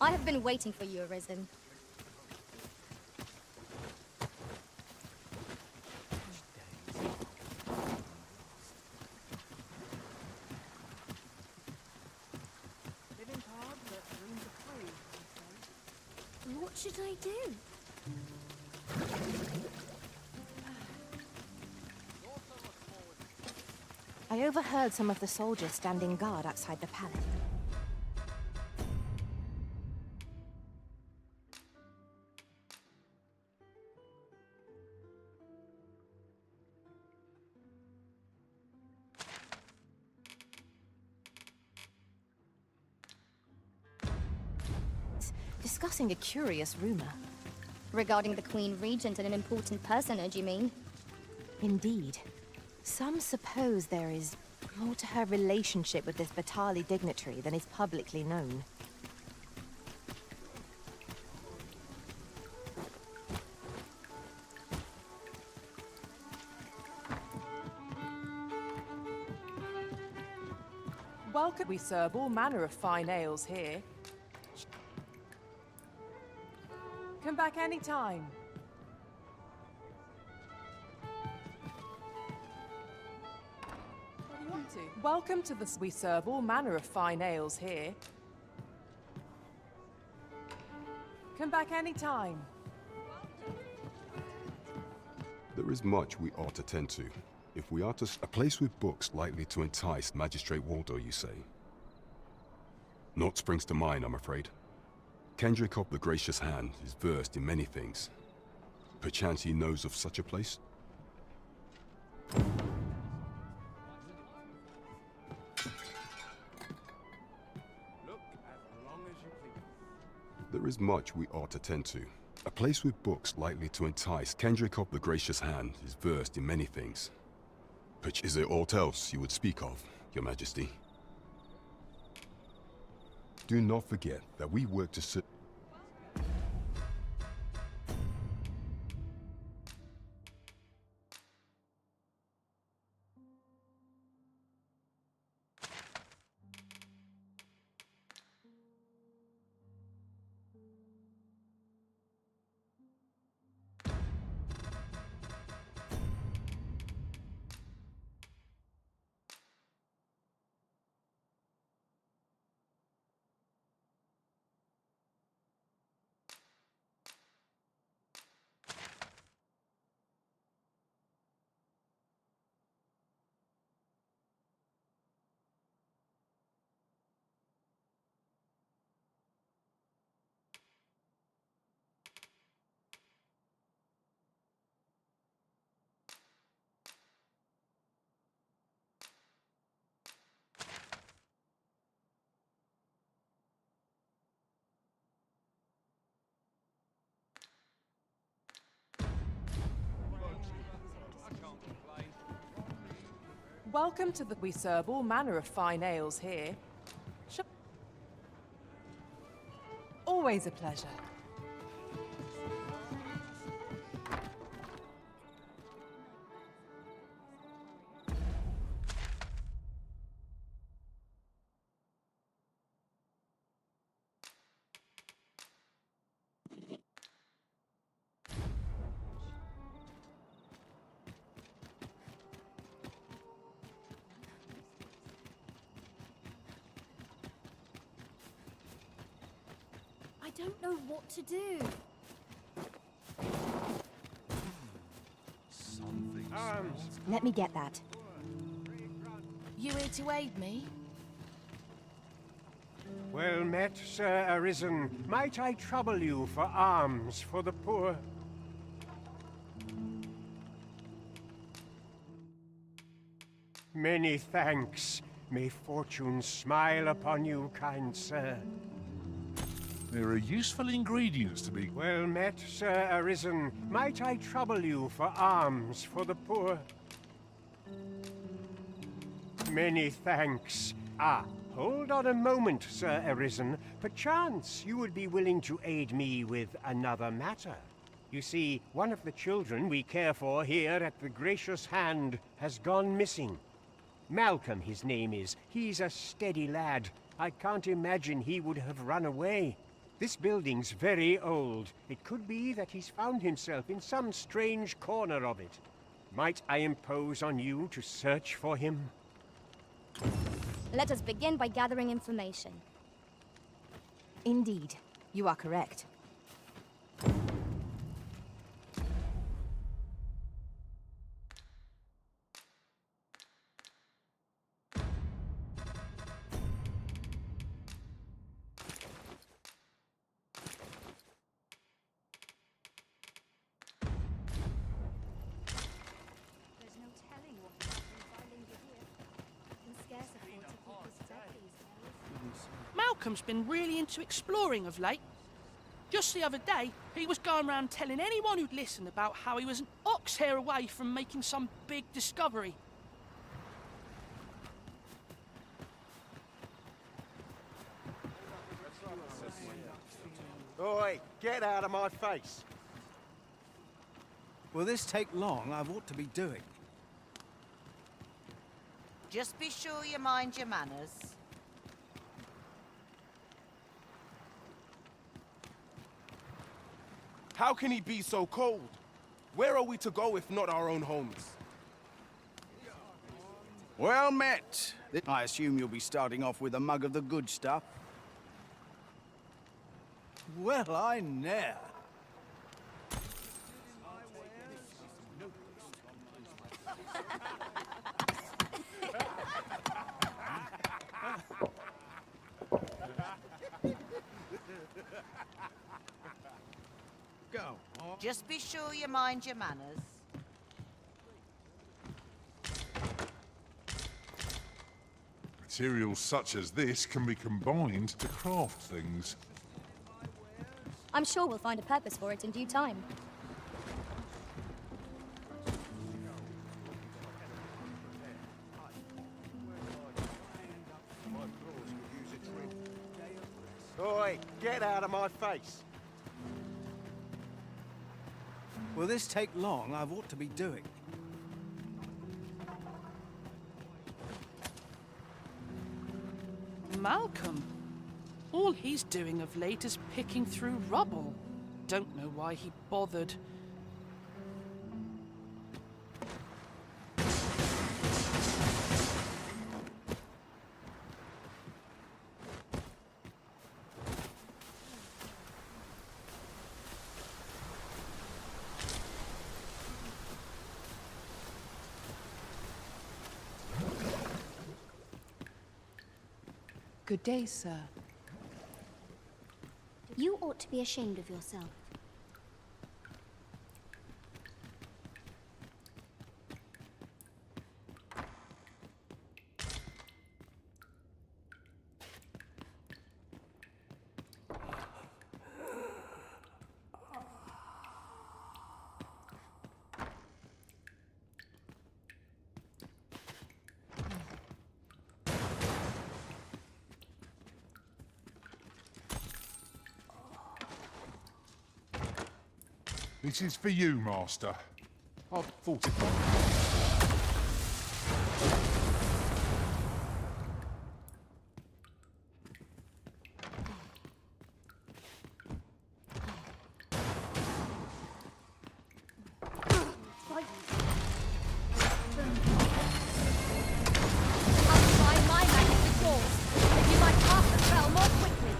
I have been waiting for you, Arisen. Living hard, but dreams are free, they say. What should I do? I overheard some of the soldiers standing guard outside the palace. Discussing a curious rumor. Regarding the Queen Regent and an important personage, you mean? Indeed. Some suppose there is more to her relationship with this Batali dignitary than is publicly known. Welcome. We serve all manner of fine ales here. Come back anytime. What do you want to? Welcome to the... We serve all manner of fine ales here. Come back anytime. There is much we ought to tend to. If we are to... A place with books likely to entice Magistrate Waldo, you say? Naught springs to mind, I'm afraid. Kendrick of the Gracious Hand is versed in many things. Perchance he knows of such a place? There is much we ought to tend to. A place with books likely to entice. Kendrick of the Gracious Hand is versed in many things. Is there aught else you would speak of, Your Majesty? Do not forget that we work to serve. Welcome to the... We serve all manner of fine ales here. Always a pleasure. I don't know what to do. Let me get that. You here to aid me? Well met, Sir Arisen. Might I trouble you for alms for the poor? Many thanks. May fortune smile upon you, kind sir. There are useful ingredients to be... Well met, Sir Arisen. Might I trouble you for alms for the poor? Many thanks. Ah, hold on a moment, Sir Arisen. Perchance you would be willing to aid me with another matter. You see, one of the children we care for here at the Gracious Hand has gone missing. Malcolm, his name is. He's a steady lad. I can't imagine he would have run away. This building's very old. It could be that he's found himself in some strange corner of it. Might I impose on you to search for him? Let us begin by gathering information. Indeed, you are correct. Malcolm's been really into exploring of late. Just the other day, he was going around telling anyone who'd listen about how he was an ox hair away from making some big discovery. Oi, get out of my face! Will this take long? I've ought to be doing. Just be sure you mind your manners. How can he be so cold? Where are we to go if not our own homes? Well met. I assume you'll be starting off with a mug of the good stuff. Well, I ne'er. Go on. Just be sure you mind your manners. Materials such as this can be combined to craft things. I'm sure we'll find a purpose for it in due time. Oi, get out of my face! Will this take long? I've ought to be doing. Malcolm? All he's doing of late is picking through rubble. Don't know why he bothered. Good day, sir. You ought to be ashamed of yourself. This is for you, Master. I've thought it might. I'll try my magic to cause, that you might cast the spell more quickly.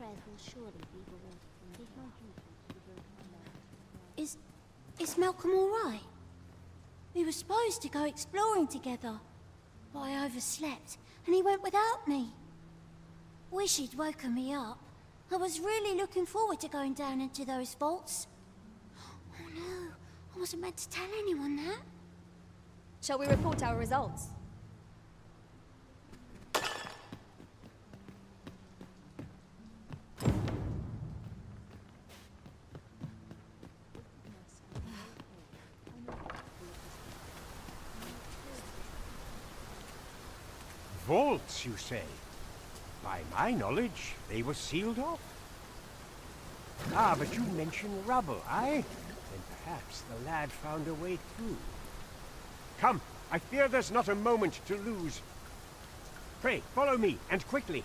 prayers will surely be rewarded. Is Malcolm all right? We were supposed to go exploring together, but I overslept, and he went without me. Wish he'd woken me up. I was really looking forward to going down into those vaults. Oh no, I wasn't meant to tell anyone that. Shall we report our results? Vaults, you say? By my knowledge, they were sealed off. Ah, but you mentioned rubble, aye? Then perhaps the lad found a way through. Come, I fear there's not a moment to lose. Pray, follow me, and quickly.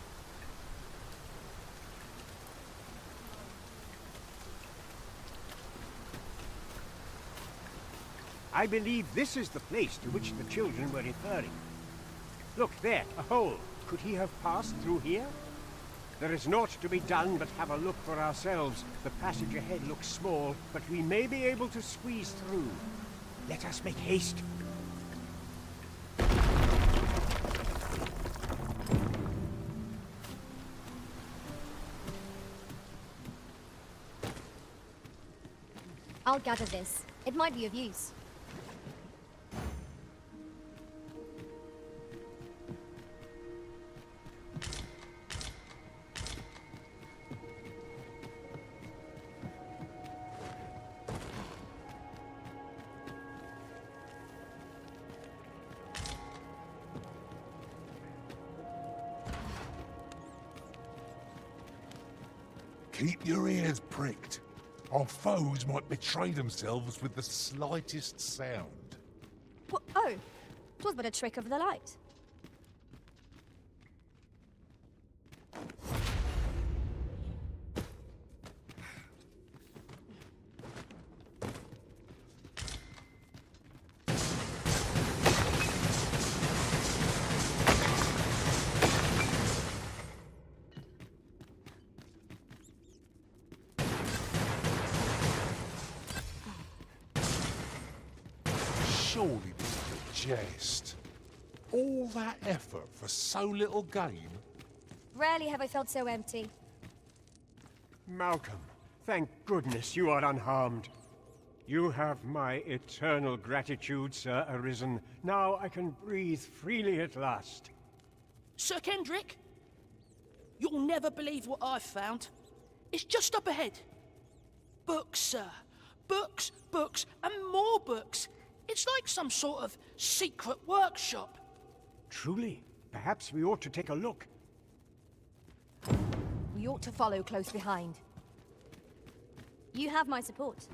I believe this is the place to which the children were referring. Look there, a hole. Could he have passed through here? There is naught to be done but have a look for ourselves. The passage ahead looks small, but we may be able to squeeze through. Let us make haste. I'll gather this. It might be of use. Keep your ears pricked. Our foes might betray themselves with the slightest sound. Oh, 'twas but a trick of the light. Surely this is a jest. All that effort for so little gain? Rarely have I felt so empty. Malcolm, thank goodness you are unharmed. You have my eternal gratitude, Sir Arisen. Now I can breathe freely at last. Sir Kendrick, you'll never believe what I've found. It's just up ahead. Books, sir. Books, books, and more books. It's like some sort of secret workshop. Truly? Perhaps we ought to take a look. We ought to follow close behind. You have my support.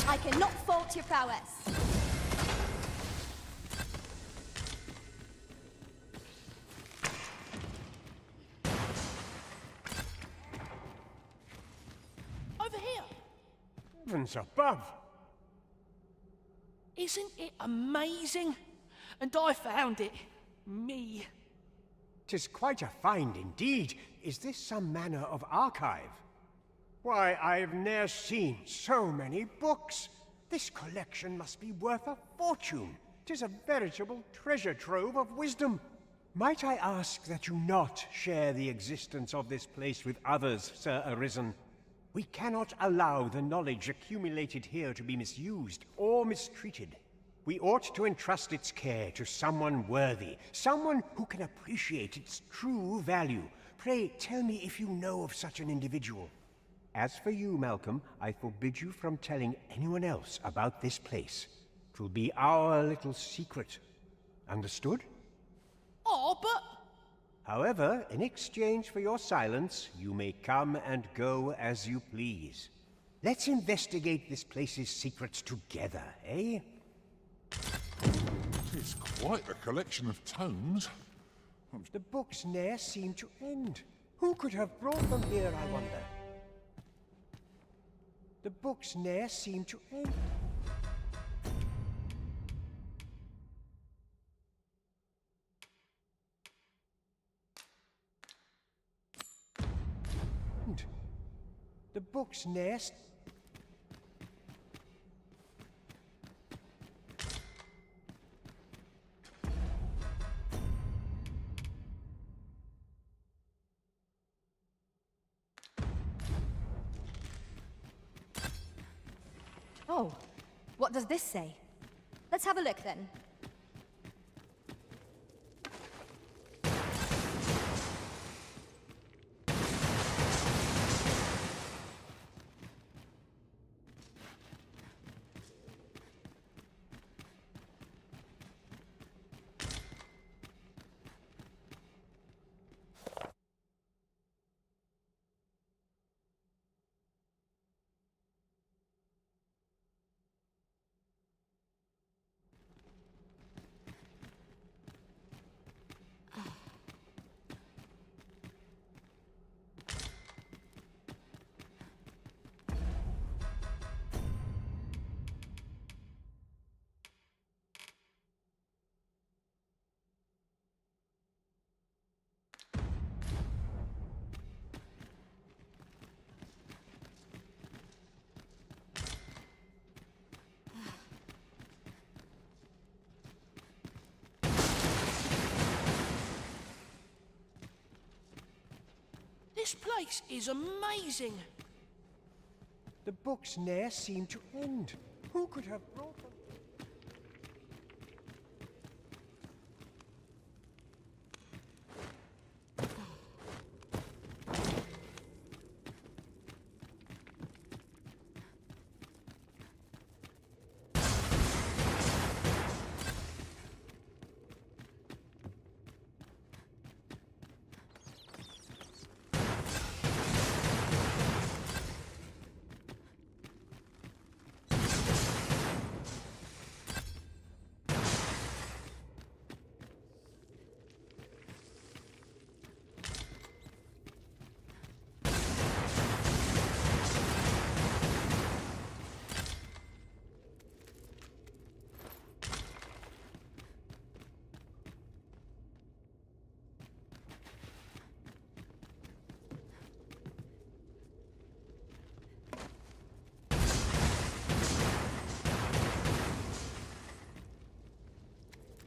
I cannot fault your prowess. Over here. Heavens above! Isn't it amazing? And I found it. Me. 'Tis quite a find indeed. Is this some manner of archive? Why, I've ne'er seen so many books. This collection must be worth a fortune. 'Tis a veritable treasure trove of wisdom. Might I ask that you not share the existence of this place with others, Sir Arisen? We cannot allow the knowledge accumulated here to be misused or mistreated. We ought to entrust its care to someone worthy, someone who can appreciate its true value. Pray tell me if you know of such an individual. As for you, Malcolm, I forbid you from telling anyone else about this place. 'Twill be our little secret. Understood? Oh, but... However, in exchange for your silence, you may come and go as you please. Let's investigate this place's secrets together, eh? It's quite a collection of tomes. The books ne'er seem to end. Who could have brought them here, I wonder? The books ne'er seem to end. The books ne'er... Oh, what does this say? Let's have a look then. This place is amazing. The books ne'er seem to end. Who could have brought them?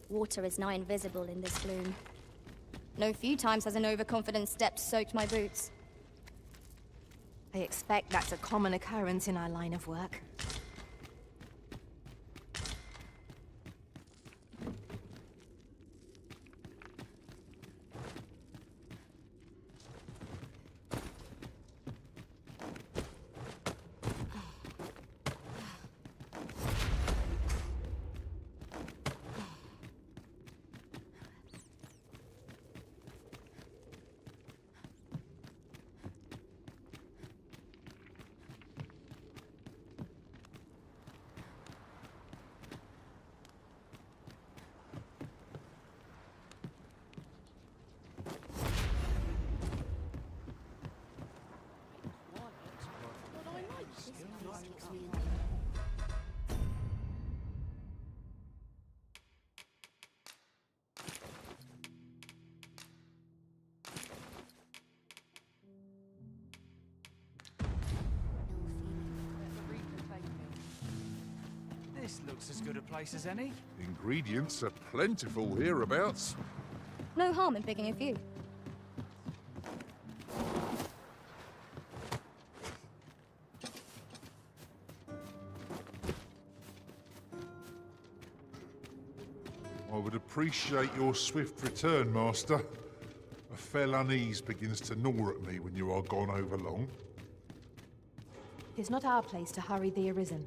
Water is nigh invisible in this gloom. No few times has an overconfident step soaked my boots. I expect that's a common occurrence in our line of work. This looks as good a place as any. Ingredients are plentiful hereabouts. No harm in picking a few. I would appreciate your swift return, Master. A fell unease begins to gnaw at me when you are gone over long. It's not our place to hurry the Arisen.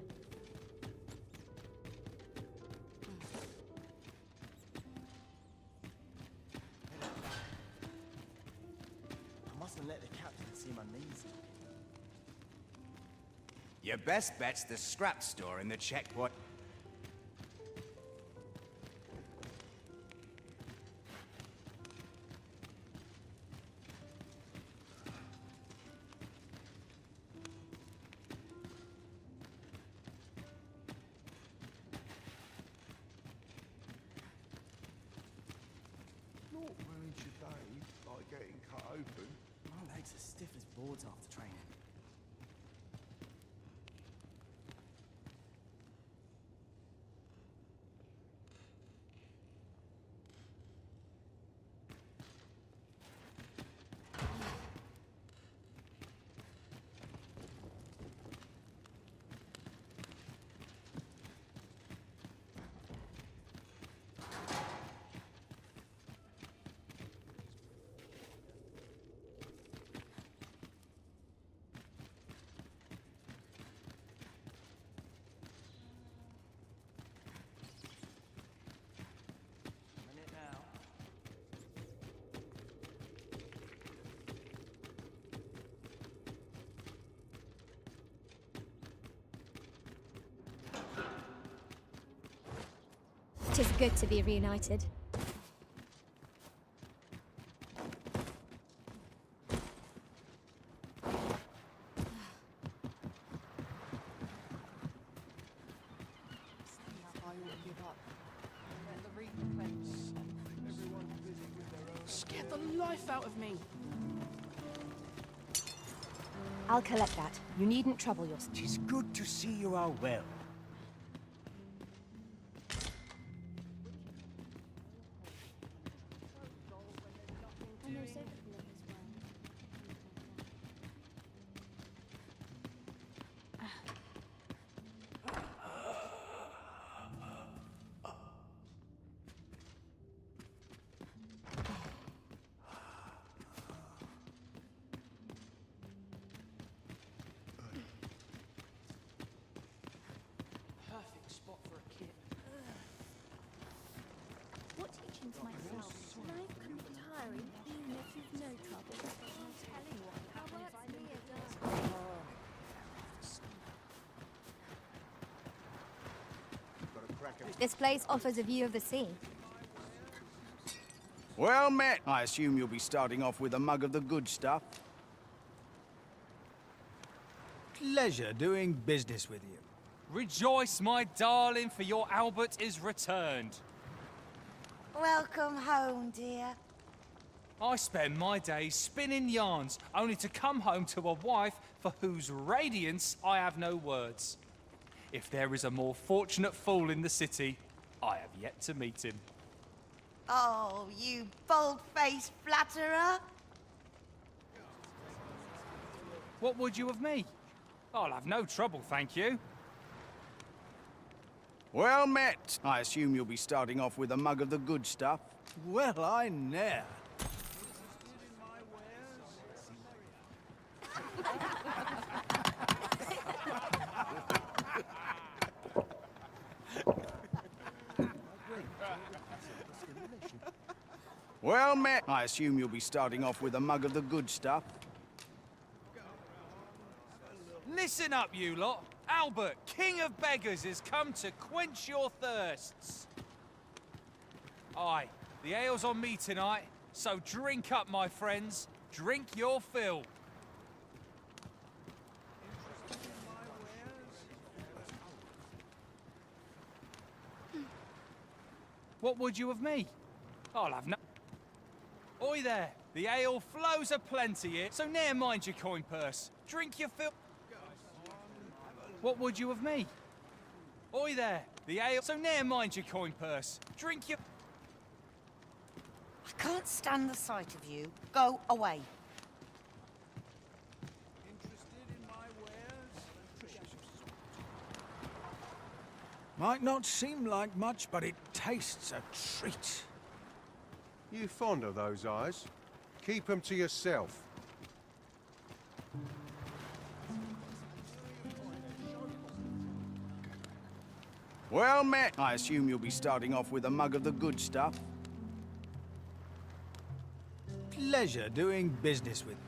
Your best bet's the scrap store in the checkpoint. Not ruin your day by getting cut open. My legs are stiff as boards after training. Minute now. It is good to be reunited. Scared the life out of me. I'll collect that. You needn't trouble yourself. 'Tis good to see you are well. Perfect spot for a kid. What teachings myself? Life can be tiring, even if you've no trouble. No telling what happens if I leave This place offers a view of the sea. Well met. I assume you'll be starting off with a mug of the good stuff. Pleasure doing business with you. Rejoice, my darling, for your Albert is returned. Welcome home, dear. I spend my days spinning yarns, only to come home to a wife for whose radiance I have no words. If there is a more fortunate fool in the city, I have yet to meet him. Oh, you bold-faced flatterer. What would you of me? I'll have no trouble, thank you. Well met. I assume you'll be starting off with a mug of the good stuff. Well, I ne'er. Well met. I assume you'll be starting off with a mug of the good stuff. Listen up, you lot. Albert, King of Beggars, has come to quench your thirsts. Aye, the ale's on me tonight, so drink up, my friends. Drink your fill. What would you of me? I'll have no... Oi there, the ale flows aplenty here, so ne'er mind your coin purse. Drink your fill... What would you of me? Oi there, the ale... So ne'er mind your coin purse. Drink your... I can't stand the sight of you. Go away. Might not seem like much, but it tastes a treat. You fond of those eyes? Keep them to yourself. Well met. I assume you'll be starting off with a mug of the good stuff. Pleasure doing business with you.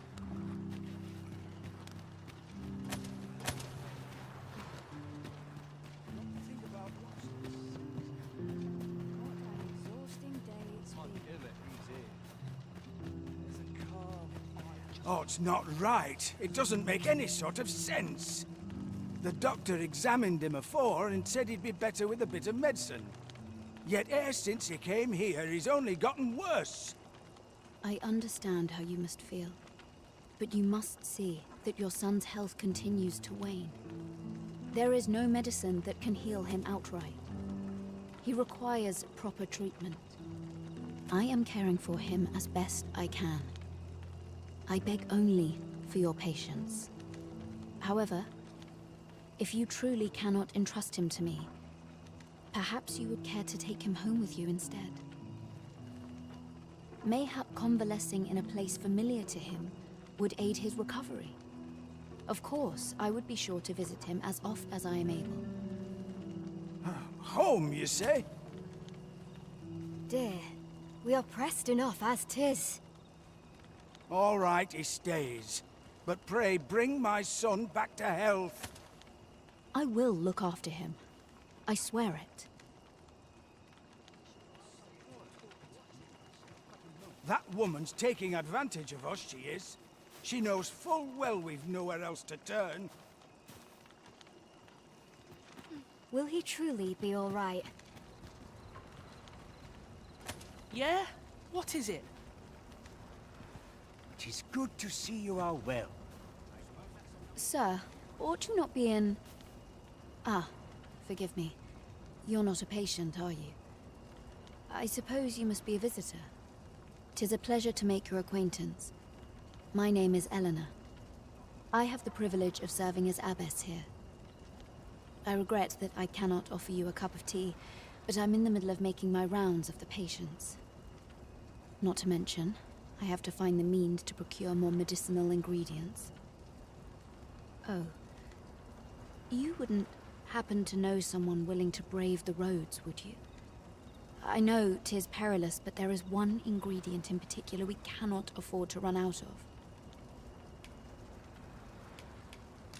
Oh, it's not right. It doesn't make any sort of sense. The doctor examined him afore and said he'd be better with a bit of medicine. Yet ever since he came here, he's only gotten worse. I understand how you must feel. But you must see that your son's health continues to wane. There is no medicine that can heal him outright. He requires proper treatment. I am caring for him as best I can. I beg only for your patience. However, if you truly cannot entrust him to me, perhaps you would care to take him home with you instead. Mayhap convalescing in a place familiar to him would aid his recovery. Of course, I would be sure to visit him as oft as I am able. Home, you say? Dear, we are pressed enough as 'tis. All right, he stays. But pray bring my son back to health. I will look after him. I swear it. That woman's taking advantage of us, she is. She knows full well we've nowhere else to turn. Will he truly be all right? Yeah? What is it? 'Tis good to see you are well. Sir, ought you not be in... Ah, forgive me. You're not a patient, are you? I suppose you must be a visitor. 'Tis a pleasure to make your acquaintance. My name is Eleanor. I have the privilege of serving as abbess here. I regret that I cannot offer you a cup of tea, but I'm in the middle of making my rounds of the patients. Not to mention, I have to find the means to procure more medicinal ingredients. Oh. You wouldn't happen to know someone willing to brave the roads, would you? I know 'tis perilous, but there is one ingredient in particular we cannot afford to run out of.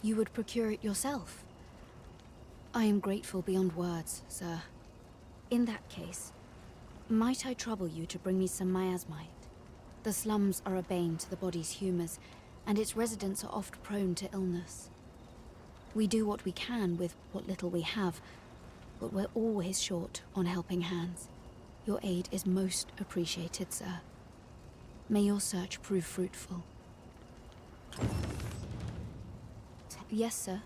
You would procure it yourself? I am grateful beyond words, sir. In that case, might I trouble you to bring me some miasmite? The slums are a bane to the body's humors, and its residents are oft prone to illness. We do what we can with what little we have, but we're always short on helping hands. Your aid is most appreciated, sir. May your search prove fruitful. Yes, sir.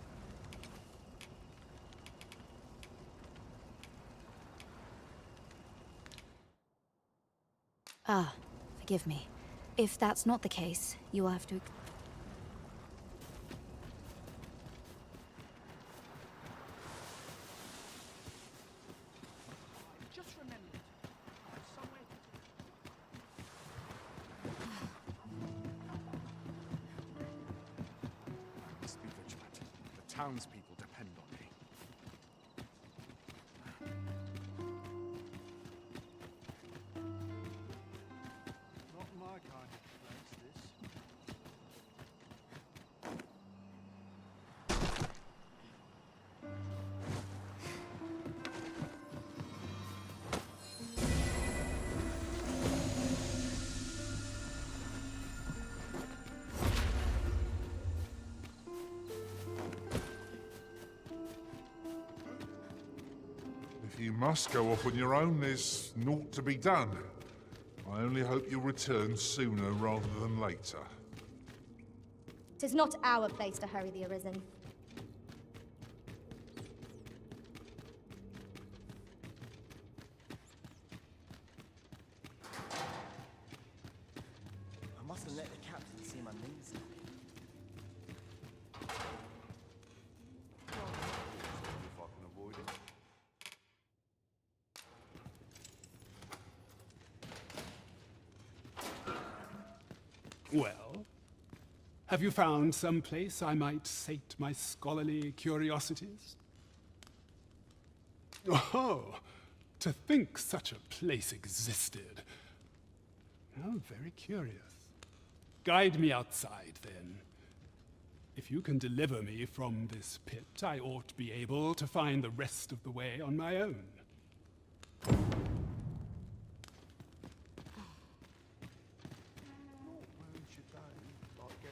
Ah, forgive me. If that's not the case, you will have to... Just remember, somewhere... Must be vigilant. The townspeople depend on me. Not my kind of place, this. If you must go off on your own, there's naught to be done. I only hope you'll return sooner rather than later. 'Tis not our place to hurry the Arisen. I mustn't let the captain see my knees. If I can avoid it. Well, have you found some place I might sate my scholarly curiosities? Oh, to think such a place existed. Oh, very curious. Guide me outside, then. If you can deliver me from this pit, I ought to be able to find the rest of the way on my own. Not wearing your day like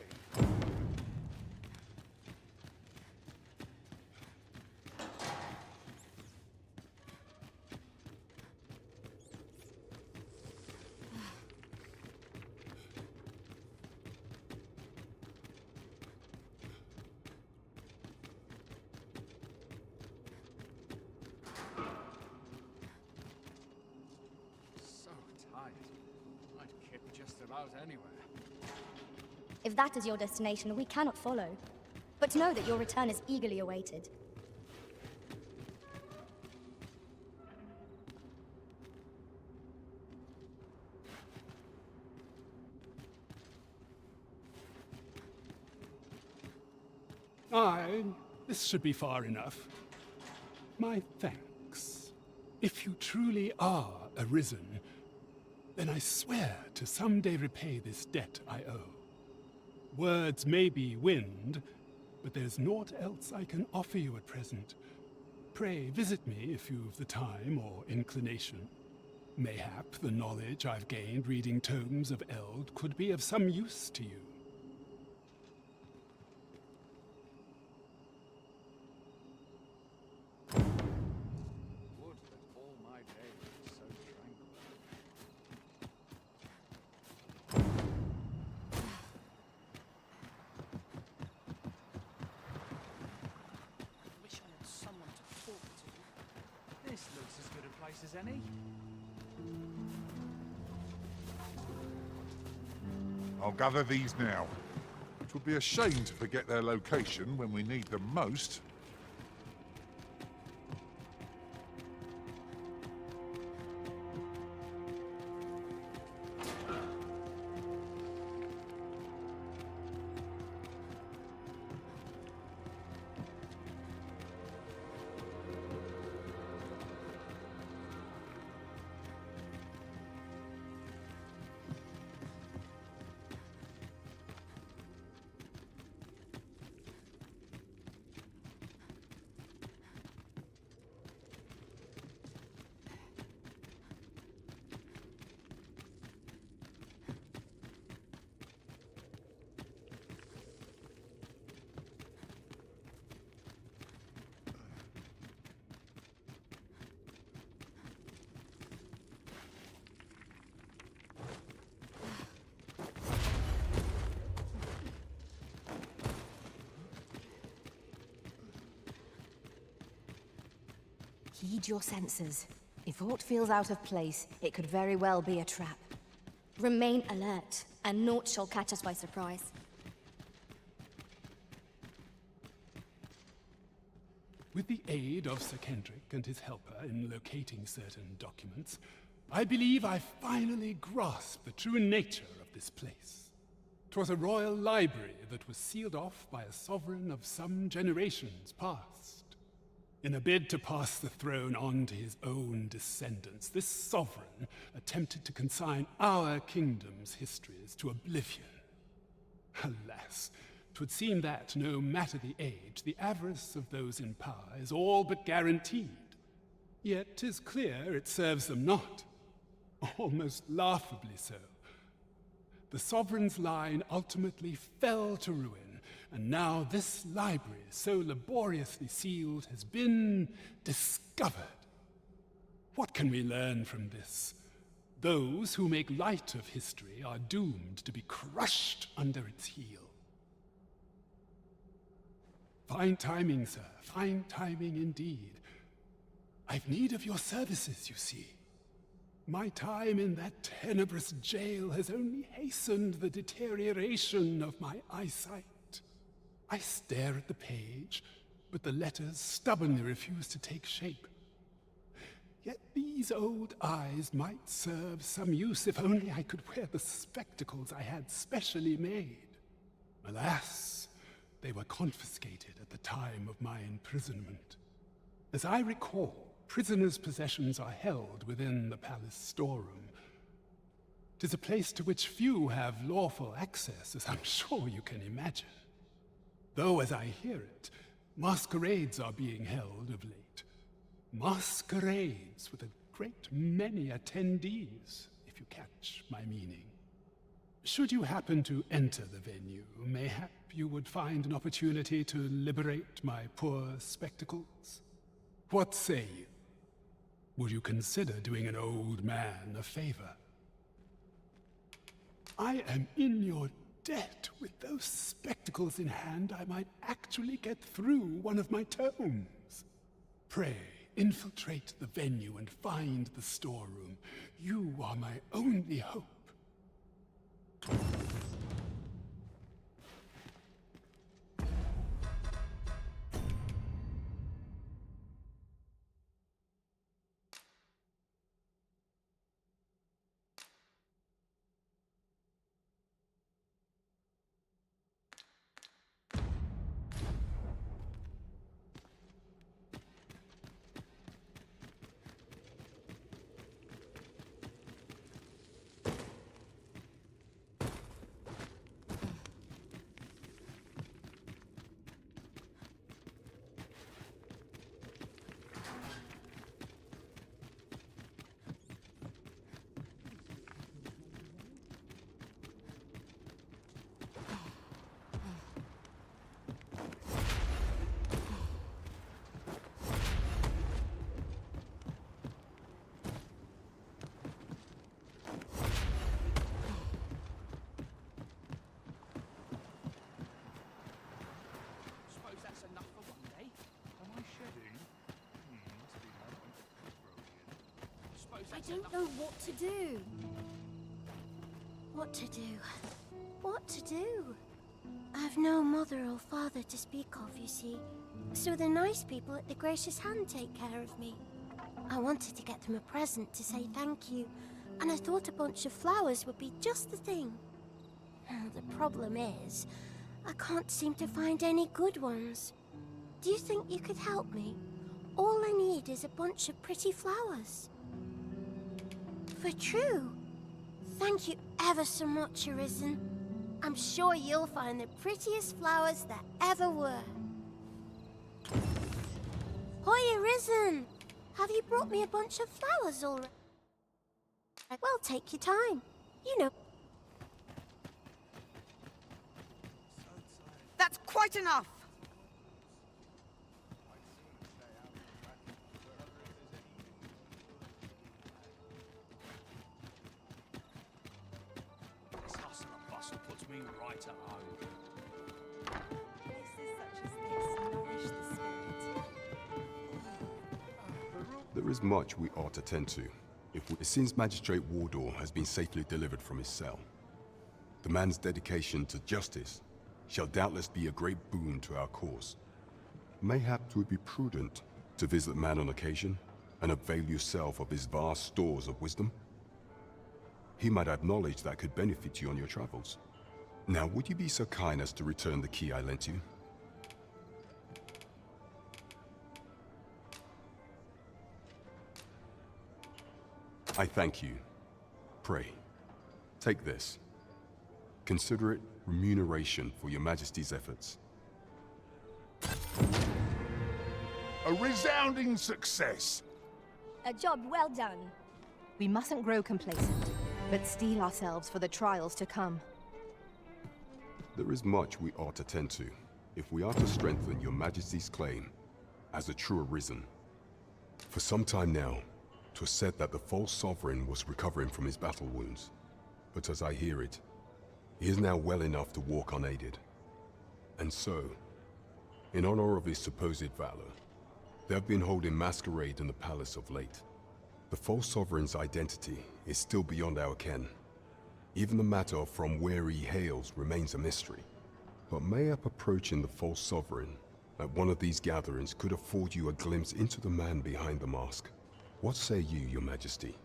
suppose anywhere. If that is your destination, we cannot follow. But know that your return is eagerly awaited. Aye, this should be far enough. My thanks. If you truly are Arisen, then I swear to someday repay this debt I owe. Words may be wind, but there's naught else I can offer you at present. Pray visit me if you've the time or inclination. Mayhap the knowledge I've gained reading tomes of Eld could be of some use to you. Would that all my days were so tranquil. Wish I had someone to talk to. This looks as good a place as any. I'll gather these now. It would be a shame to forget their location when we need them most. Heed your senses. If aught feels out of place, it could very well be a trap. Remain alert, and naught shall catch us by surprise. With the aid of Sir Kendrick and his helper in locating certain documents, I believe I finally grasped the true nature of this place. 'Twas a royal library that was sealed off by a sovereign of some generations past. In a bid to pass the throne on to his own descendants, this sovereign attempted to consign our kingdom's histories to oblivion. Alas, 'twould seem that, no matter the age, the avarice of those in power is all but guaranteed. Yet 'tis clear it serves them not. Almost laughably so. The sovereign's line ultimately fell to ruin, and now this library, so laboriously sealed, has been discovered. What can we learn from this? Those who make light of history are doomed to be crushed under its heel. Fine timing, sir. Fine timing indeed. I've need of your services, you see. My time in that tenebrous jail has only hastened the deterioration of my eyesight. I stare at the page, but the letters stubbornly refuse to take shape. Yet these old eyes might serve some use if only I could wear the spectacles I had specially made. Alas, they were confiscated at the time of my imprisonment. As I recall, prisoners' possessions are held within the palace storeroom. 'Tis a place to which few have lawful access, as I'm sure you can imagine. Though, as I hear it, masquerades are being held of late. Masquerades with a great many attendees, if you catch my meaning. Should you happen to enter the venue, mayhap you would find an opportunity to liberate my poor spectacles? What say you? Would you consider doing an old man a favor? I am in your debt. With those spectacles in hand, I might actually get through one of my tomes. Pray, infiltrate the venue and find the storeroom. You are my only hope. Suppose that's enough for one day. Am I shedding? Must be my Suppose I that's don't enough. know what to do. What to do? What to do? I've no mother or father to speak of, you see. So the nice people at the Gracious Hand take care of me. I wanted to get them a present to say thank you, and I thought a bunch of flowers would be just the thing. The problem is, I can't seem to find any good ones. Do you think you could help me? All I need is a bunch of pretty flowers. For true. Thank you ever so much, Arisen. I'm sure you'll find the prettiest flowers that ever were. Hoi, Arisen! Have you brought me a bunch of flowers already? Well, take your time. You know. That's quite enough! This hustle and bustle puts me right at home. Places such as this nourish the spirit. There is much we ought to tend to. It seems Magistrate Wardor has been safely delivered from his cell. The man's dedication to justice shall doubtless be a great boon to our cause. Mayhap it would be prudent to visit the man on occasion and avail yourself of his vast stores of wisdom. He might have knowledge that could benefit you on your travels. Now, would you be so kind as to return the key I lent you? I thank you. Pray, take this. Consider it remuneration for your Majesty's efforts. A resounding success. A job well done. We mustn't grow complacent, but steel ourselves for the trials to come. There is much we ought to tend to, if we are to strengthen your Majesty's claim as a true Arisen. For some time now, 'twas said that the false sovereign was recovering from his battle wounds, but as I hear it, he is now well enough to walk unaided. And so, in honor of his supposed valor, they have been holding masquerade in the palace of late. The false sovereign's identity is still beyond our ken. Even the matter of from where he hails remains a mystery. But mayhap approaching the false sovereign at one of these gatherings could afford you a glimpse into the man behind the mask. What say you, your Majesty?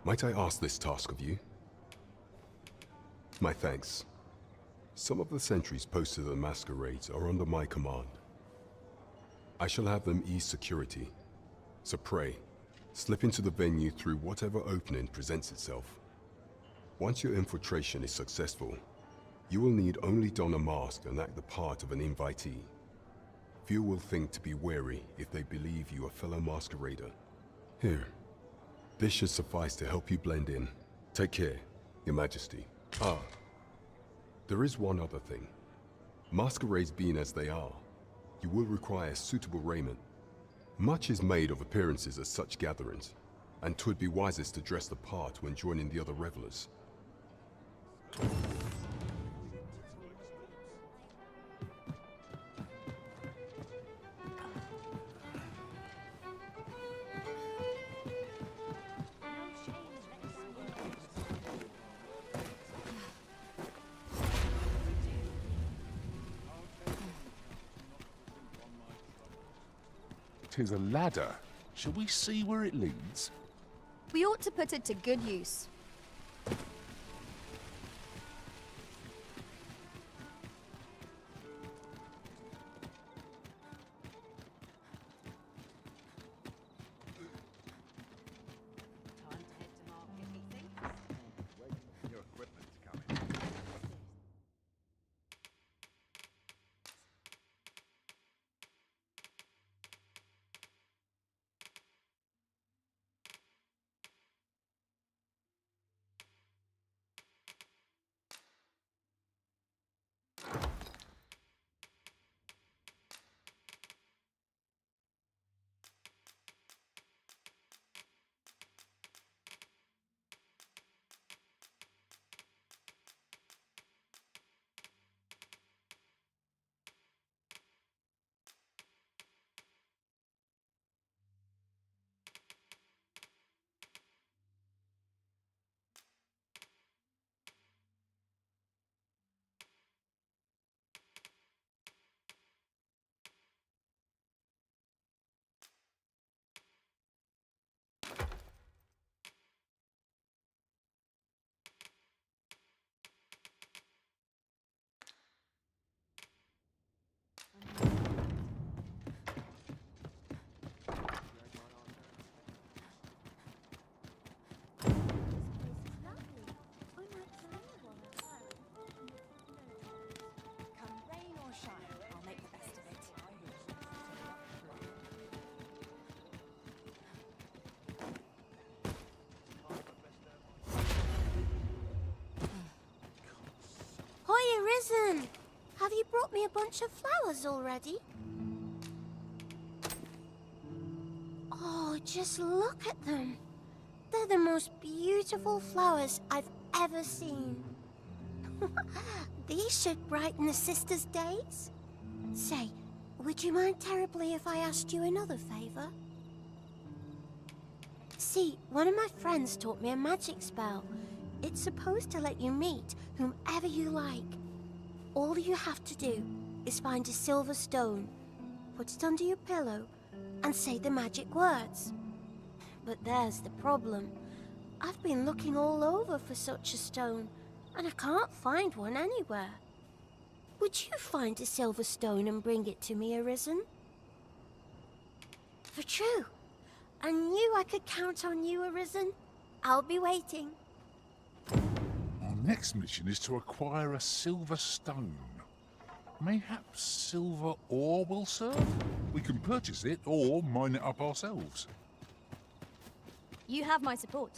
Might I ask this task of you? My thanks. Some of the sentries posted at the masquerades are under my command. I shall have them ease security. So pray, slip into the venue through whatever opening presents itself. Once your infiltration is successful, you will need only don a mask and act the part of an invitee. Few will think to be wary if they believe you a fellow masquerader. Here. This should suffice to help you blend in. Take care, Your Majesty. Ah. There is one other thing. Masquerades being as they are, you will require suitable raiment. Much is made of appearances at such gatherings, and 'twould be wisest to dress the part when joining the other revelers. 'Tis a ladder. Shall we see where it leads? We ought to put it to good use. New equipment's coming. Arisen! Have you brought me a bunch of flowers already? Oh, just look at them. They're the most beautiful flowers I've ever seen. These should brighten the sisters' days. Say, would you mind terribly if I asked you another favor? See, one of my friends taught me a magic spell. It's supposed to let you meet whomever you like. All you have to do is find a silver stone, put it under your pillow, and say the magic words. But there's the problem. I've been looking all over for such a stone, and I can't find one anywhere. Would you find a silver stone and bring it to me, Arisen? For true. I knew I could count on you, Arisen. I'll be waiting. Our next mission is to acquire a silver stone. Mayhaps silver ore will serve? We can purchase it or mine it up ourselves. You have my support.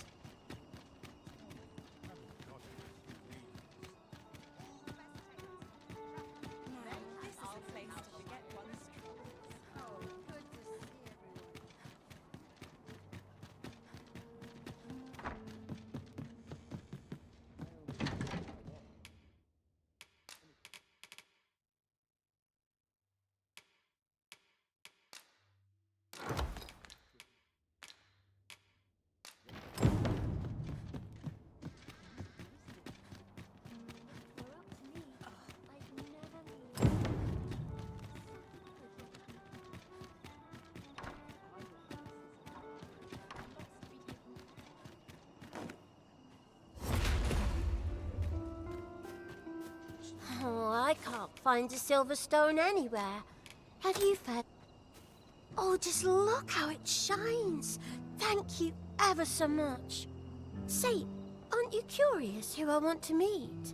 Oh, I can't find a silver stone anywhere. Have you found? Oh, just look how it shines. Thank you ever so much. Say, aren't you curious who I want to meet?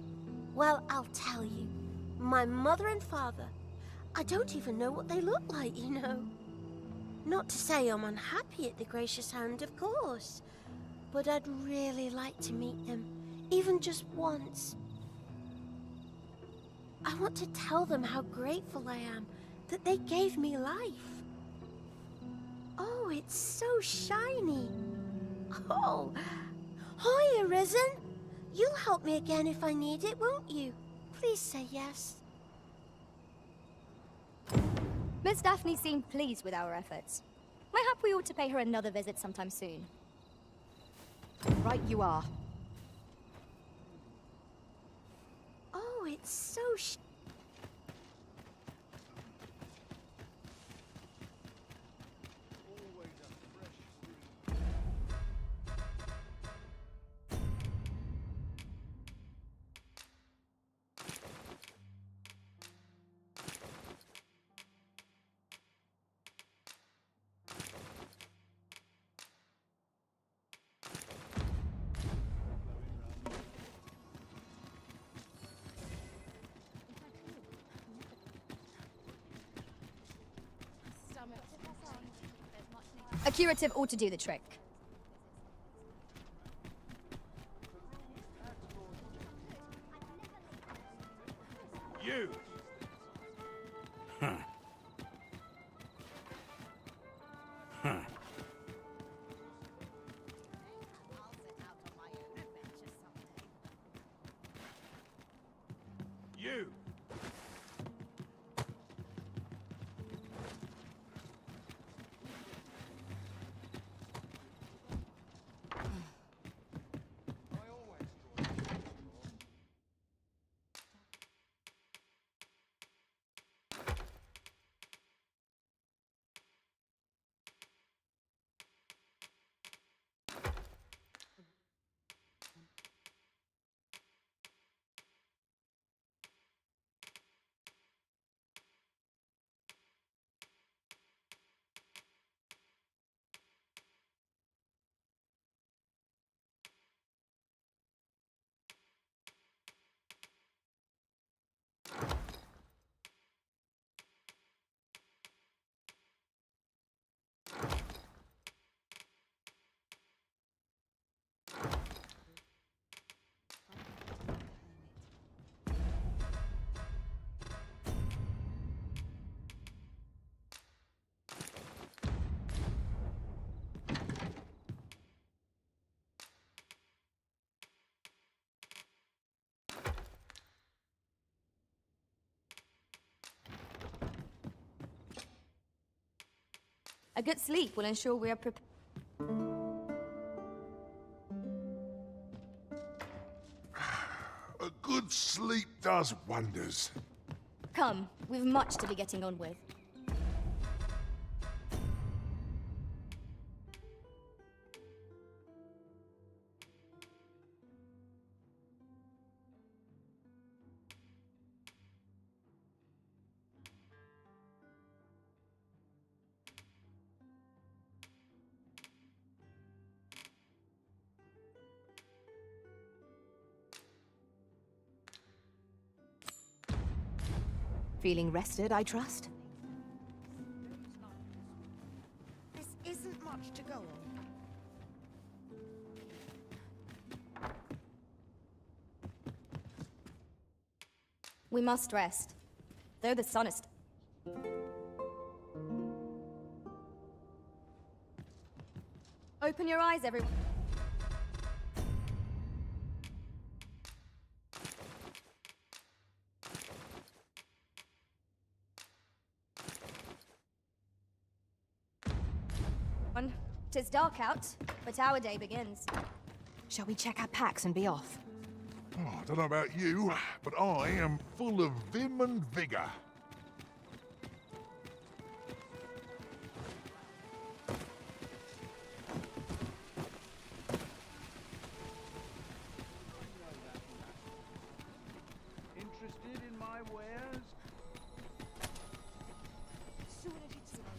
Well, I'll tell you. My mother and father. I don't even know what they look like, you know. Not to say I'm unhappy at the gracious hand, of course. But I'd really like to meet them, even just once. I want to tell them how grateful I am that they gave me life. Oh, it's so shiny. Oh, hi, Arisen. You'll help me again if I need it, won't you? Please say yes. Miss Daphne seemed pleased with our efforts. Mayhap we ought to pay her another visit sometime soon. Right you are. Oh, it's so A curative ought to do the trick. You! Huh. Huh. You! A good sleep will ensure we are prepared. A good sleep does wonders. Come, we've much to be getting on with. Feeling rested, I trust? This isn't much to go on. We must rest. Though the sun is... Open your eyes, everyone. Tis dark out, but our day begins. Shall we check our packs and be off? Oh, I don't know about you, but I am full of vim and vigour. Interested in my wares?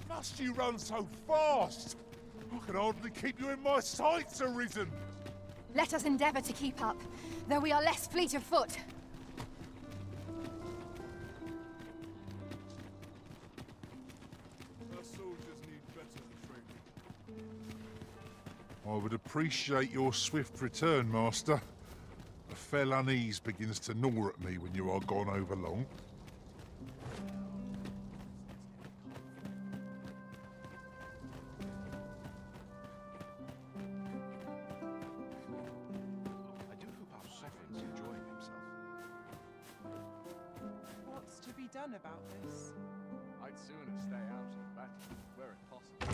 Must you run so fast? I can hardly keep you in my sights, Arisen. Let us endeavor to keep up, though we are less fleet of foot. Our soldiers need better training. I would appreciate your swift return, Master. A fell unease begins to gnaw at me when you are gone over long. What's to be done about this? I'd sooner stay out of battle, where it possible.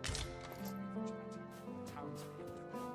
This will be much better. The townspeople depend.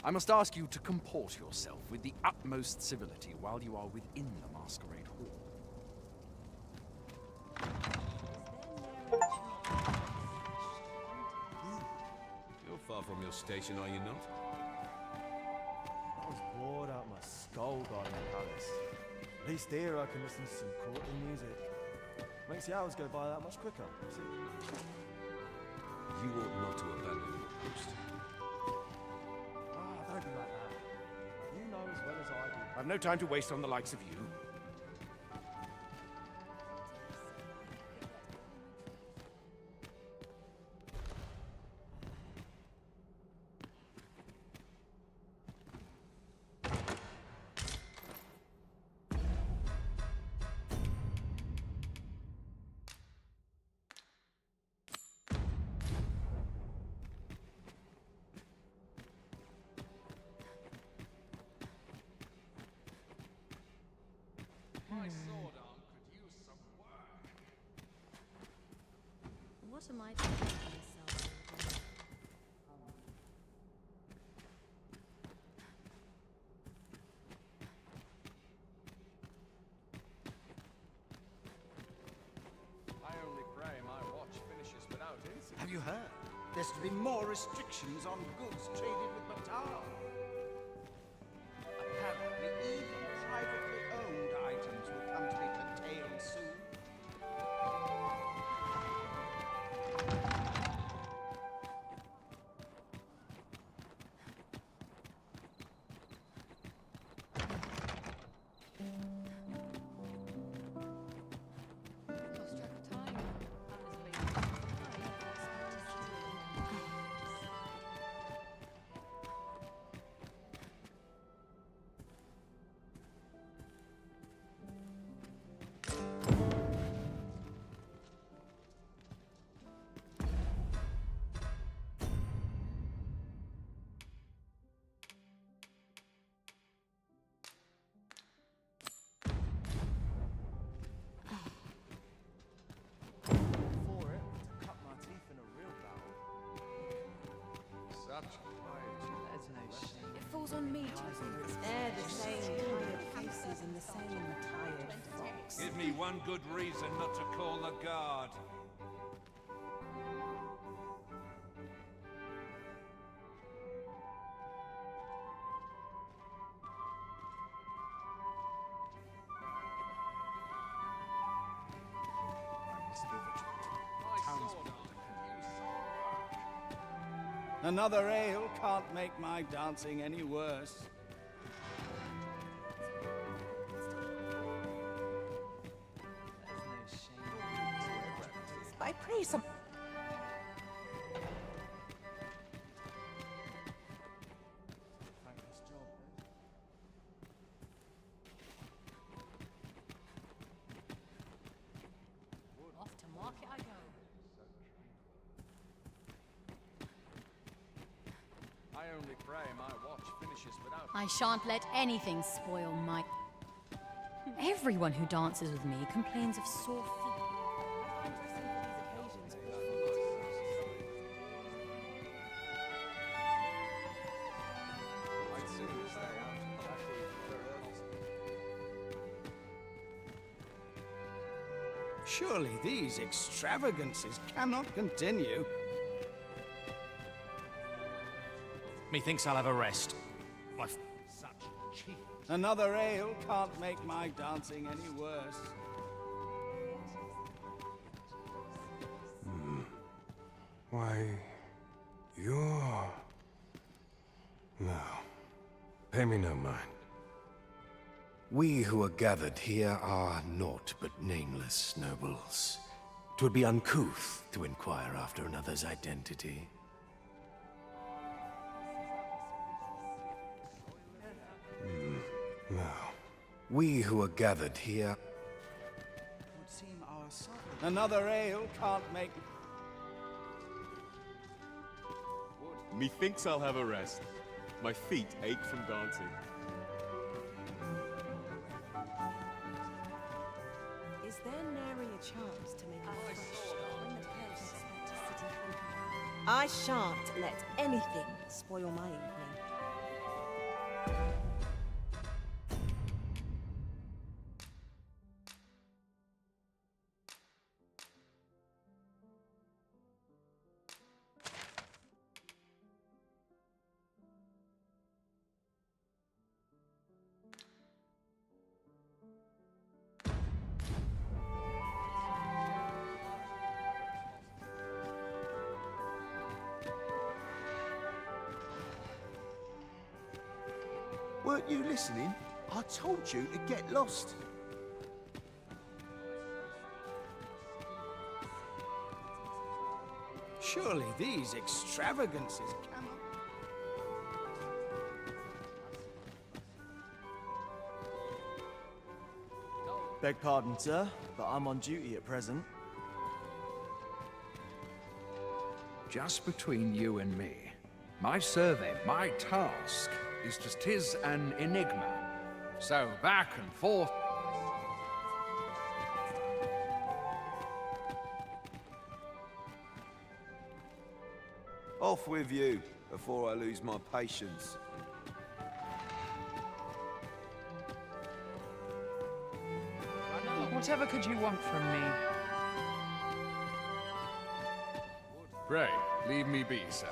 I must ask you to comport yourself with the utmost civility while you are within the masquerade hall. You're far from your station, are you not? I was bored out my skull guarding the palace. At least here I can listen to some courtly music. Makes the hours go by that much quicker. See? You ought not to abandon your post. Ah, don't be like that. You know as well as I do. I've no time to waste on the likes of you. My sword arm could use some work. What am I doing to myself? I only pray my watch finishes without incident. Have you heard? There's to be more restrictions on goods traded with Batal. Apparently, even privately owned items will come to be curtailed soon. It falls on me to air the same tired faces and the same tired fox. Give me one good reason not to call the guard. Another ale can't make my dancing any worse. I pray some. Off to market I go. I only pray my watch finishes without. I shan't let anything spoil my... Everyone who dances with me complains of sore feet. I'd sooner stay out and back Surely these extravagances cannot continue. Methinks I'll have a rest. such cheap. Another ale can't make my dancing any worse. Why, you're... No. Pay me no mind. We who are gathered here are naught but nameless nobles. 'Twould be uncouth to inquire after another's identity. No. We who are gathered here... Would seem our sovereign. Another ale can't make... Methinks I'll have a rest. My feet ache from dancing. Is there nary a chance to make a fresh start in the place? I shan't let anything spoil my evening. Weren't you listening? I told you to get lost. Surely these extravagances cannot... Beg pardon, sir, but I'm on duty at present. Just between you and me, my survey, my task, is just tis an enigma. So back and forth. Off with you, before I lose my patience. Whatever could you want from me? Pray, leave me be, sir.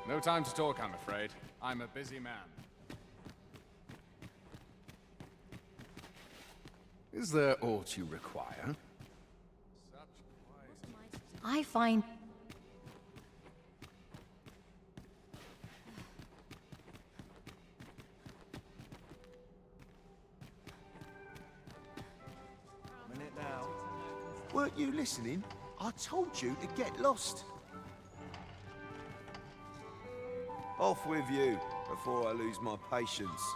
No time to talk, I'm afraid. I'm a busy man. Is there aught you require? I find... Minute now. Weren't you listening? I told you to get lost. Off with you, before I lose my patience.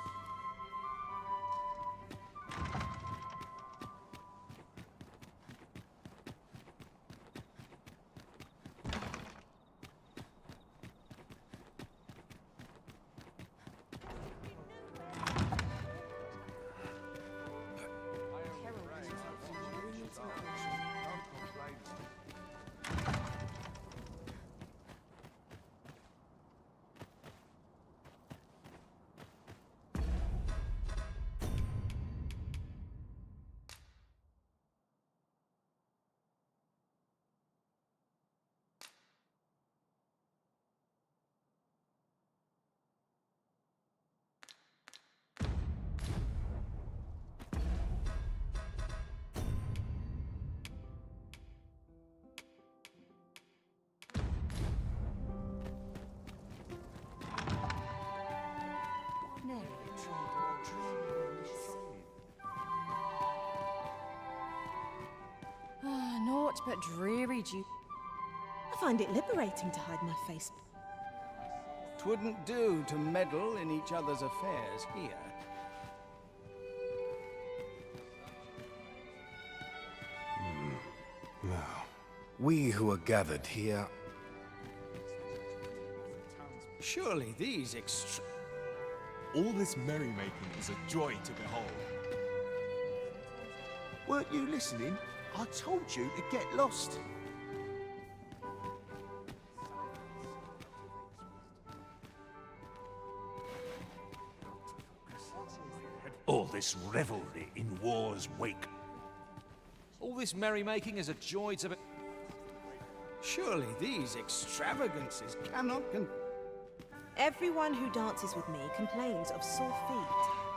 Naught but dreary I find it liberating to hide my face. 'Twouldn't do to meddle in each other's affairs here. Now, we who are gathered here... Surely these All this merrymaking is a joy to behold. Weren't you listening? I told you to get lost. All this revelry in war's wake. All this merrymaking is a joy to be... Surely these extravagances cannot Everyone who dances with me complains of sore feet.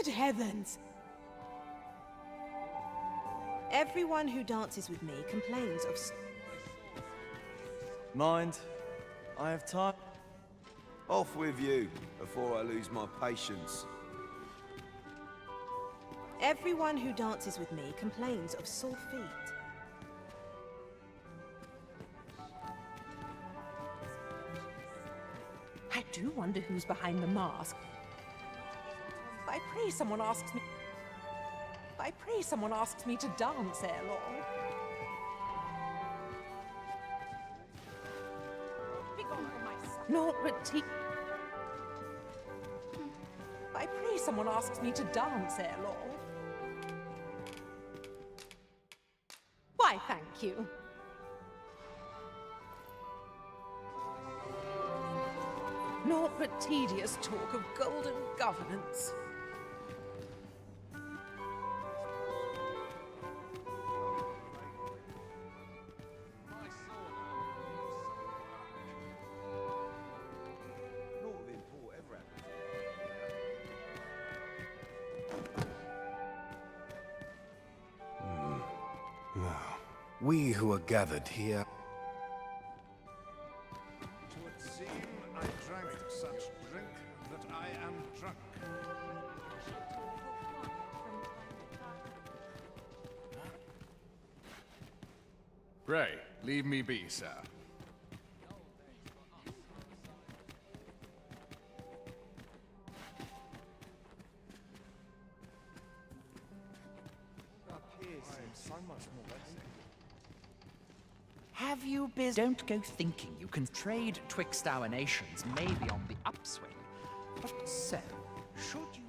Good heavens! Everyone who dances with me complains of... Mind, I have time. Off with you, before I lose my patience. Everyone who dances with me complains of sore feet. I do wonder who's behind the mask. I pray someone asks me... I pray someone asks me to dance ere long. Begone from my sight. Naught but tea... I pray someone asks me to dance ere long. Why, thank you. Naught but tedious talk of golden governance. Now, we who are gathered here... Pray, leave me be, sir. Up here seems so much more basic. Have you Don't go thinking you can trade twixt our nations, maybe on the upswing. But so, should you...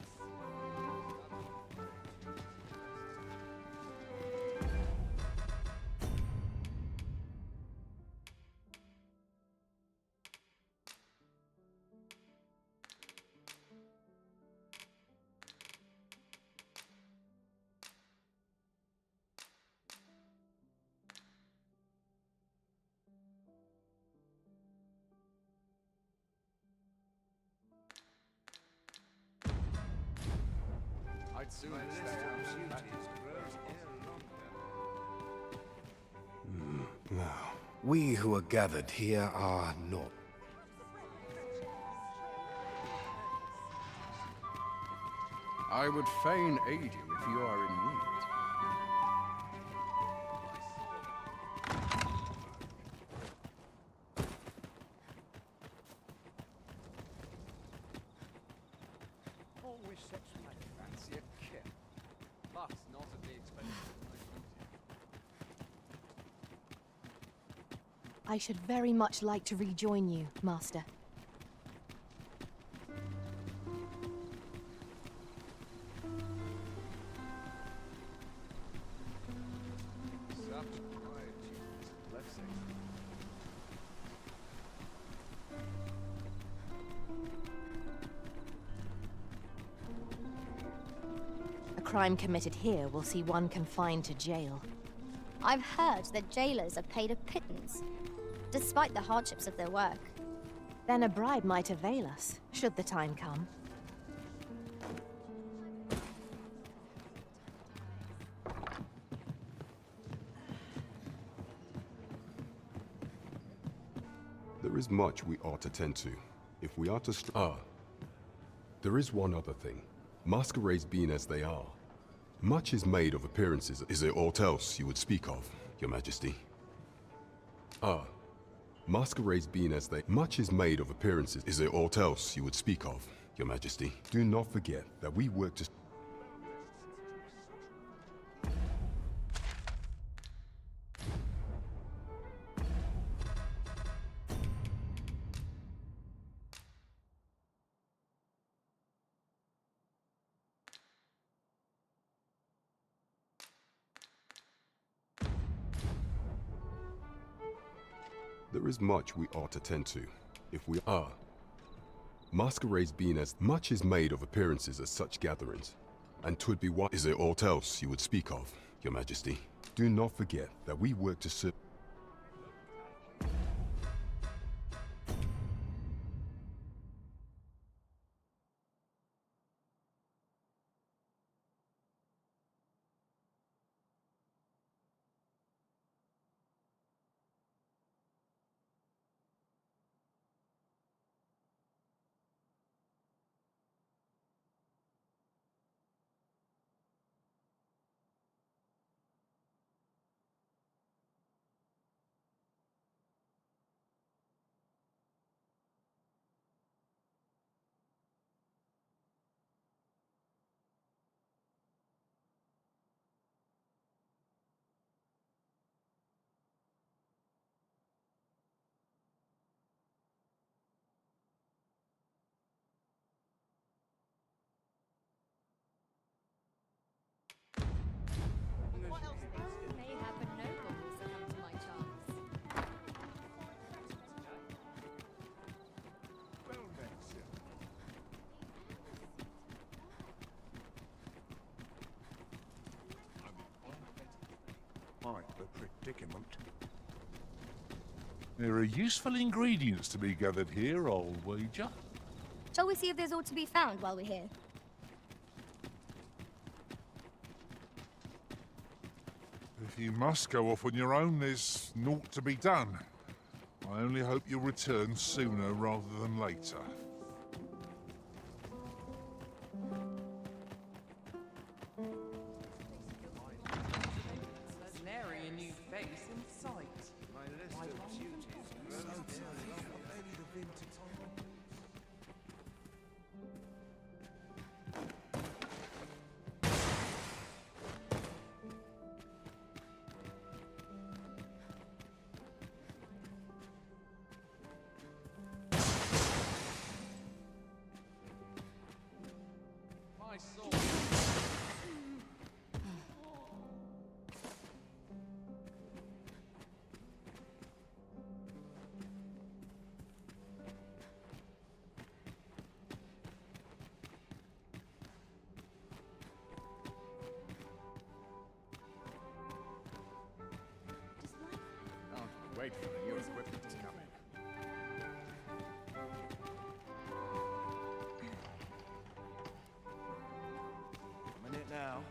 I'd sooner stay out of battle. Now, we who are gathered here are not. I would fain aid you if you are in need. Always such a fancy a kit. But not at the expense of my duty. I should very much like to rejoin you, Master. Such quietude is a blessing. A crime committed here will see one confined to jail. I've heard that jailers are paid a pittance, despite the hardships of their work. Then a bribe might avail us, should the time come. There is much we ought to tend to, if we are to there is one other thing. Masquerades being as they are, much is made of appearances. Is there aught else you would speak of, Your Majesty? Masquerades being as they... Much is made of appearances. Is there aught else you would speak of, Your Majesty? Do not forget that we work to... There is much we ought to tend to, if we are. Masquerades being as much is made of appearances as such gatherings, and 'twould be what is there aught else you would speak of, Your Majesty? Do not forget that we work to serve. Mayhap a noble will succumb to my charms. Well met, sir. Quite the predicament. There are useful ingredients to be gathered here, I'll wager. Shall we see if there's aught to be found while we're here? If you must go off on your own, there's naught to be done. I only hope you'll return sooner rather than later. Nary a new place in sight. My list of duties grows Barely the vim to time. My sword. I'll wait for the new equipment to come in. I'm in it now.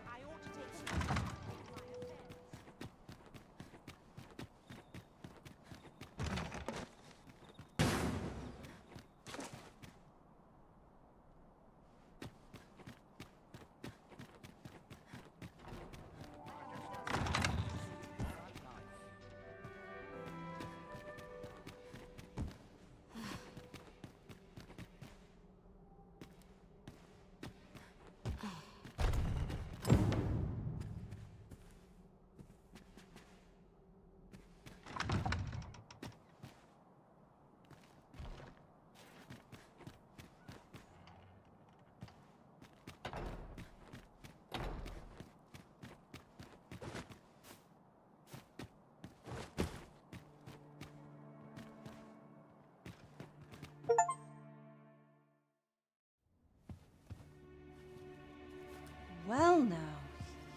Well now,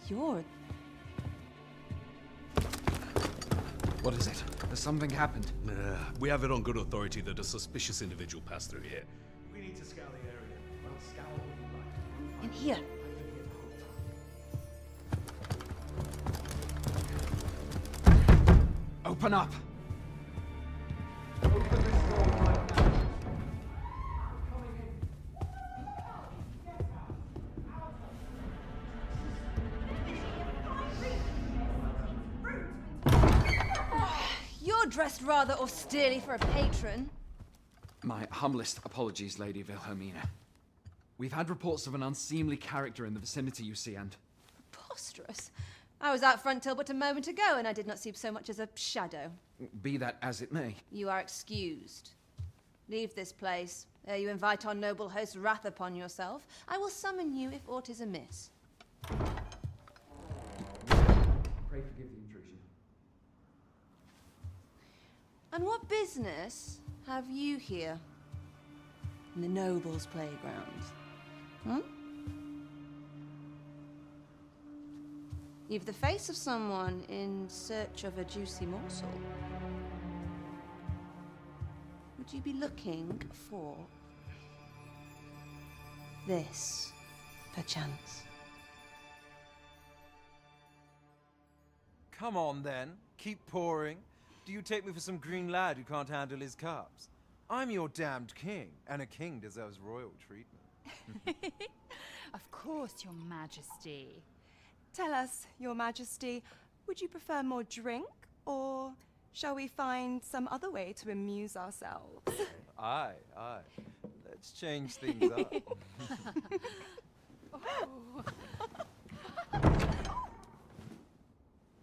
you're... What is it? Has something happened? We have it on good authority that a suspicious individual passed through here. We need to scour the area. Well, scour what you like. In here. Open up! You're dressed rather austerely for a patron. My humblest apologies, Lady Wilhelmina. We've had reports of an unseemly character in the vicinity, you see, and... Preposterous. I was out front till but a moment ago, and I did not see so much as a shadow. Be that as it may. You are excused. Leave this place, ere you invite our noble host's wrath upon yourself. I will summon you if aught is amiss. Pray forgive the intrusion. And what business have you here? In the nobles' playground? Hmm? You've the face of someone in search of a juicy morsel. Would you be looking for this, perchance? Come on then, keep pouring. Do you take me for some green lad who can't handle his cups? I'm your damned king, and a king deserves royal treatment. Of course, Your Majesty. Tell us, Your Majesty, would you prefer more drink, or shall we find some other way to amuse ourselves? Aye. Let's change things up.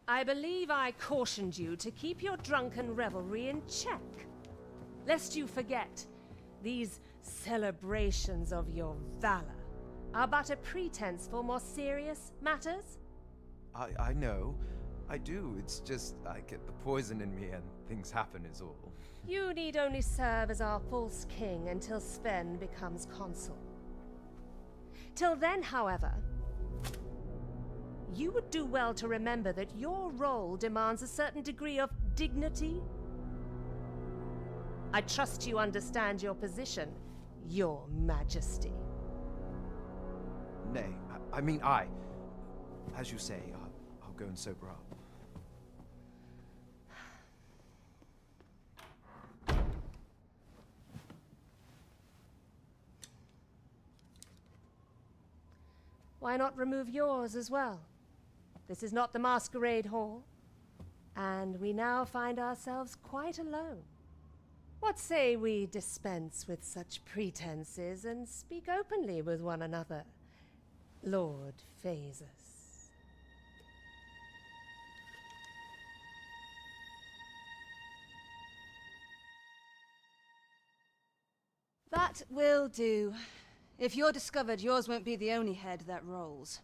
I believe I cautioned you to keep your drunken revelry in check. Lest you forget, these celebrations of your valor are but a pretense for more serious matters. I know. I do. It's just I get the poison in me and things happen is all. You need only serve as our false king until Sven becomes consul. Till then, however, you would do well to remember that your role demands a certain degree of dignity. I trust you understand your position, Your Majesty. Nay, as you say, I'll go and sober up. Why not remove yours as well? This is not the masquerade hall. and we now find ourselves quite alone. What say we dispense with such pretenses and speak openly with one another, Lord Phasus? That will do. If you're discovered, yours won't be the only head that rolls.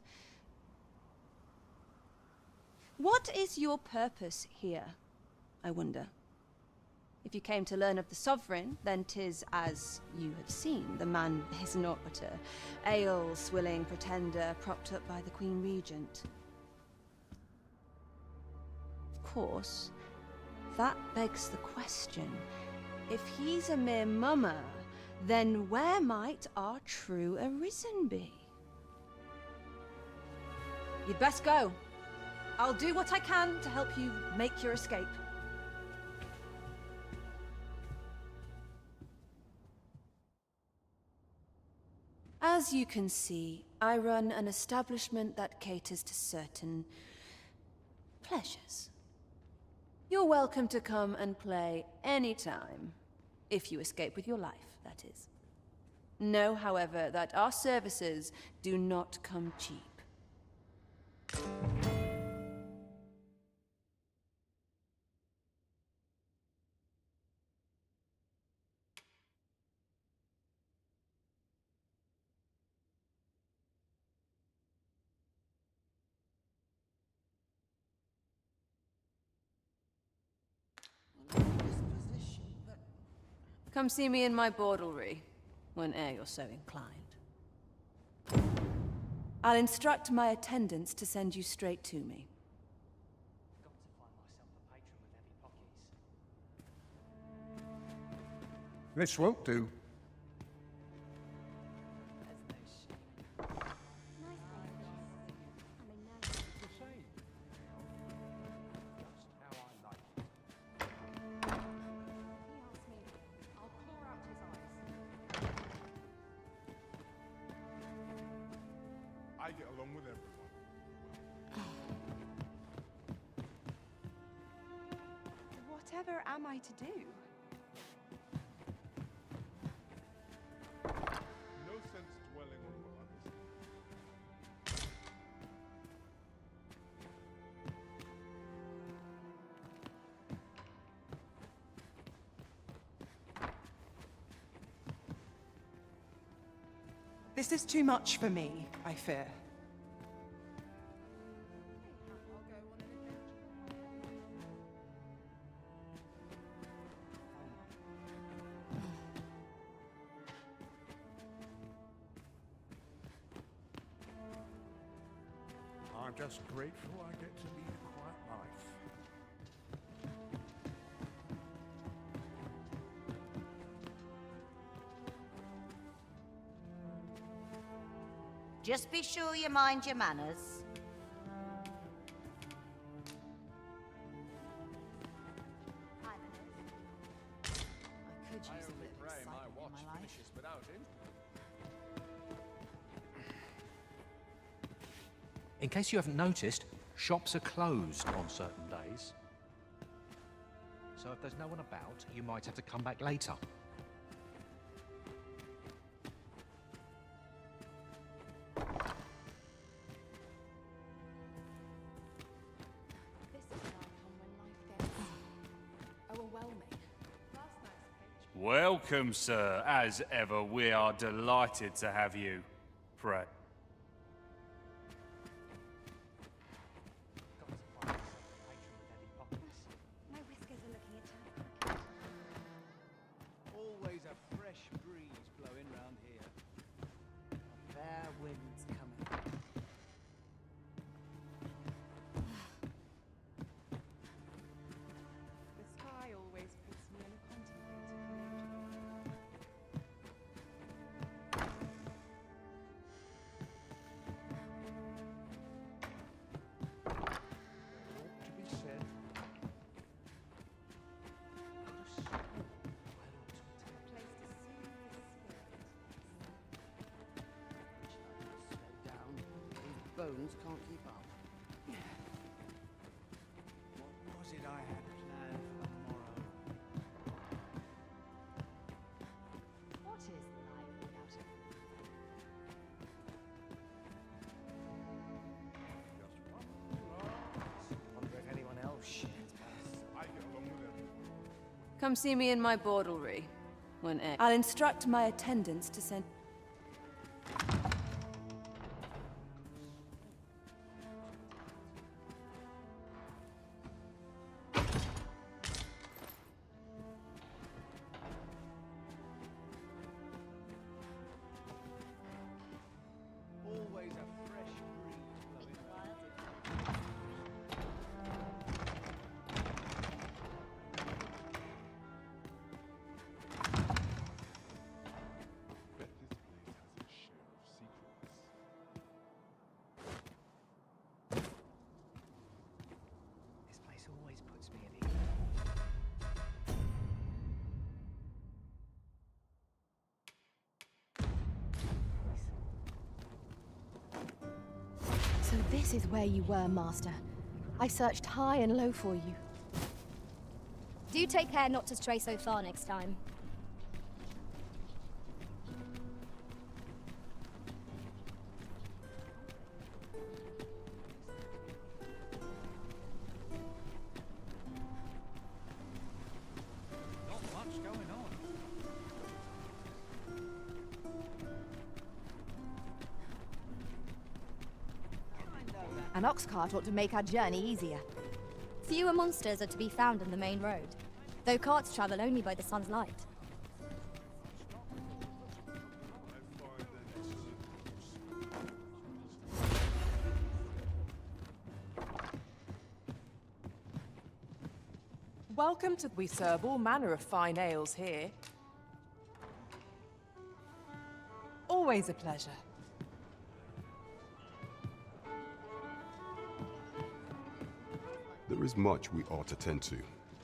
What is your purpose here, I wonder? If you came to learn of the Sovereign, then 'tis as you have seen. The man is naught but a ale-swilling pretender propped up by the Queen Regent. Of course, that begs the question. If he's a mere mummer, then where might our true Arisen be? You'd best go. I'll do what I can to help you make your escape. As you can see, I run an establishment that caters to certain pleasures. You're welcome to come and play anytime, if you escape with your life, that is. Know, however, that our services do not come cheap. Come see me in my bordlery, whene'er you're so inclined. I'll instruct my attendants to send you straight to me. This won't do. I get along with everyone. Whatever am I to do? No sense dwelling on what others. This is too much for me, I fear. I'm just grateful I get to lead a quiet life. Just be sure you mind your manners. I could use a bit of excitement in my life. Without him. In case you haven't noticed, shops are closed on certain days. So if there's no one about, you might have to come back later. Welcome, sir. As ever, we are delighted to have you. Pray. My whiskers are looking at town. Always a fresh breeze blowing round here. A fair wind's coming. The sky always puts me in a contemplative mood. To be said. Slow down. These bones can't keep up. What was it Come see me in my bordlery. I'll instruct my attendants to send... Always a fresh breeze blowing. Bet this place has its share of secrets. This place always puts me at ease. So this is where you were, Master. I searched high and low for you. Do take care not to stray so far next time. Not much going on. An ox cart ought to make our journey easier. Fewer monsters are to be found on the main road, though carts travel only by the sun's light. Welcome to... We serve all manner of fine ales here. Always a pleasure. There is much we ought to tend to,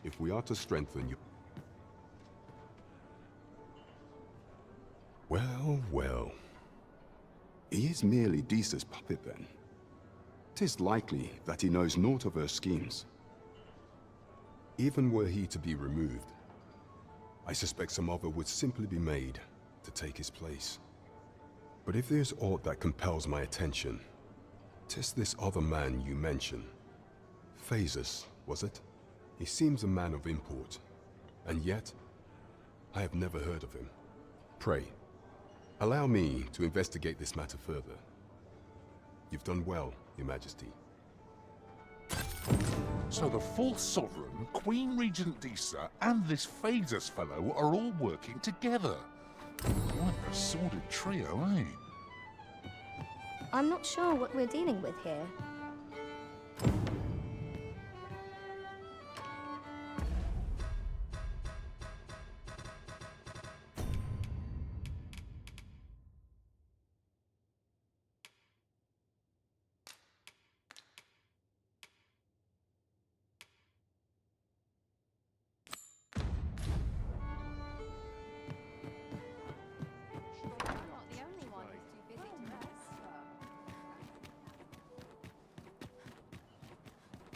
if we are to strengthen you. Well, well. He is merely Disa's puppet then. 'Tis likely that he knows naught of her schemes. Even were he to be removed, I suspect some other would simply be made to take his place. But if there's aught that compels my attention, 'tis this other man you mention. Phases, was it? He seems a man of import, and yet I have never heard of him. Pray, allow me to investigate this matter further. You've done well, Your Majesty. So the false sovereign, Queen Regent Disa, and this Phases fellow are all working together. Quite a sordid trio, eh? I'm not sure what we're dealing with here.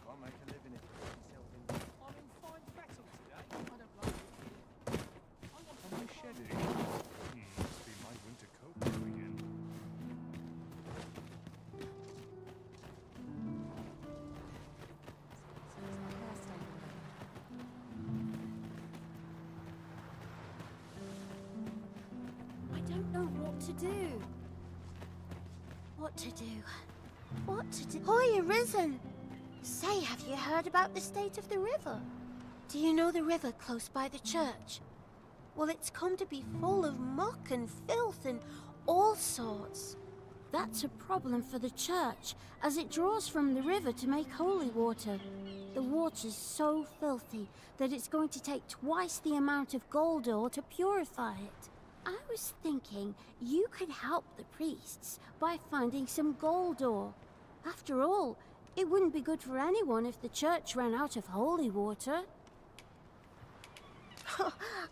Can't make a living if you put yourself in. I'm in fine fettle today. I don't like it. I want on my shedding. Must be my winter coat coming in. I don't know what to do. What to do? What to do? Hoy, Arisen! Say, have you heard about the state of the river? Do you know the river close by the church? Well, it's come to be full of muck and filth and all sorts. That's a problem for the church, as it draws from the river to make holy water. The water's so filthy that it's going to take twice the amount of gold ore to purify it. I was thinking you could help the priests by finding some gold ore. After all, it wouldn't be good for anyone if the church ran out of holy water.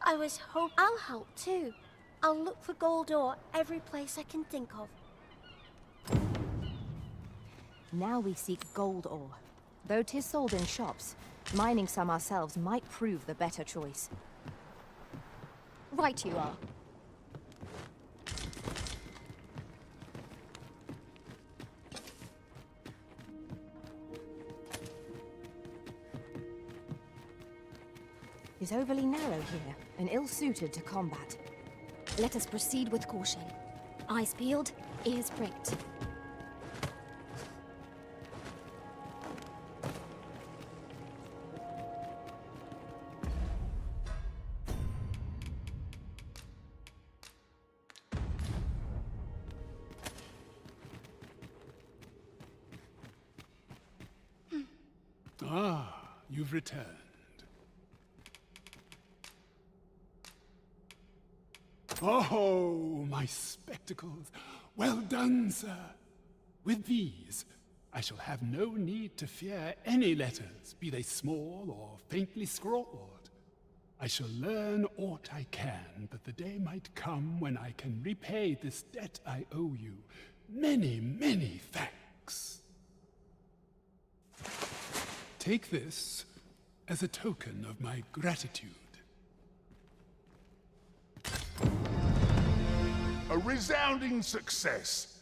I was hoping I'll help too. I'll look for gold ore every place I can think of. Now we seek gold ore. Though 'tis sold in shops, mining some ourselves might prove the better choice. Right you are. is overly narrow here and ill-suited to combat. Let us proceed with caution. Eyes peeled, ears pricked. Ah, you've returned. Oh, my spectacles. Well done, sir. With these, I shall have no need to fear any letters, be they small or faintly scrawled. I shall learn aught I can, but the day might come when I can repay this debt I owe you. Many, many thanks. Take this as a token of my gratitude. A resounding success.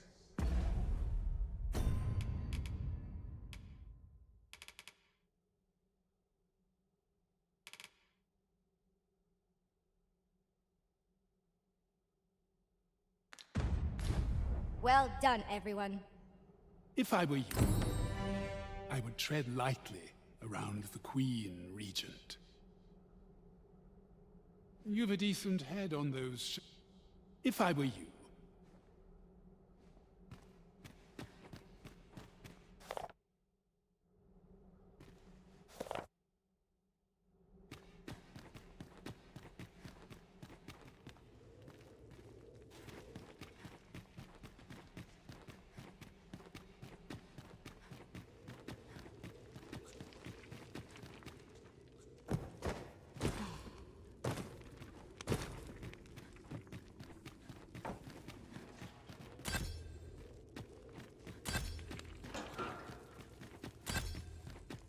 Well done, everyone. If I were you, I would tread lightly around the Queen Regent. You've a decent head on those If I were you,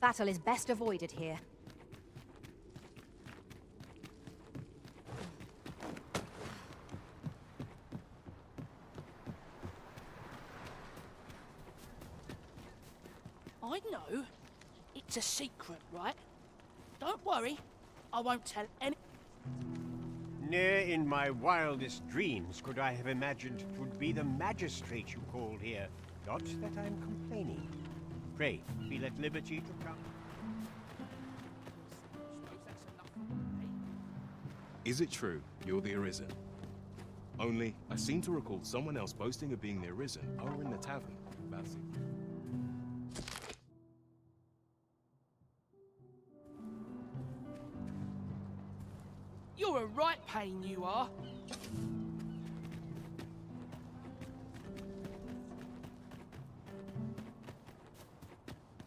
Battle is best avoided here. I know. It's a secret, right? Don't worry. I won't tell any... Ne'er in my wildest dreams could I have imagined 'twould be the magistrate you called here. Not that I'm complaining. Pray, feel at liberty to come. Is it true you're the Arisen? Only, I seem to recall someone else boasting of being the Arisen over in the tavern. That's it. You're a right pain, you are.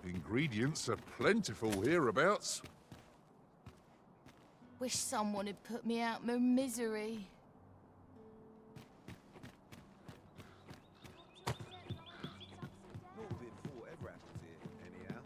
Ingredients are plentiful hereabouts. Wish someone had put me out my misery. Not before whatever happens here, anyhow.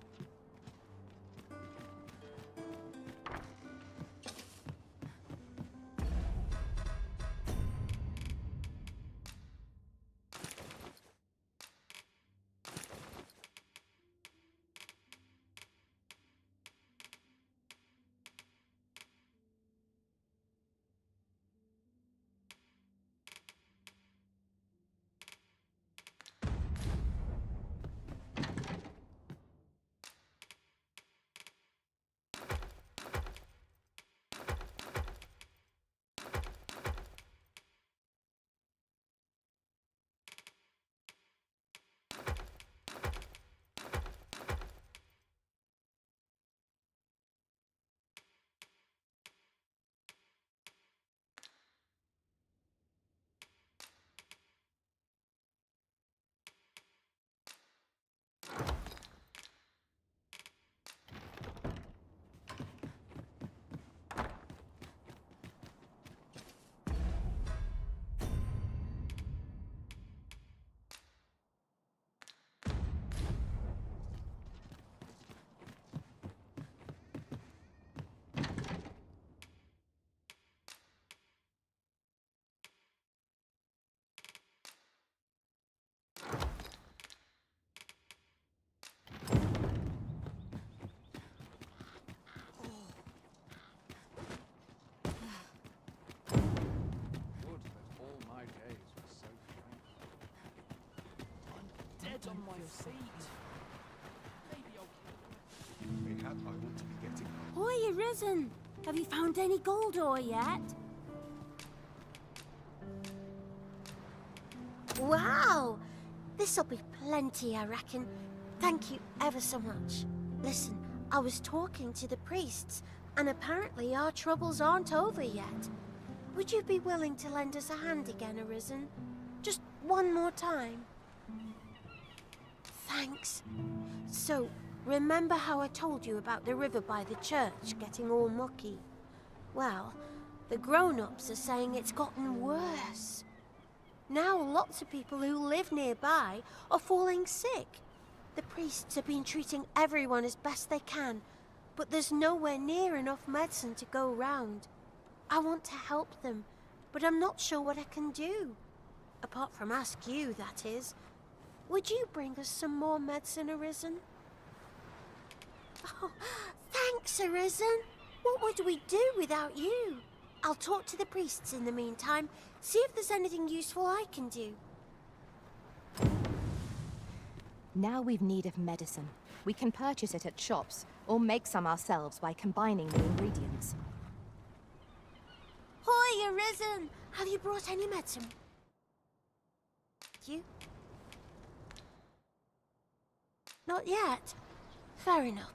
Mayhap I ought to be getting home. Hoy, Arisen! Have you found any gold ore yet? Wow! This'll be plenty, I reckon. Thank you ever so much. Listen, I was talking to the priests, and apparently our troubles aren't over yet. Would you be willing to lend us a hand again, Arisen? Just one more time? Thanks. So, remember how I told you about the river by the church getting all mucky? Well, the grown-ups are saying it's gotten worse. Now lots of people who live nearby are falling sick. The priests have been treating everyone as best they can, but there's nowhere near enough medicine to go round. I want to help them, but I'm not sure what I can do. Apart from ask you, that is. Would you bring us some more medicine, Arisen? Oh, thanks, Arisen. What would we do without you? I'll talk to the priests in the meantime, see if there's anything useful I can do. Now we've need of medicine. We can purchase it at shops, or make some ourselves by combining the ingredients. Hoy, Arisen! Have you brought any medicine? You? Not yet. Fair enough.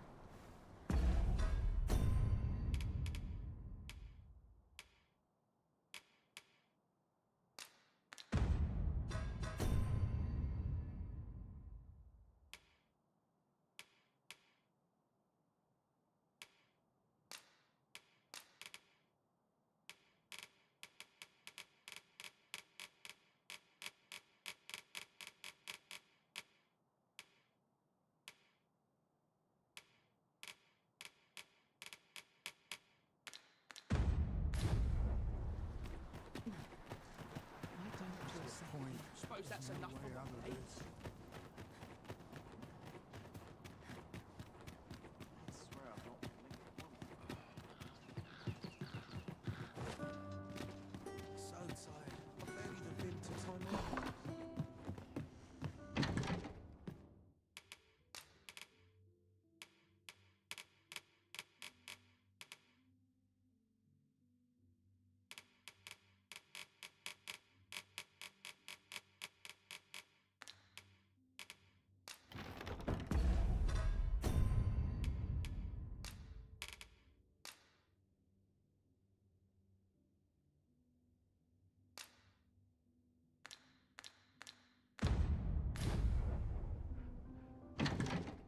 Suppose that's enough for me. So tired. I've barely even been to time off.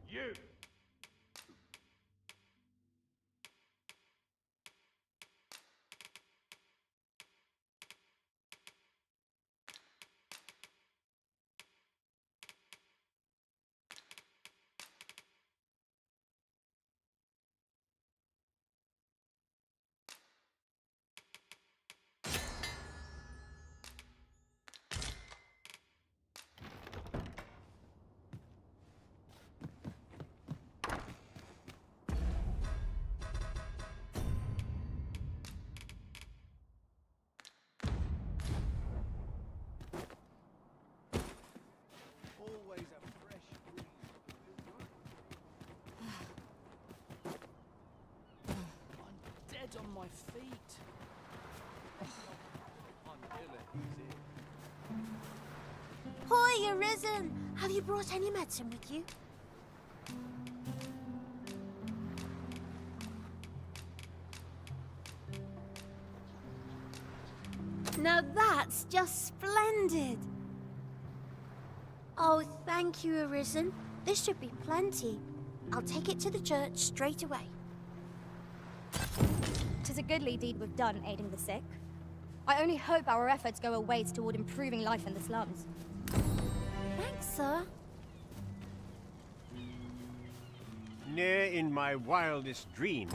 You! Always a fresh breeze. I'm dead on my feet. I'm ill, is it? Hoy, Arisen! Have you brought any medicine with you? Now that's just splendid! Oh, thank you, Arisen. This should be plenty. I'll take it to the church straight away. 'Tis a goodly deed we've done, aiding the sick. I only hope our efforts go a ways toward improving life in the slums. Thanks, sir. Ne'er in my wildest dreams.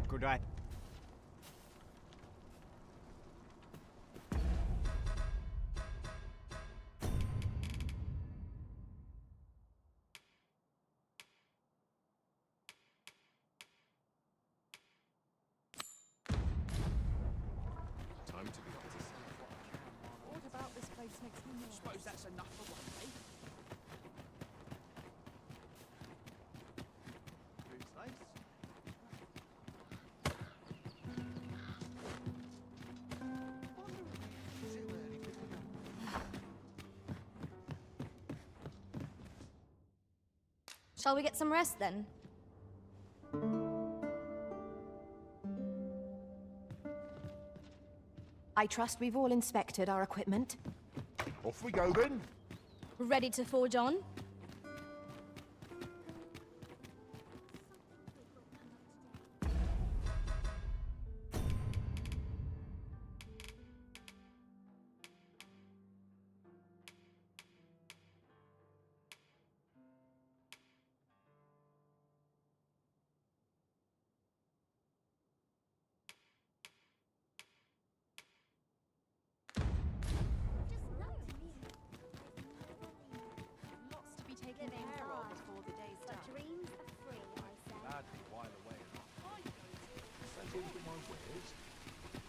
Could I? Shall we get some rest then? I trust we've all inspected our equipment. Off we go then. Ready to forge on? Lots to be taken care of before the day's done. Dreams are free, I say. Gladly while away.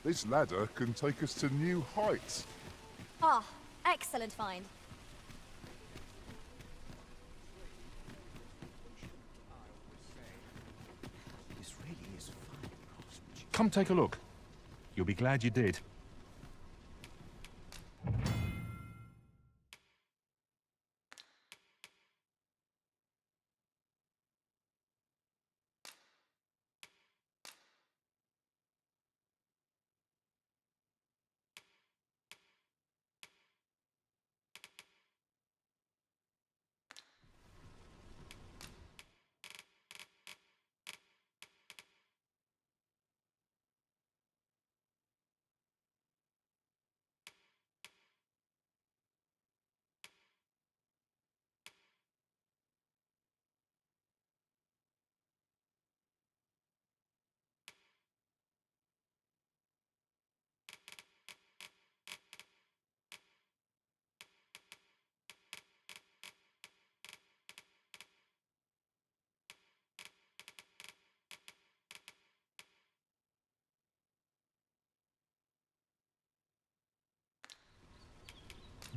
This ladder can take us to new heights. Ah, excellent find. This really is fine craftsmanship. Come take a look. You'll be glad you did.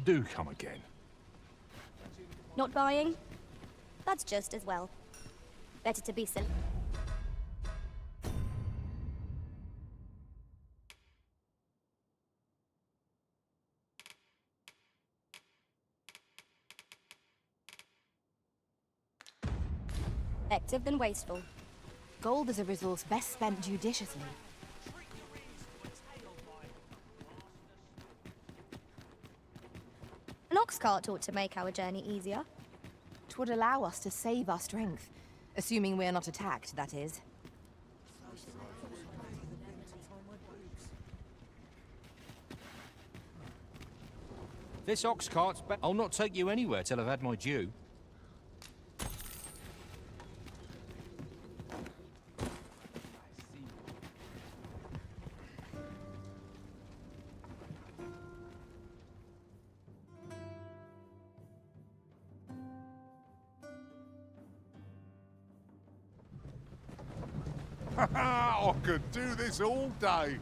Do come again. Not buying? That's just as well. Better to be silly. Effective than wasteful. Gold is a resource best spent judiciously. An ox cart ought to make our journey easier. It would allow us to save our strength. Assuming we're not attacked, that is. This ox cart's I'll not take you anywhere till I've had my due. I could do this all day.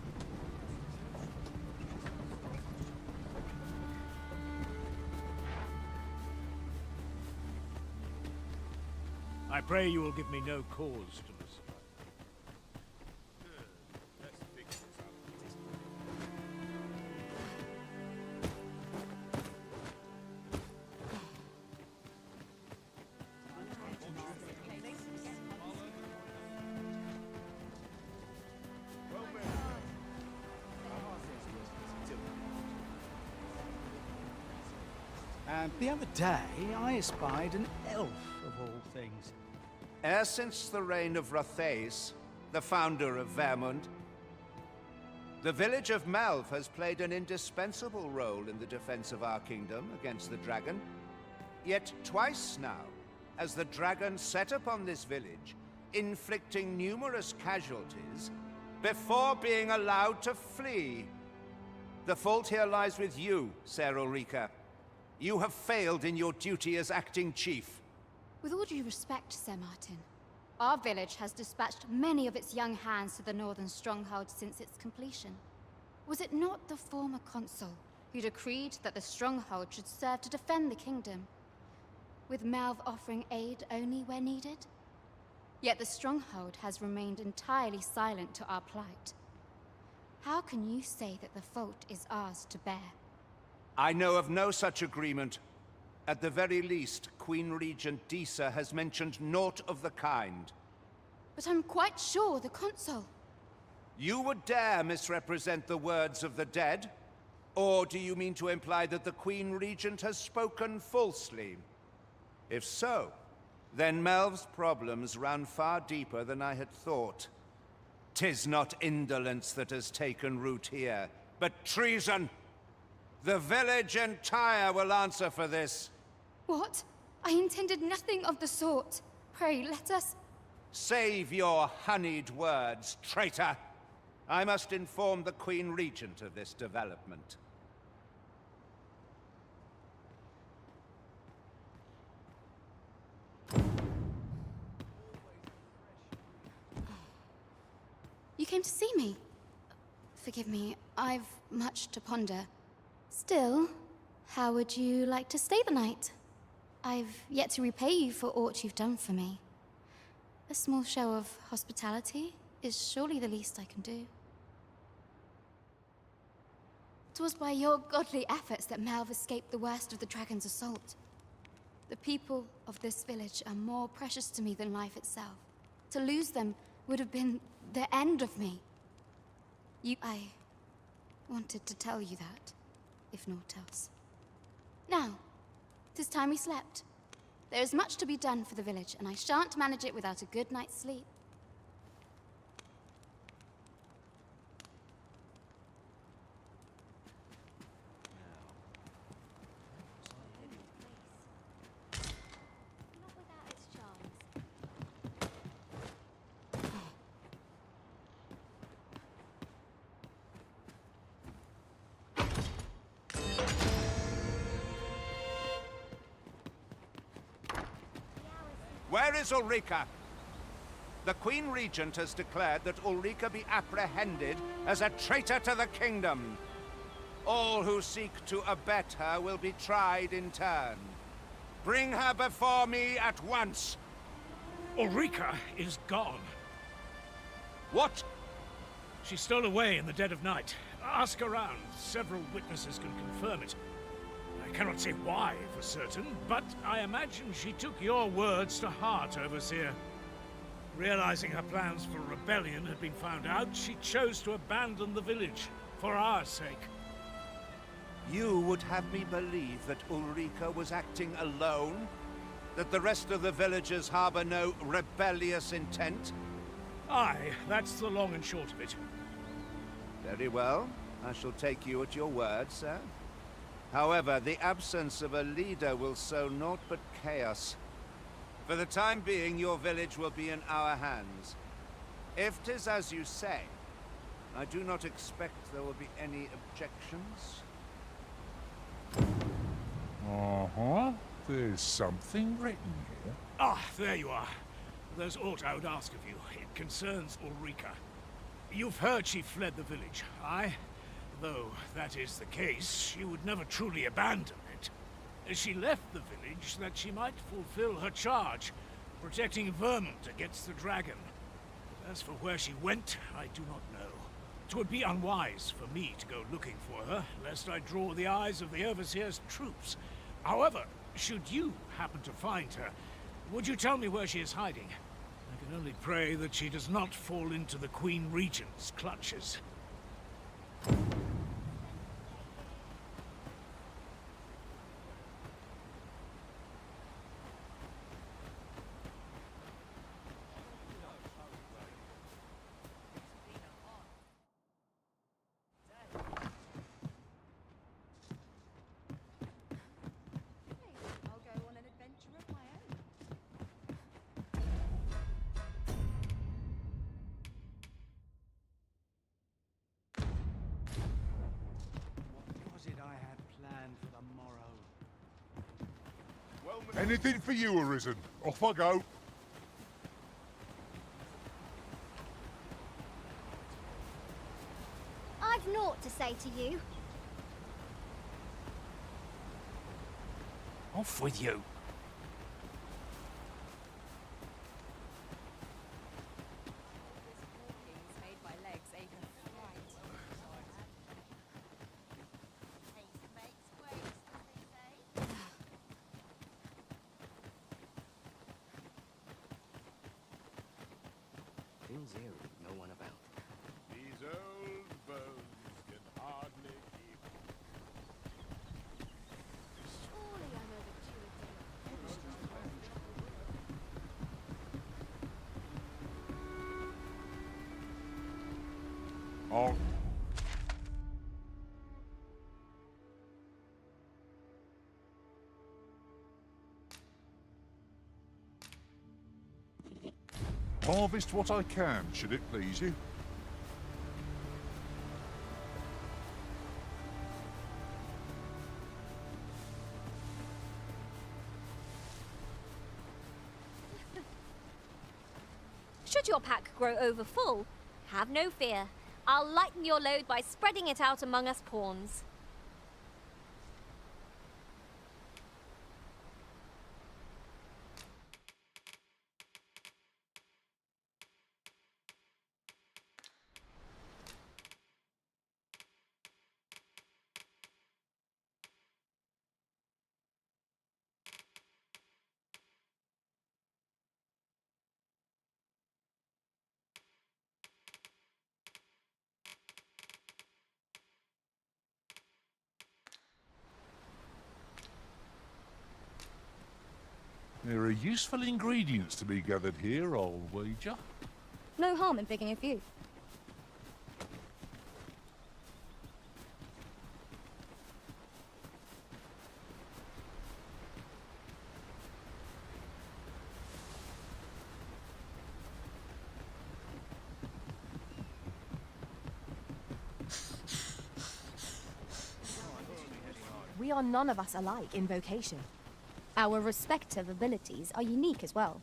I pray you will give me no cause to miss. And the other day, I espied an elf, of all things. E'er since the reign of Rothace, the founder of Vermund, the village of Malv has played an indispensable role in the defense of our kingdom against the dragon. Yet twice now has the dragon set upon this village, inflicting numerous casualties before being allowed to flee. The fault here lies with you, Ser Ulrika. You have failed in your duty as acting chief. With all due respect, Sir Martin, our village has dispatched many of its young hands to the northern stronghold since its completion. Was it not the former consul who decreed that the stronghold should serve to defend the kingdom, with Malv offering aid only where needed? Yet the stronghold has remained entirely silent to our plight. How can you say that the fault is ours to bear? I know of no such agreement, At the very least, Queen Regent Disa has mentioned naught of the kind. But I'm quite sure the consul... You would dare misrepresent the words of the dead? Or do you mean to imply that the Queen Regent has spoken falsely? If so, then Melv's problems run far deeper than I had thought. 'Tis not indolence that has taken root here, but treason. The village entire will answer for this. What? I intended nothing of the sort. Pray, let us... Save your honeyed words, traitor. I must inform the Queen Regent of this development. You came to see me. Forgive me, I've much to ponder. Still, how would you like to stay the night? I've yet to repay you for aught you've done for me. A small show of hospitality is surely the least I can do. 'Twas by your godly efforts that Melv escaped the worst of the dragon's assault. The people of this village are more precious to me than life itself. To lose them would have been the end of me. I wanted to tell you that, if naught else. Now, 'tis time we slept. There is much to be done for the village, and I shan't manage it without a good night's sleep. Where is Ulrika? The Queen Regent has declared that Ulrika be apprehended as a traitor to the kingdom. All who seek to abet her will be tried in turn. Bring her before me at once. Ulrika is gone. What? She stole away in the dead of night. Ask around. Several witnesses can confirm it. I cannot say why for certain, but I imagine she took your words to heart, Overseer. Realizing her plans for rebellion had been found out, she chose to abandon the village, for our sake. You would have me believe that Ulrika was acting alone? That the rest of the villagers harbor no rebellious intent? Aye, that's the long and short of it. Very well. I shall take you at your word, sir. However, the absence of a leader will sow naught but chaos. For the time being, your village will be in our hands. If 'tis as you say, I do not expect there will be any objections. Uh-huh. There's something written here. Ah, there you are. There's aught I would ask of you. It concerns Ulrika. You've heard she fled the village, aye? Though that is the case, she would never truly abandon it. She left the village that she might fulfill her charge, protecting Vermont against the dragon. As for where she went, I do not know. 'Twould be unwise for me to go looking for her, lest I draw the eyes of the Overseer's troops. However, should you happen to find her, would you tell me where she is hiding? I can only pray that she does not fall into the Queen Regent's clutches. Anything for you, Arisen. Off I go. I've naught to say to you. Off with you. Seems eerie, no one about. These old bones can hardly keep. Surely I know the Oh. Harvest what I can, should it please you? Should your pack grow over full, have no fear. I'll lighten your load by spreading it out among us pawns. There are useful ingredients to be gathered here, I'll wager. No harm in picking a few. We are none of us alike in vocation. Our respective abilities are unique as well.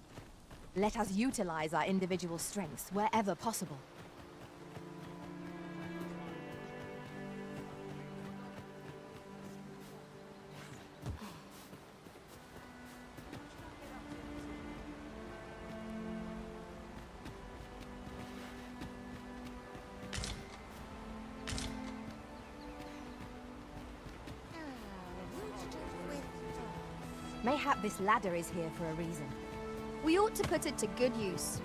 Let us utilize our individual strengths wherever possible. Mayhap this ladder is here for a reason. We ought to put it to good use.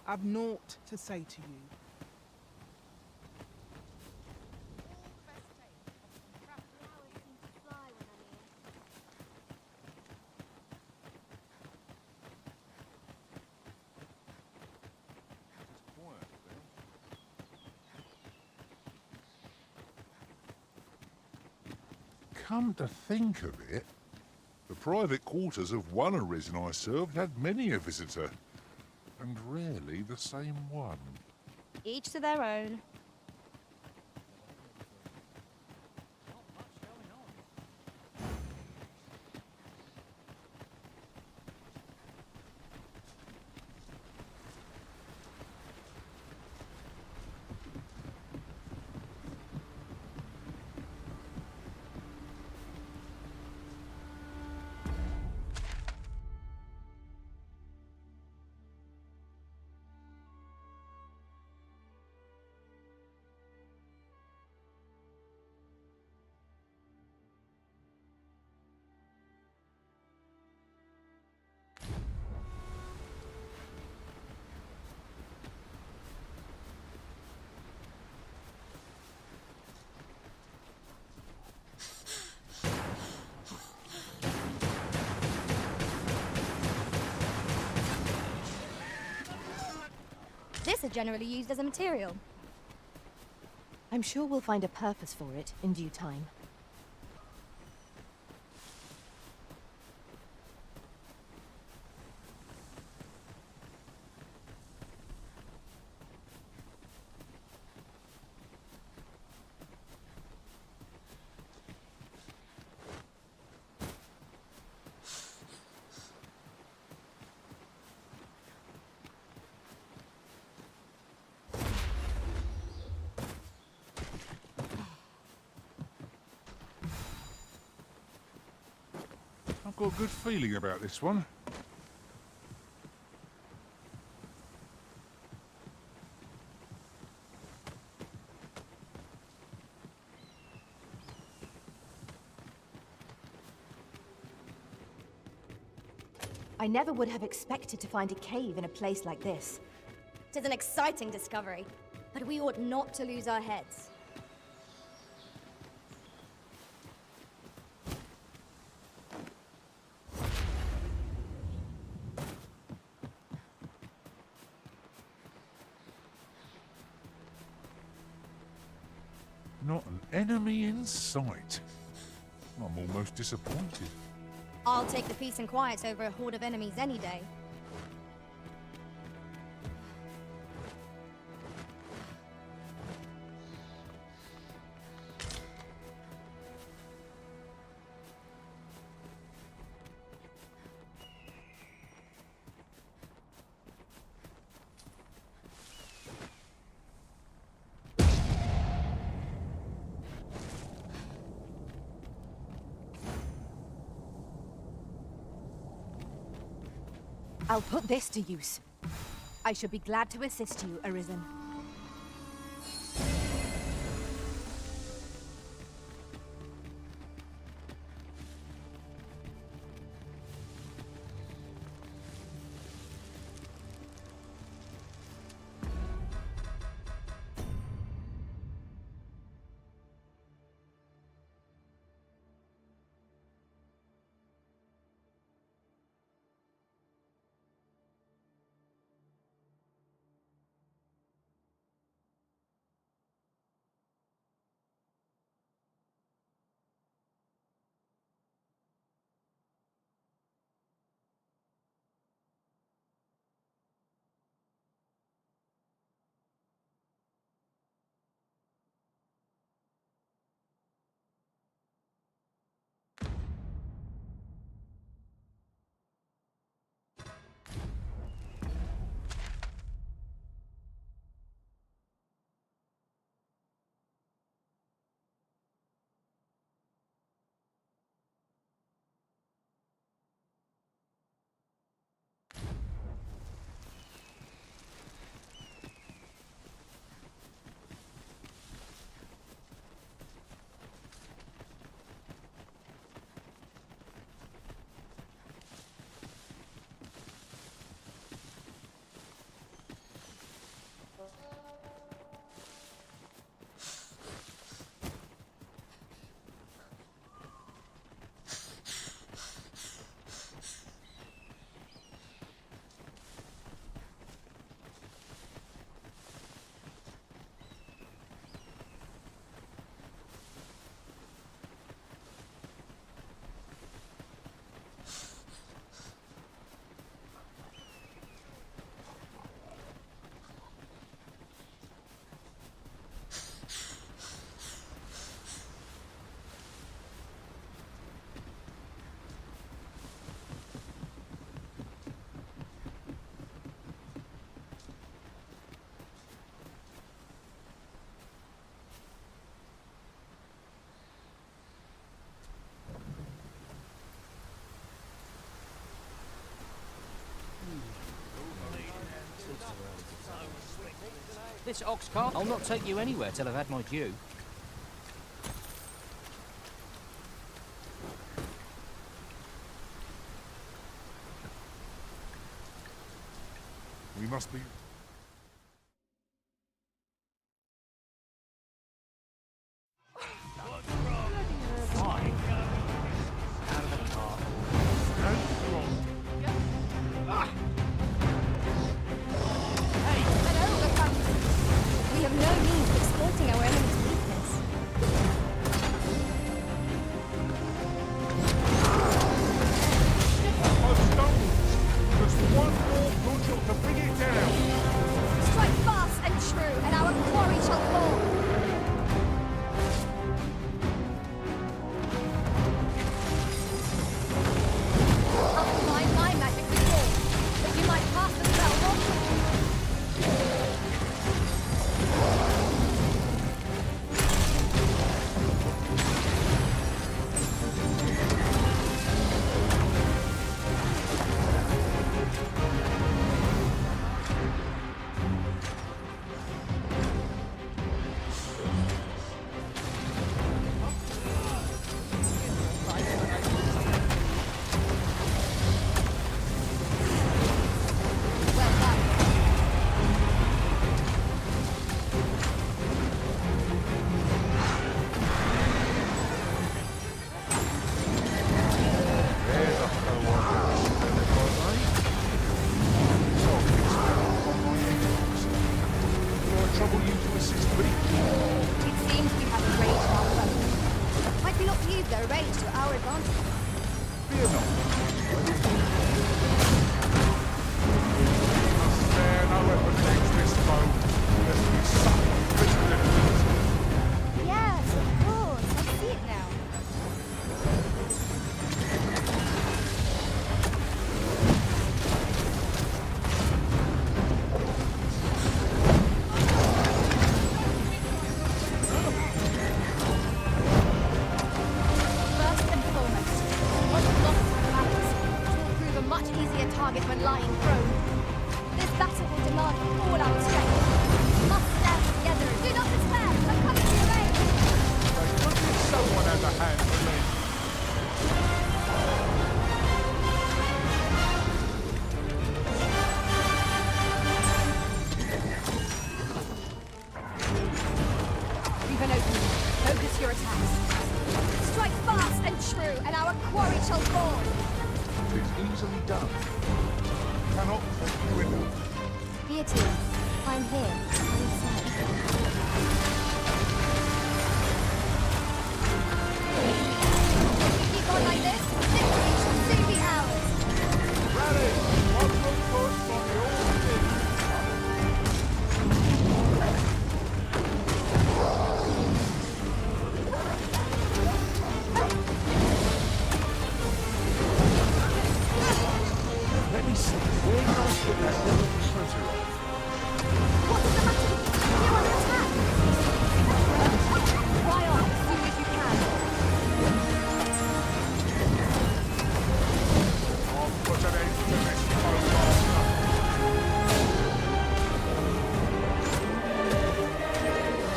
I've naught to say to you. Come to think of it, the private quarters of one Arisen I served had many a visitor, and rarely the same one. Each to their own. This is generally used as a material. I'm sure we'll find a purpose for it in due time. got a good feeling about this one. I never would have expected to find a cave in a place like this. It is an exciting discovery, but we ought not to lose our heads. Not an enemy in sight. I'm almost disappointed. I'll take the peace and quiet over a horde of enemies any day. I'll put this to use. I should be glad to assist you, Arisen. This ox cart, I'll not take you anywhere till I've had my due. We must be... We have no means of exploiting our enemy's weakness. Just one more good shot to bring it down. shall fall. It's easily done. Cannot thank you enough. Beatrice, I'm here. I'm inside. Keep on like this, victory shall soon be ours. Rally! One good push from the old thing. Let me see. Where did I put that little treasure off? What's the matter? You under attack? Fly on as soon as you can. I'll put an end to this master.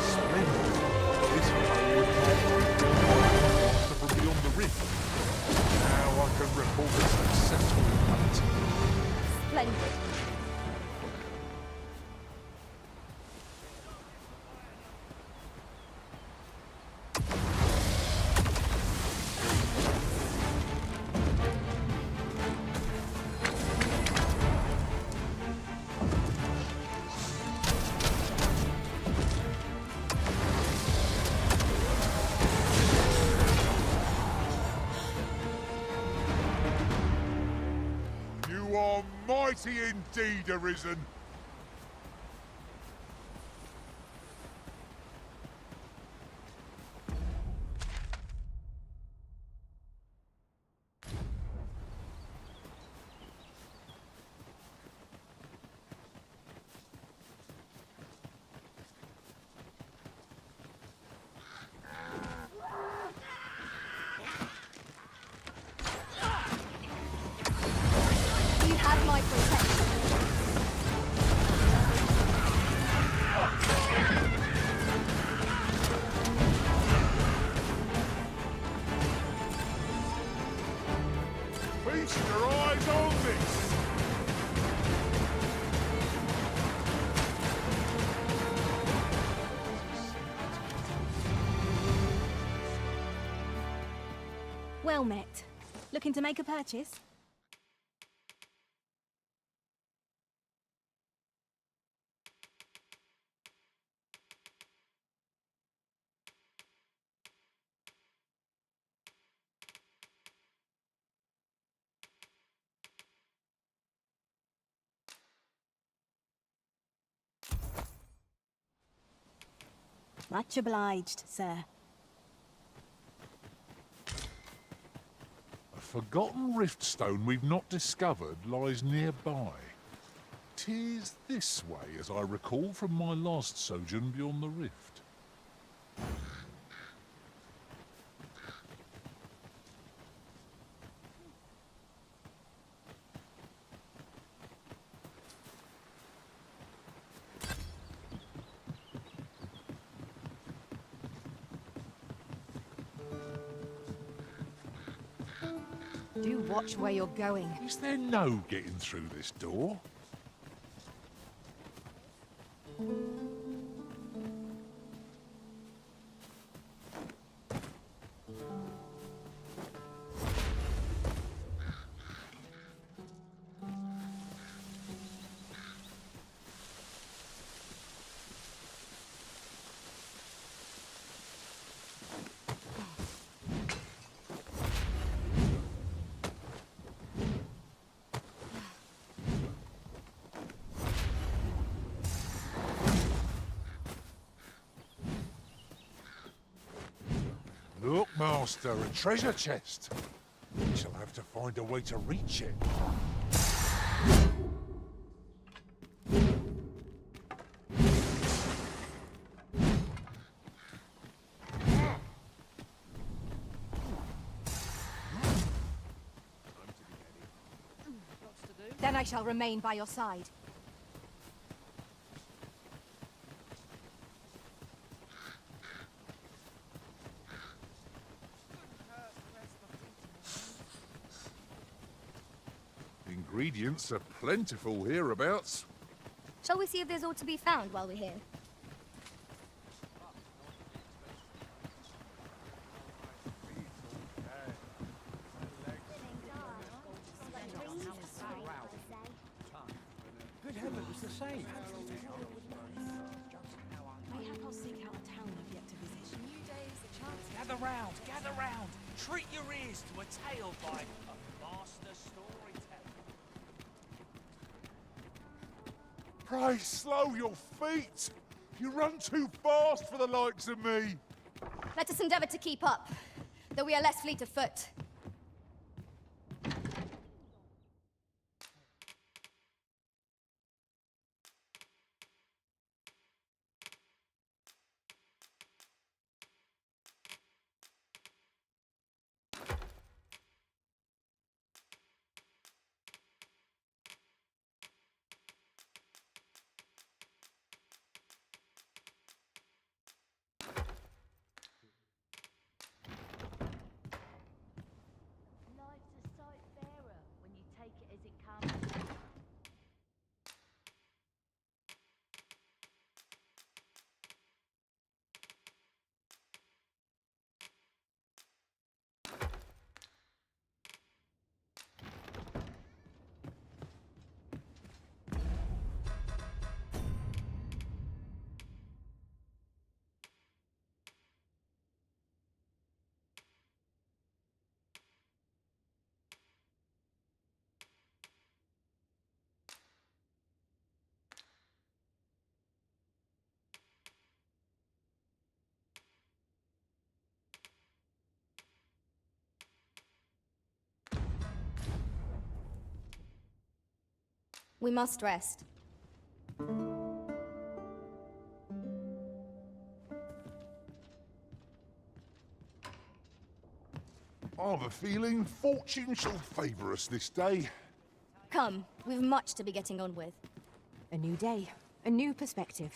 Splendid. This way would master from beyond the rift. Now I can report a successful hunt. Splendid. You are mighty indeed, Arisen. You have my protection. Feast your eyes on this. Well met. Looking to make a purchase? Much obliged, sir. A forgotten riftstone we've not discovered lies nearby. 'Tis this way, as I recall from my last sojourn beyond the rift. Do watch where you're going. Is there no getting through this door? Look, Master, a treasure chest. We shall have to find a way to reach it. Then I shall remain by your side. Ingredients are plentiful hereabouts. Shall we see if there's aught to be found while we're here? was the same. Mayhap I'll seek out a town I've yet to visit. New days, a chance. Gather round, gather round. Treat your ears to a tale by a master storyteller. Pray slow your feet! You run too fast for the likes of me! Let us endeavor to keep up, though we are less fleet of foot. Life's a sight fairer when you take it as it comes. We must rest. I've a feeling fortune shall favour us this day. Come, we've much to be getting on with. A new day, a new perspective.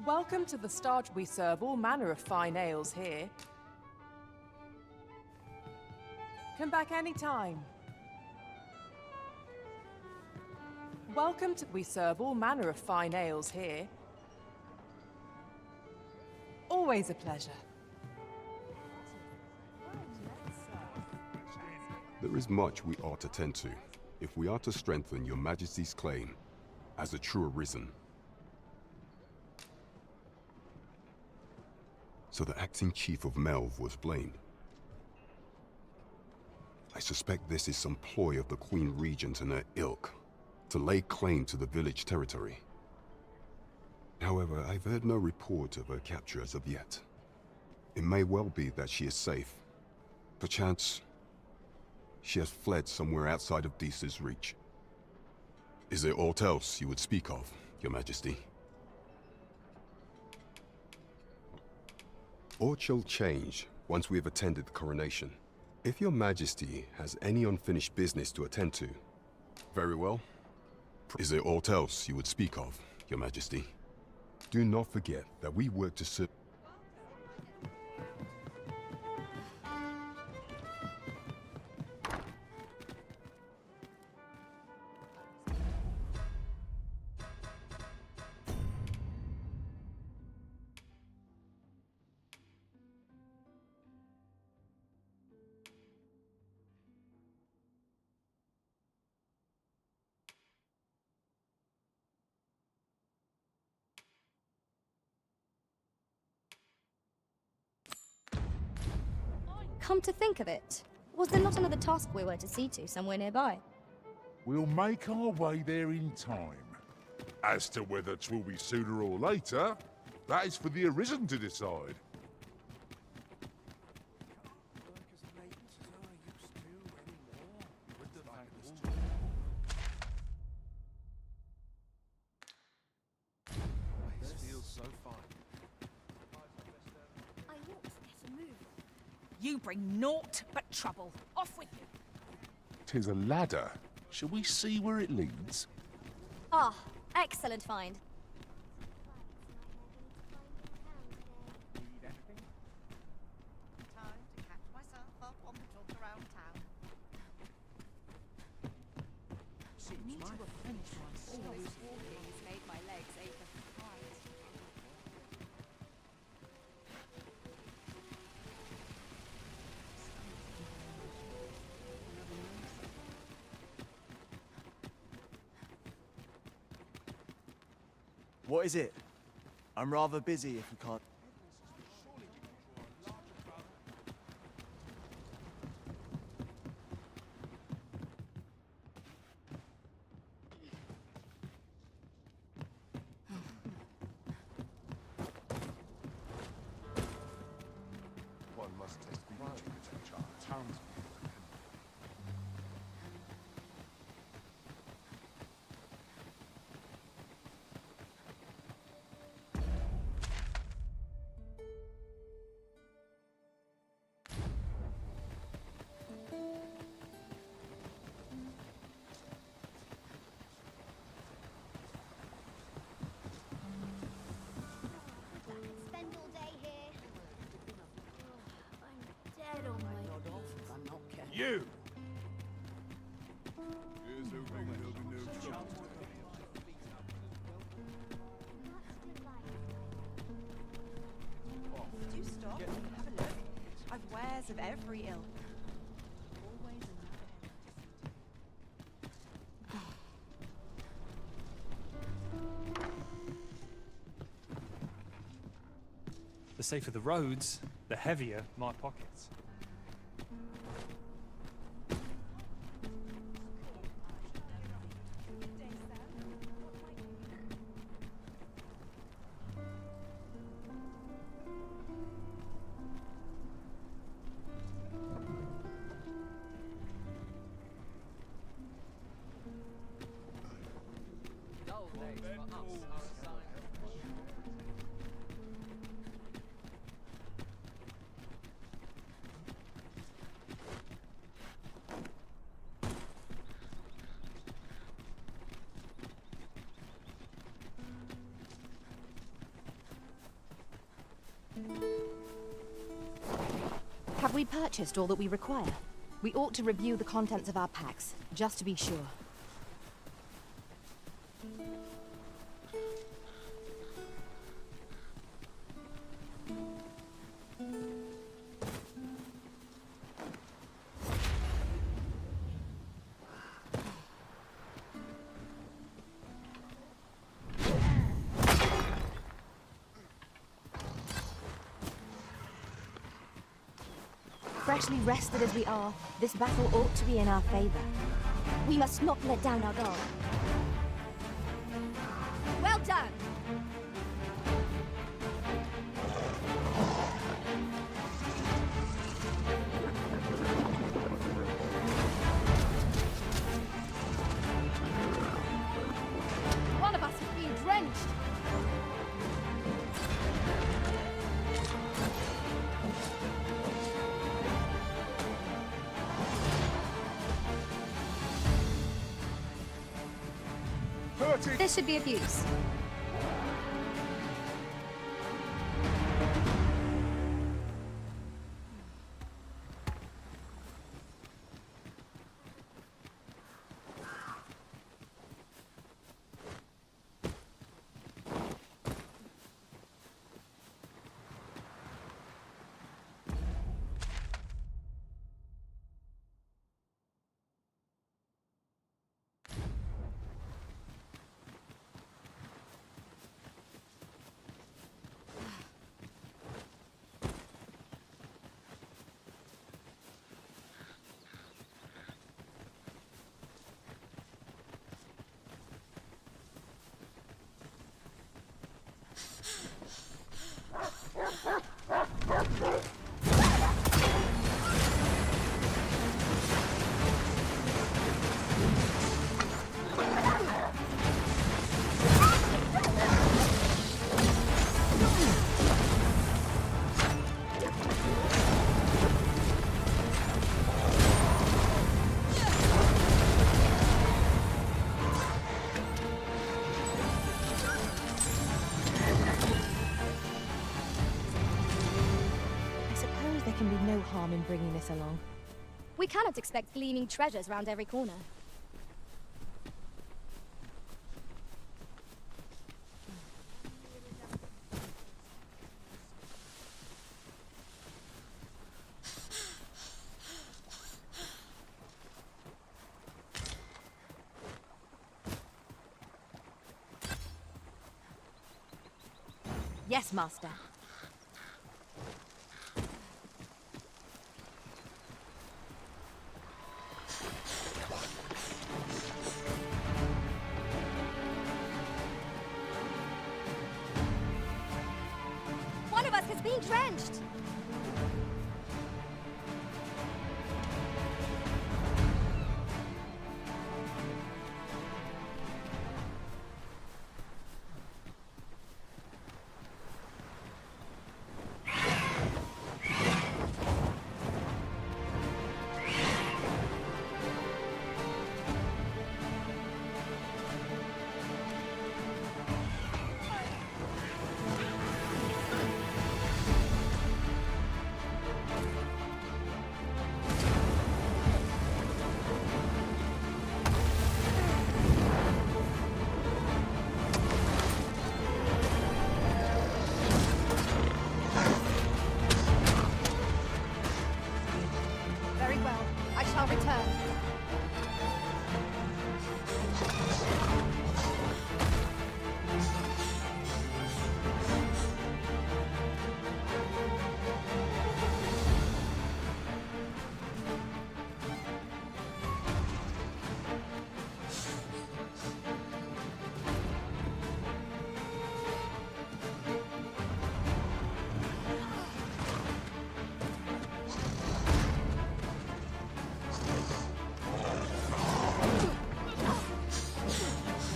Welcome to the start. We serve all manner of fine ales here. Come back anytime. Welcome to... We serve all manner of fine ales here. Always a pleasure. There is much we ought to tend to, if we are to strengthen your Majesty's claim as a true Arisen. So the acting chief of Melve was blamed. I suspect this is some ploy of the Queen Regent and her ilk to lay claim to the village territory. However, I've heard no report of her capture as of yet. It may well be that she is safe. Perchance, she has fled somewhere outside of Deesa's reach. Is there aught else you would speak of, Your Majesty? Aught shall change once we have attended the coronation. If Your Majesty has any unfinished business to attend to, very well. Is there aught else you would speak of, Your Majesty? Do not forget that we work to serve. Come to think of it, was there not another task we were to see to somewhere nearby? We'll make our way there in time. As to whether 'twill be sooner or later, that is for the Arisen to decide. This feels so fine. I ought to get a move. You bring naught but trouble. Off with you. 'Tis a ladder. Shall we see where it leads? Ah, excellent find. What is it? I'm rather busy if you can't... One must test the architecture. Townspeople. Spend all day here. I'm dead on my Nod off if I'm not careful. You! Do stop and have a look. I've wares of every ilk. Always The safer the roads, the heavier my pockets. Have we purchased all that we require? We ought to review the contents of our packs, just to be sure. Freshly rested as we are, this battle ought to be in our favor. We must not let down our guard. Well done! One of us has been drenched! This should be of use. No harm in bringing this along. We cannot expect gleaming treasures round every corner. Yes, Master. One of us has been drenched! Very well. I shall return.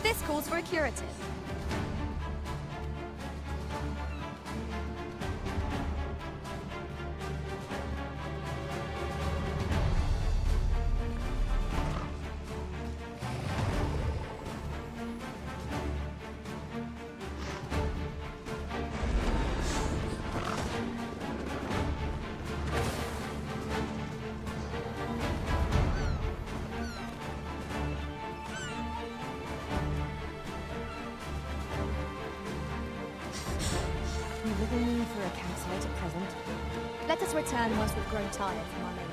This calls for a curative. We really need for a campsite at present. Let us return once we've grown tired from our labours.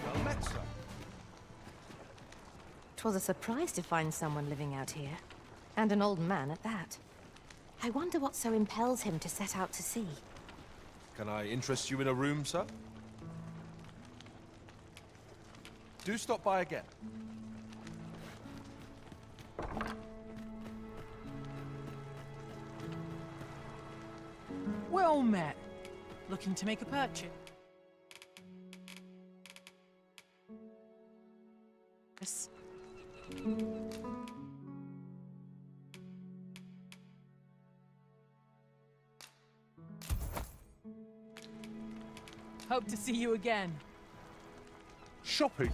Well met, sir. 'Twas a surprise to find someone living out here. And an old man at that. I wonder what so impels him to set out to sea. Can I interest you in a room, sir? Do stop by again. Well met. Looking to make a purchase? Yes. Hope to see you again. Shopping?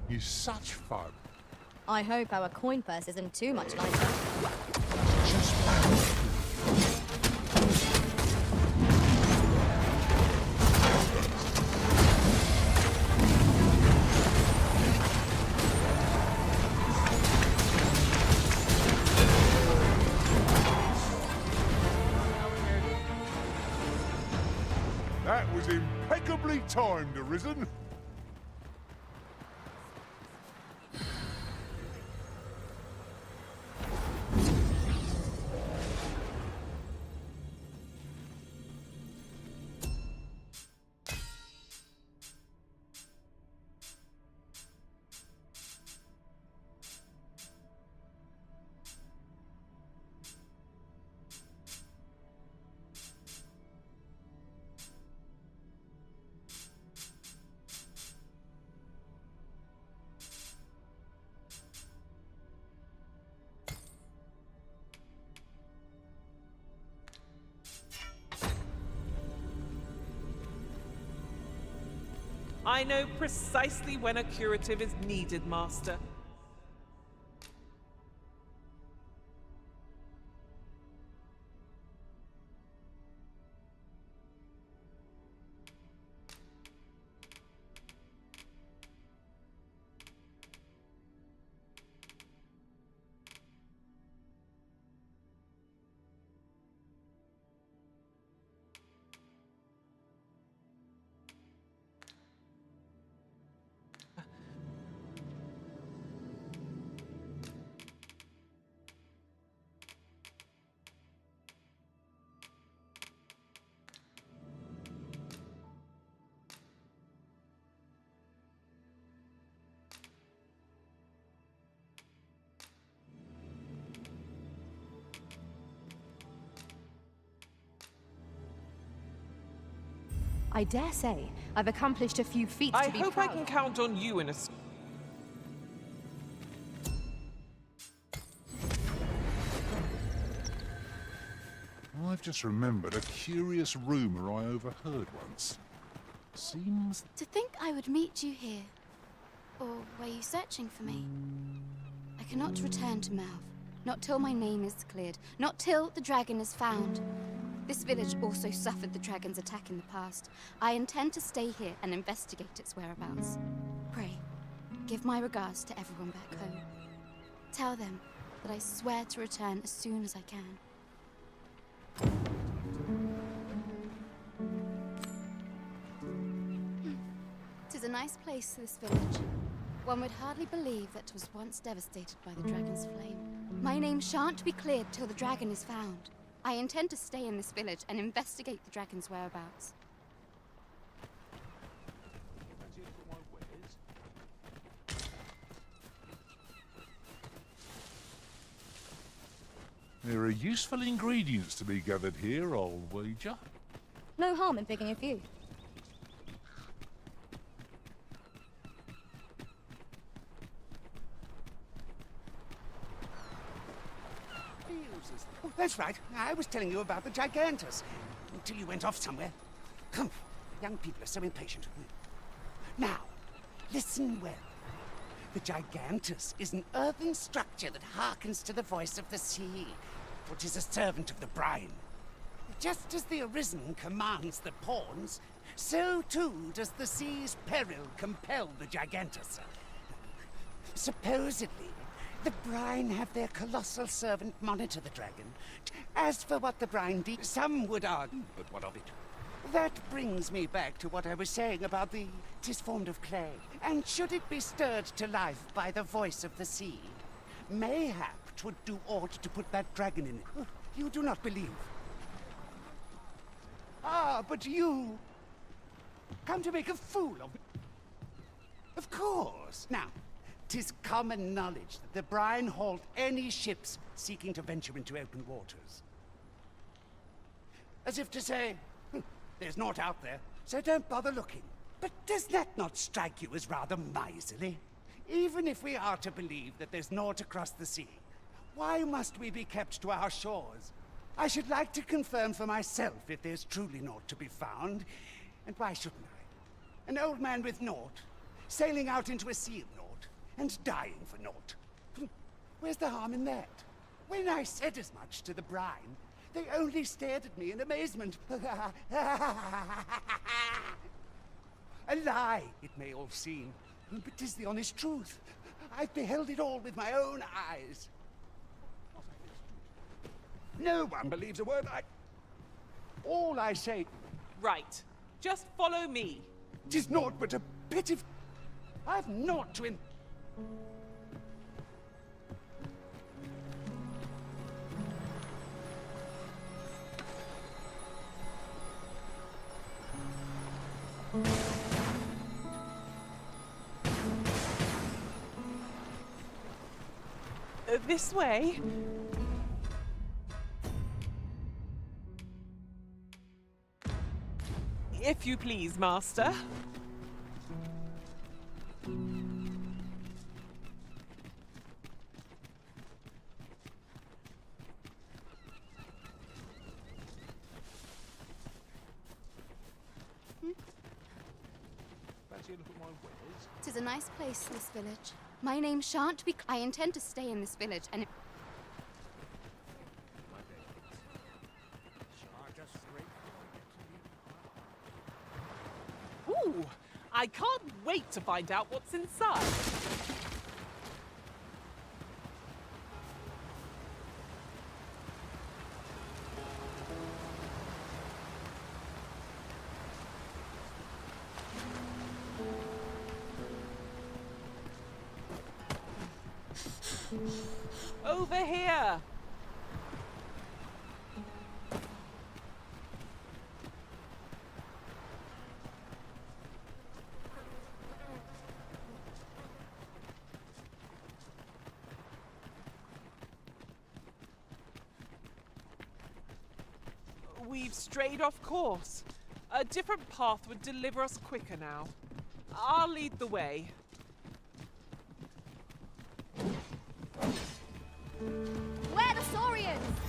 You're such fun. I hope our coin purse isn't too much lighter. That was impeccably timed, Arisen. I know precisely when a curative is needed, Master. I dare say I've accomplished a few feats I to be hope proud I can of. count on you in a... I've just remembered a curious rumour I overheard once. Seems... To think I would meet you here. Or were you searching for me? I cannot return to Melv. Not till my name is cleared. Not till the dragon is found. This village also suffered the dragon's attack in the past. I intend to stay here and investigate its whereabouts. Pray, give my regards to everyone back home. Tell them that I swear to return as soon as I can. Tis a nice place, this village. One would hardly believe that 'twas once devastated by the dragon's flame. My name shan't be cleared till the dragon is found. I intend to stay in this village and investigate the dragon's whereabouts. There are useful ingredients to be gathered here, I'll wager. No harm in picking a few. Oh, that's right. I was telling you about the Gigantus. Until you went off somewhere. Humph. Young people are so impatient. Now, listen well. The Gigantus is an earthen structure that hearkens to the voice of the sea, which is a servant of the brine. Just as the Arisen commands the pawns, so too does the sea's peril compel the Gigantus. Supposedly, the brine have their colossal servant monitor the dragon. As for what the brine deeds, some would argue, but what of it? That brings me back to what I was saying about the... 'tis formed of clay, and should it be stirred to life by the voice of the sea, mayhap 'twould do aught to put that dragon in it. You do not believe. Ah, but you... come to make a fool of me. Of course. Now, 'tis common knowledge that the brine halt any ships seeking to venture into open waters. As if to say, there's naught out there, so don't bother looking. But does that not strike you as rather miserly? Even if we are to believe that there's naught across the sea, why must we be kept to our shores? I should like to confirm for myself if there's truly naught to be found. And why shouldn't I? An old man with naught, sailing out into a sea of naught, and dying for naught. Where's the harm in that? When I said as much to the brine, they only stared at me in amazement. A lie, it may all seem, but 'tis the honest truth. I've beheld it all with my own eyes. No one believes a word all I say... Right. Just follow me. 'Tis naught but a bit of... I've naught to... This way. If you please, Master. fancy a look at my wares? 'Tis a nice place, this village. My name shan't be... I intend to stay in this village, and if... Ooh, I can't wait to find out what's inside. Over here. We've strayed off course. A different path would deliver us quicker now. I'll lead the way. Where are the Saurians?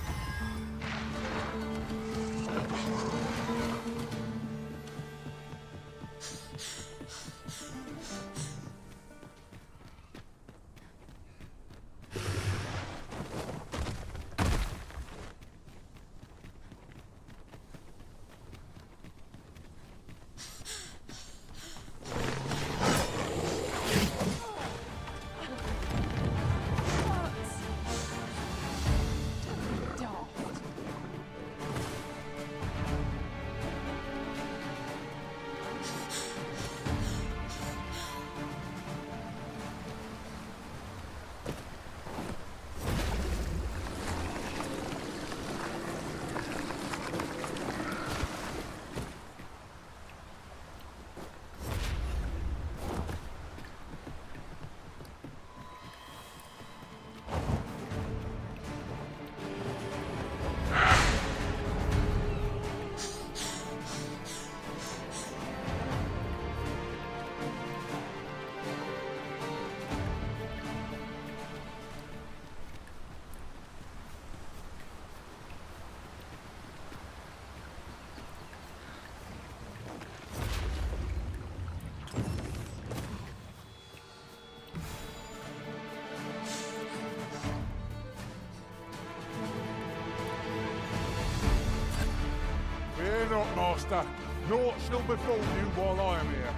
Fear not, Master. Naught shall befall you while I am here.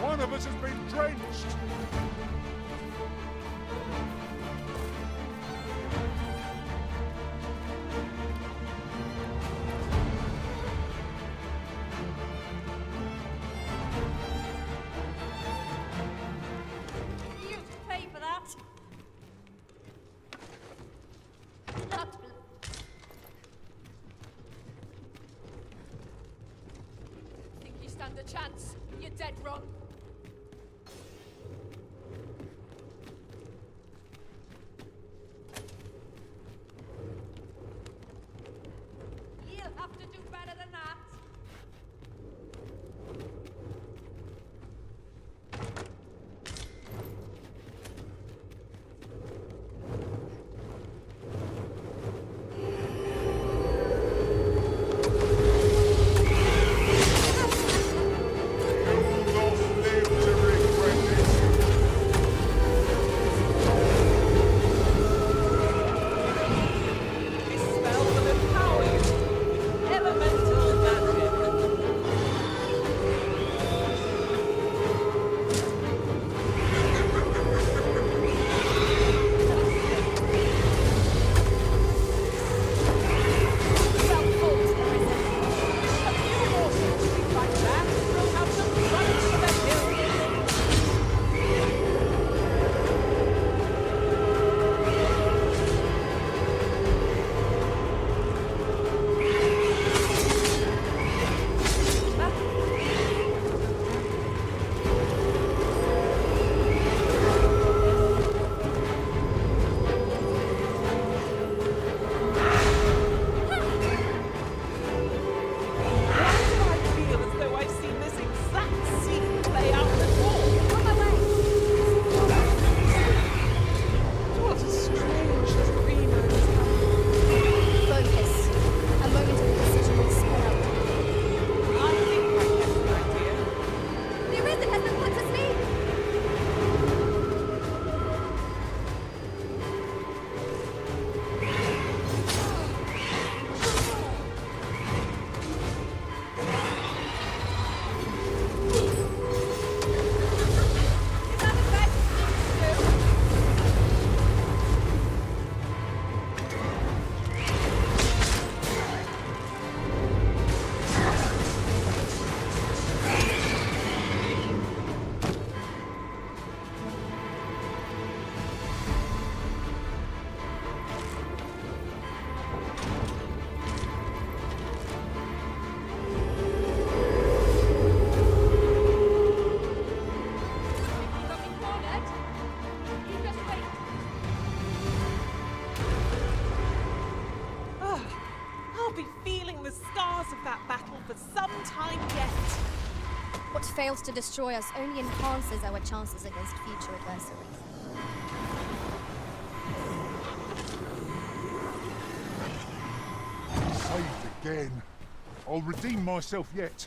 One of us has been drenched. You pay for that. Not Think you stand a chance? You're dead wrong. You'll have to do better than that. You will not for some time yet. What fails to destroy us only enhances our chances against future adversaries. Saved again. I'll redeem myself yet.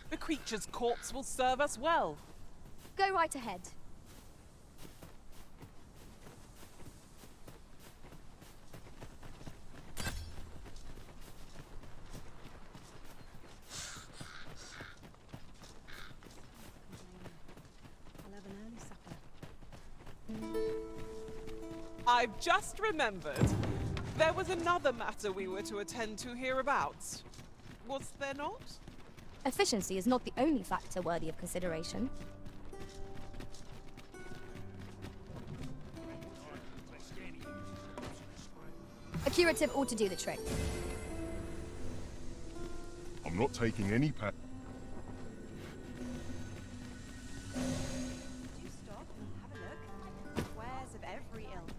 The creature's corpse will serve us well. Go right ahead. I've just remembered. There was another matter we were to attend to hereabouts. Was there not? Efficiency is not the only factor worthy of consideration. A curative ought to do the trick. I'm not taking any pa- Stop and have a look. Wares of every ilk.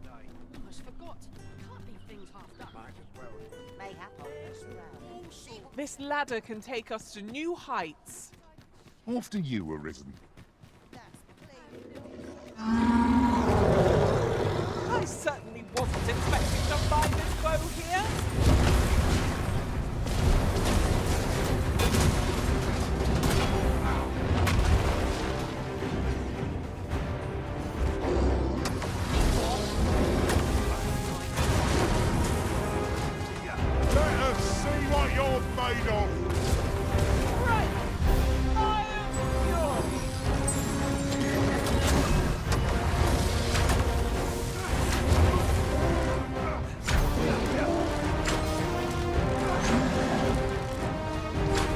I almost forgot. Can't leave things half done. Might as well. Mayhap on this round. This ladder can take us to new heights. After you, Arisen. I certainly wasn't expecting to find this bow here. Let us see what you're made of! Right! I am yours!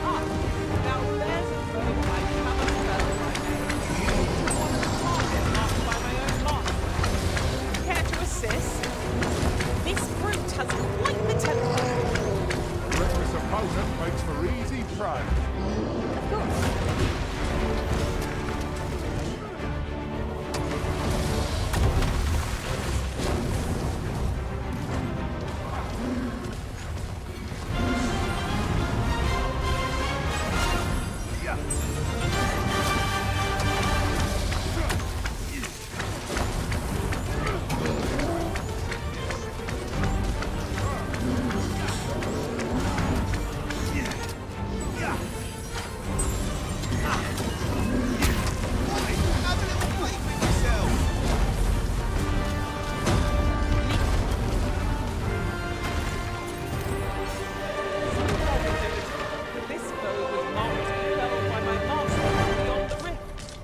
Ah, now there's a bow I cannot spell by name. One of the target marked by my own mark. Care to assist? This brute has quite the temper. A reckless opponent makes for easy prey. Of course. This bow was marked fell by my master beyond the rift.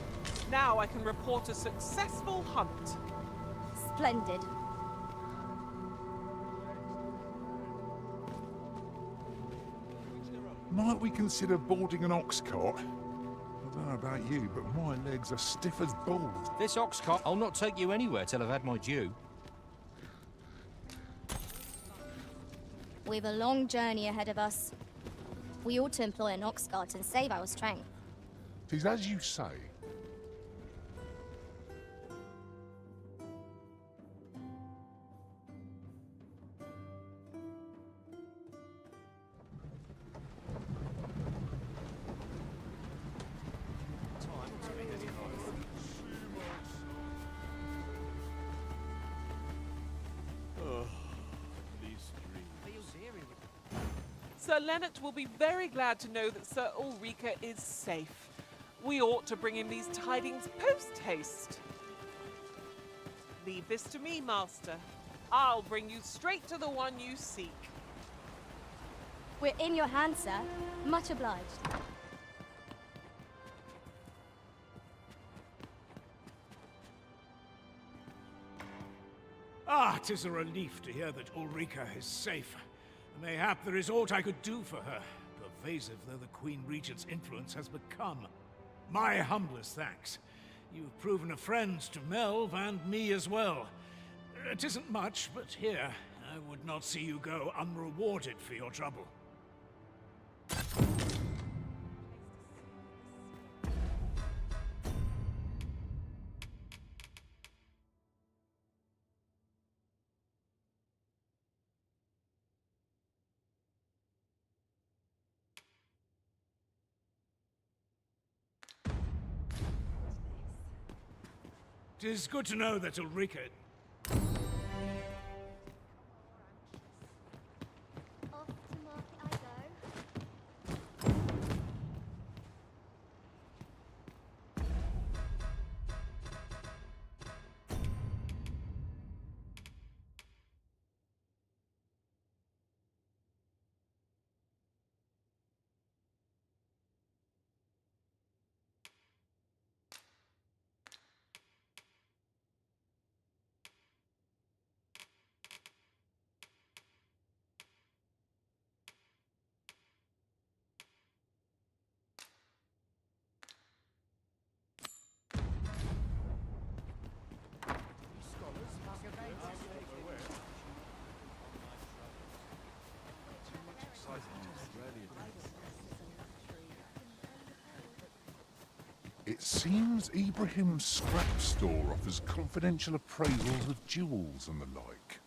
Now I can report a successful hunt. Splendid. Might we consider boarding an ox cart? I don't know about you, but my legs are stiff as balls. This ox cart, I'll not take you anywhere till I've had my due. We've a long journey ahead of us. We ought to employ an ox cart and save our strength. 'Tis as you say. Sir Leonard will be very glad to know that Sir Ulrika is safe. We ought to bring him these tidings post-haste. Leave this to me, Master. I'll bring you straight to the one you seek. We're in your hands, sir. Much obliged. Ah, 'tis a relief to hear that Ulrika is safe. Mayhap there is aught I could do for her, pervasive though the Queen Regent's influence has become. My humblest thanks. You've proven a friend to Melv and me as well. It isn't much, but here, I would not see you go unrewarded for your trouble. It is good to know that Ulrika... Off to market I go. It seems Ibrahim's scrap store offers confidential appraisals of jewels and the like.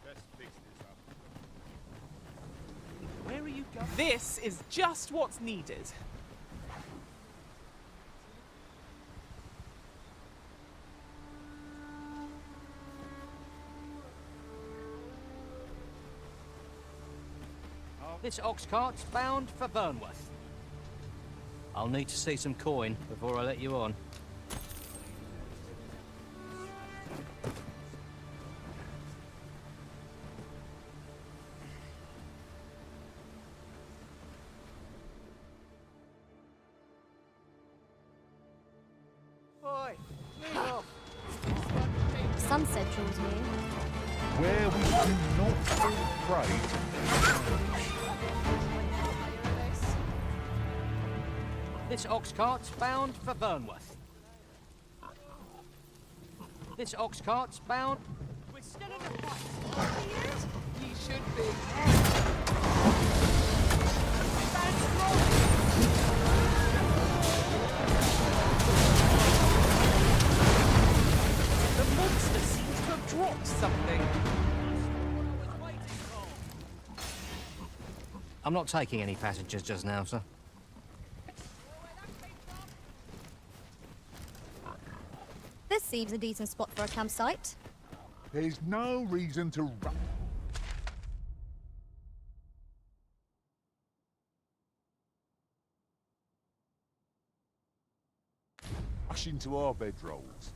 Let's fix this up. Where are you going? This is just what's needed. This ox cart's bound for Burnworth. I'll need to see some coin before I let you on. Oi, leave off. Sunset draws near. Where we do not fall prey to This ox cart's bound for Burnworth. This ox cart's bound... We're still in the fight. Ye should be. Stand strong. The monster seems to have dropped something. I'm not taking any passengers just now, sir. This seems a decent spot for a campsite. There's no reason to rush into our bedrolls.